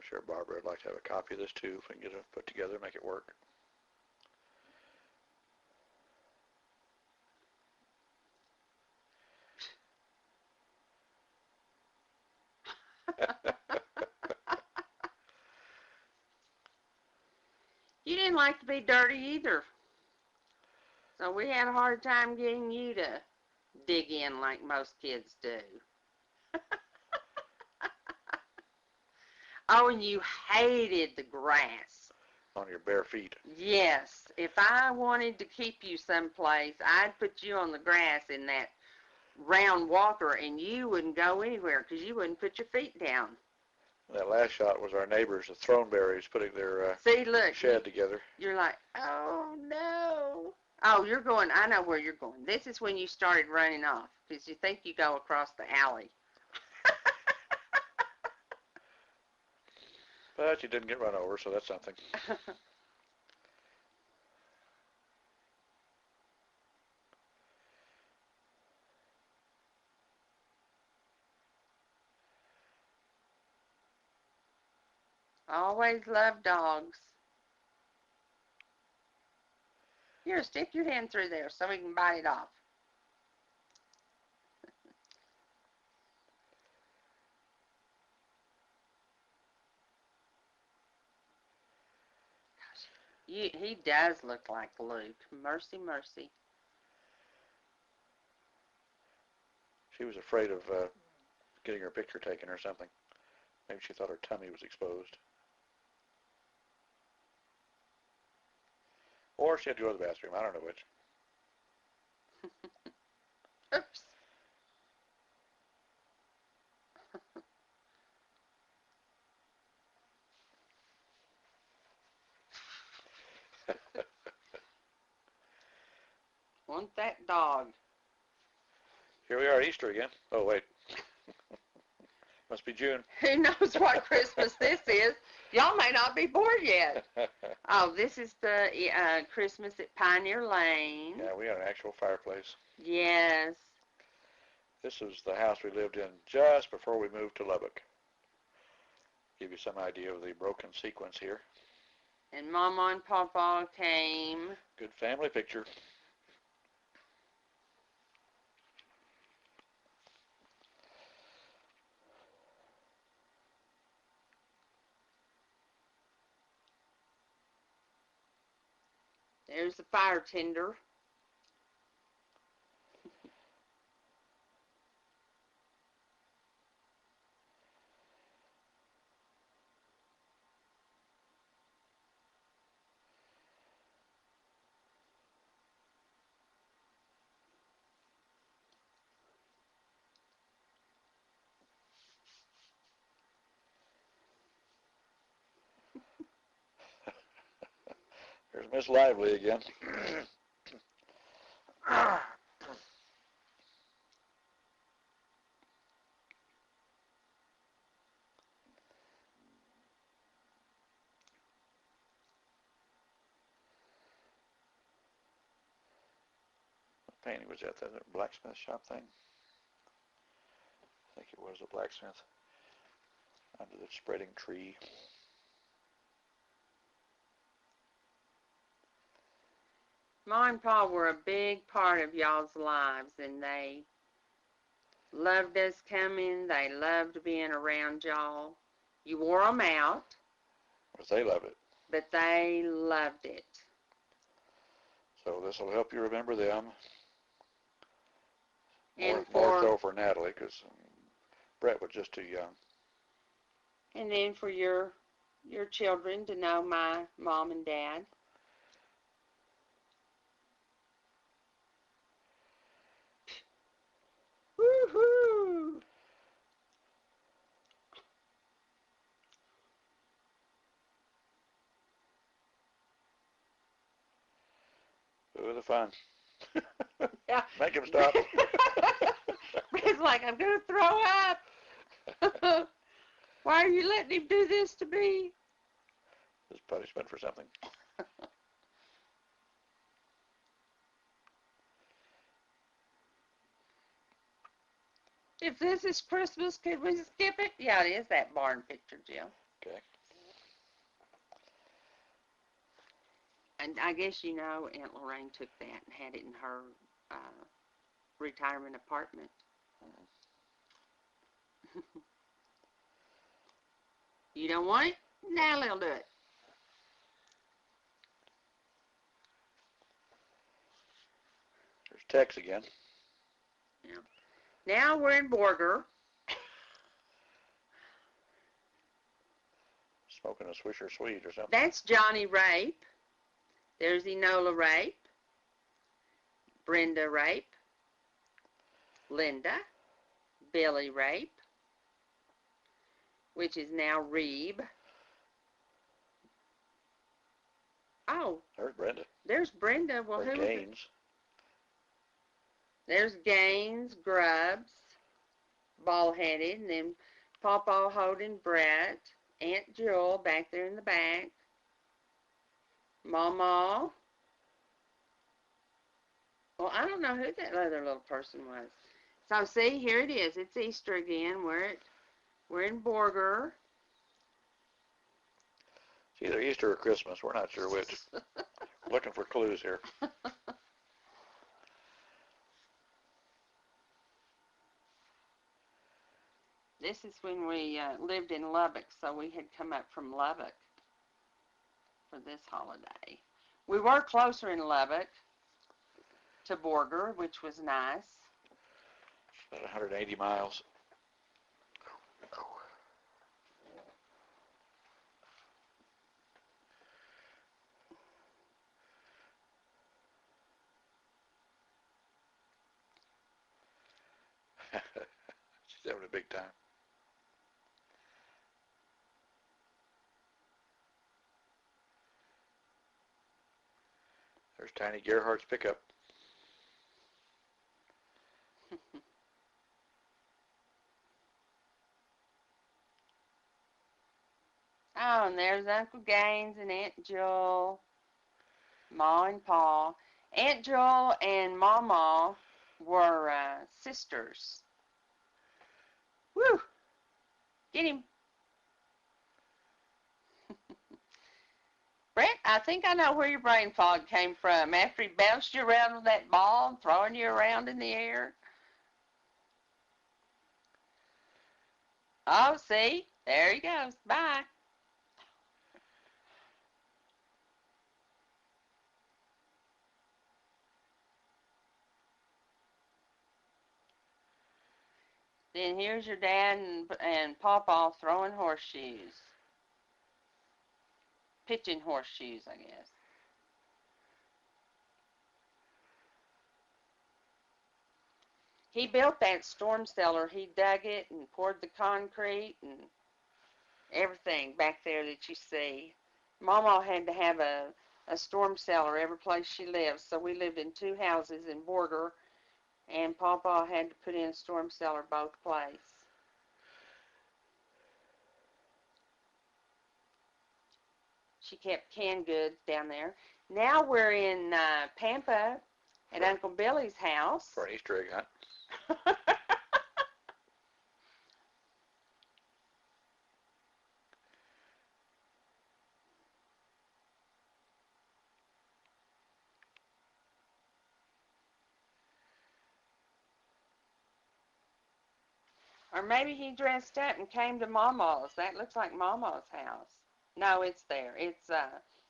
sure Barbara would like to have a copy of this too, if we can get it put together, make it work. You didn't like to be dirty either. So we had a hard time getting you to dig in like most kids do. Oh, and you hated the grass. On your bare feet. Yes. If I wanted to keep you someplace, I'd put you on the grass in that round walker, and you wouldn't go anywhere because you wouldn't put your feet down. That last shot was our neighbors, the Throneberries, putting their See, look, shed together. You're like, oh, no. Oh, you're going, I know where you're going. This is when you started running off because you think you go across the alley. But you didn't get run over, so that's something. Always love dogs. Here, stick your hand through there so we can bite it off. He does look like Luke. Mercy, mercy. She was afraid of getting her picture taken or something. Maybe she thought her tummy was exposed. Or she had to go to the bathroom. I don't know which. Oops. Want that dog. Here we are at Easter again. Oh, wait. Must be June. Who knows what Christmas this is? Y'all may not be bored yet. Oh, this is the Christmas at Pioneer Lane. Yeah, we had an actual fireplace. Yes. This is the house we lived in just before we moved to Lubbock. Give you some idea of the broken sequence here. And Mama and Papa came. Good family picture. There's the fire tender. There's Miss Lively again. What painting was that? That blacksmith shop thing? I think it was a blacksmith. Under the spreading tree. Ma and Pa were a big part of y'all's lives, and they loved us coming. They loved being around y'all. You wore them out. Because they loved it. But they loved it. So this will help you remember them. And more so for Natalie, because Brett was just too young. And then for your children to know my mom and dad. Woohoo! Ooh, the fun. Yeah. Make him stop. It's like, I'm going to throw up. Why are you letting him do this to me? This punishment for something. If this is Christmas, could we skip it? Yeah, it is that barn picture, Jim. Okay. And I guess you know Aunt Lorraine took that and had it in her retirement apartment. You don't want it? Now they'll do it. There's Tex again. Yeah. Now we're in Borger. Smoking a Swisher Sweet or something. That's Johnny Rape. There's Enola Rape. Brenda Rape. Linda. Billy Rape, which is now Reeb. Oh. There's Brenda. There's Brenda. Well, there's who? Gaines. There's Gaines, Grubbs, bald-headed, and then Pawpaw holding Brett, Aunt Jewel back there in the back, Mama. Well, I don't know who that other little person was. So see, here it is. It's Easter again. We're in Borger. It's either Easter or Christmas. We're not sure which. Looking for clues here. This is when we lived in Lubbock, so we had come up from Lubbock for this holiday. We were closer in Lubbock to Borger, which was nice. About 180 miles. She's having a big time. There's Tiny Gerhardt's pickup. Oh, and there's Uncle Gaines and Aunt Jewel, Ma and Pa. Aunt Jewel and Mama were sisters. Woo! Get him. Brett, I think I know where your brain fog came from. After he bounced you around with that ball and throwing you around in the air. Oh, see? There he goes. Bye. Then here's your dad and Pawpaw throwing horseshoes. Pitching horseshoes, I guess. He built that storm cellar. He dug it and poured the concrete and everything back there that you see. Mama had to have a storm cellar every place she lived, so we lived in 2 houses in Borger, and Pawpaw had to put in a storm cellar both places. She kept canned goods down there. Now we're in Pampa at Uncle Billy's house. For an Easter egg hunt. Or maybe he dressed up and came to Mama's. That looks like Mama's house. No, it's there. It's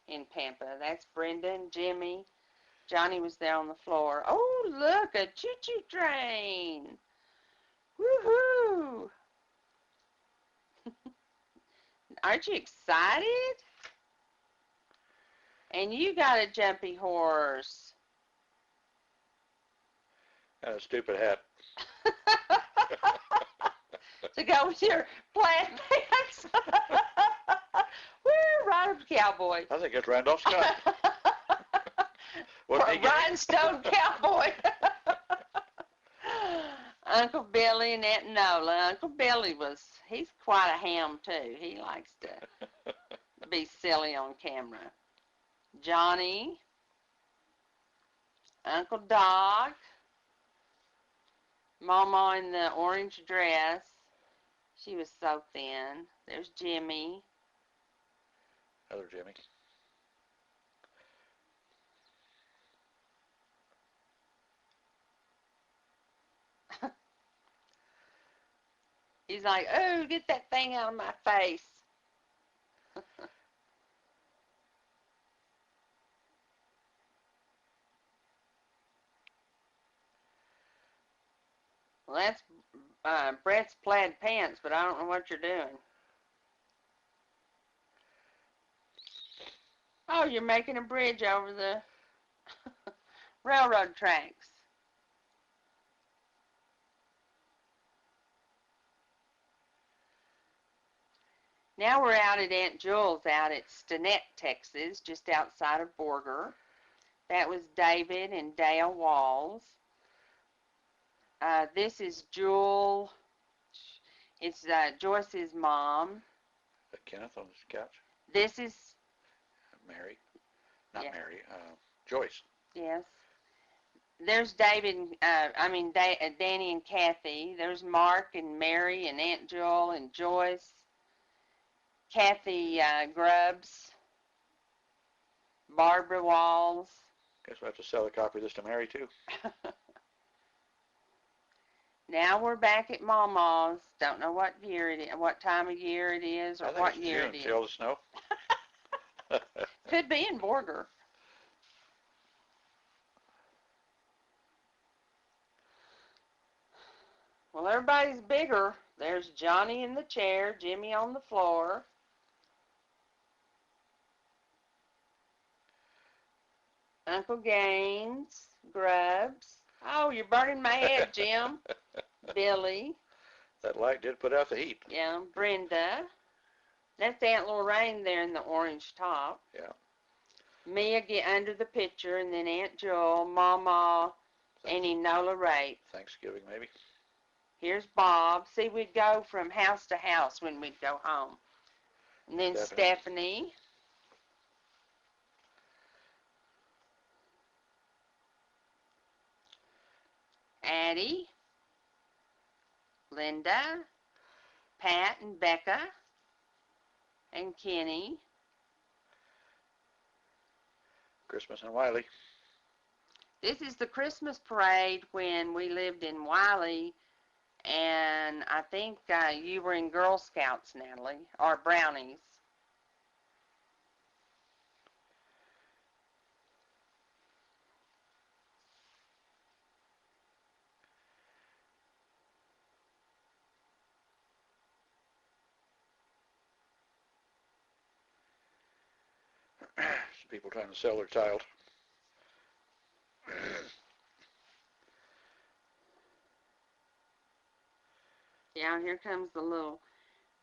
in Pampa. That's Brenda and Jimmy. Johnny was there on the floor. Oh, look, a choo-choo train. Woohoo! Aren't you excited? And you got a jumpy horse. And a stupid hat. To go with your plaid pants. We're Rhino Cowboy. I think it's Randolph Scott. Rhinestone Cowboy. Uncle Billy and Aunt Nola. Uncle Billy he's quite a ham too. He likes to be silly on camera. Johnny. Uncle Doc. Mama in the orange dress. She was so thin. There's Jimmy. Other Jimmy. He's like, oh, get that thing out of my face. Well, that's Brett's plaid pants, but I don't know what you're doing. Oh, you're making a bridge over the railroad tracks. Now we're out at Aunt Jewel's out at Stinnett, Texas, just outside of Borger. That was David and Dale Walls. This is Jewel. It's Joyce's mom. Kenneth on his couch. This is Mary. Not Mary. Joyce. Yes. There's David, Danny and Kathy. There's Mark and Mary and Aunt Jewel and Joyce. Kathy Grubbs. Barbara Walls. Guess we'll have to sell a copy of this to Mary, too. Now we're back at Mama's. Don't know what year it is, what time of year it is, or what year June. it is. See all the snow? Could be in Borger. Well, everybody's bigger. There's Johnny in the chair, Jimmy on the floor. Uncle Gaines, Grubbs. Oh, you're burning my head, Jim. Billy. That light did put out the heat. Yeah, Brenda. That's Aunt Lorraine there in the orange top. Yeah. Mia get under the picture, and then Aunt Jewel, Mama, and Enola Rape. Thanksgiving, maybe. Here's Bob. See, we'd go from house to house when we'd go home. And then Stephanie. Addie. Linda. Pat and Becca. And Kenny. Christmas and Wiley. This is the Christmas parade when we lived in Wiley, and I think you were in Girl Scouts, Natalie, or Brownies. Some people trying to sell their child. Yeah, here comes the little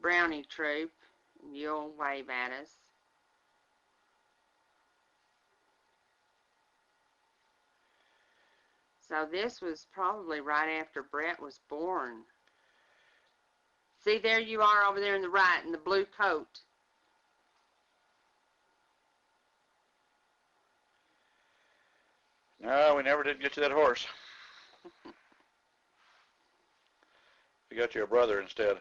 brownie troop. You'll wave at us. So this was probably right after Brett was born. See, there you are over there in the right in the blue coat. No, we never did get you that horse. We got you a brother instead.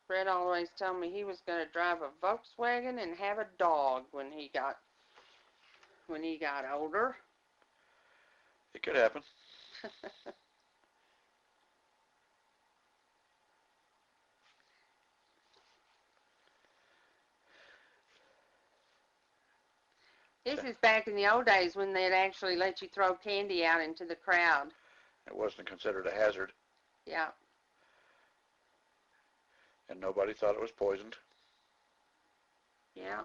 Brett always told me he was going to drive a Volkswagen and have a dog when he got older. It could happen. This is back in the old days when they'd actually let you throw candy out into the crowd. It wasn't considered a hazard. Yeah. And nobody thought it was poisoned. Yeah.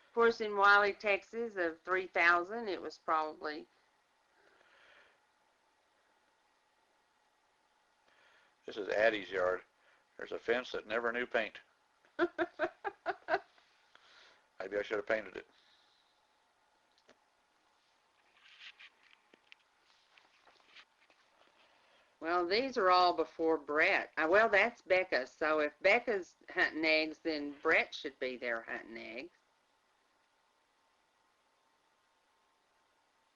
Of course, in Wiley, Texas, of 3,000, it was probably... This is Addie's yard. There's a fence that never knew paint. Maybe I should have painted it. Well, these are all before Brett. Well, that's Becca. So if Becca's hunting eggs, then Brett should be there hunting eggs.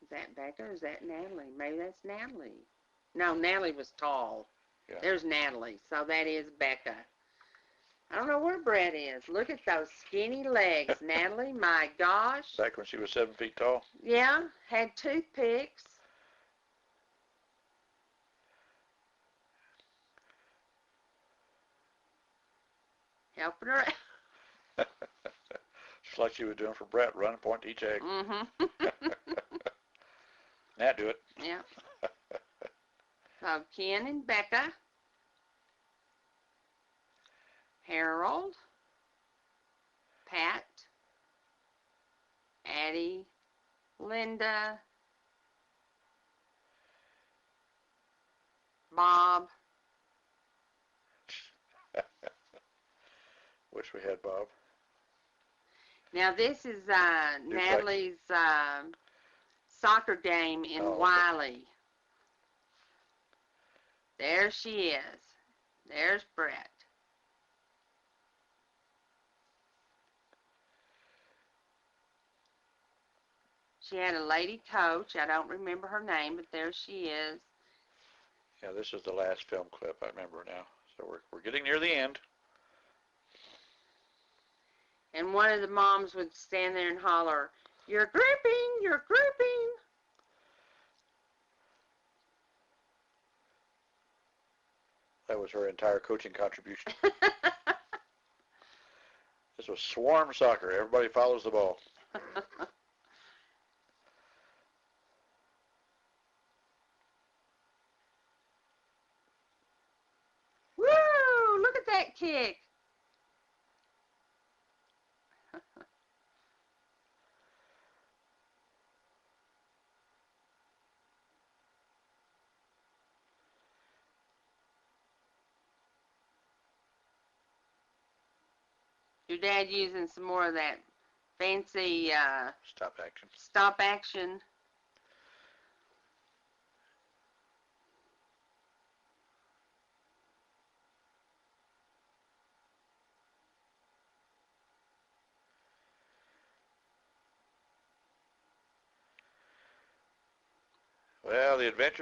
Is that Becca or is that Natalie? Maybe that's Natalie. No, Natalie was tall. Yeah. There's Natalie, so that is Becca. I don't know where Brett is. Look at those skinny legs, Natalie. My gosh. Back when she was 7 feet tall. Yeah, had toothpicks. Helping her out. Just like she was doing for Brett, run, point to each egg. Mm-hmm. Nat, do it. Yeah. So Ken and Becca. Harold. Pat. Addie. Linda. Bob. Wish we had Bob. Now this is Natalie's soccer game in Oh, okay. Wiley. There she is. There's Brett. She had a lady coach. I don't remember her name, but there she is. Yeah, this is the last film clip. I remember now. So we're getting near the end. And one of the moms would stand there and holler, "You're grouping! You're grouping!" That was her entire coaching contribution. This was swarm soccer. Everybody follows the ball. Woo! Look at that kick. Your dad using some more of that fancy Stop action. stop action. Well, the adventure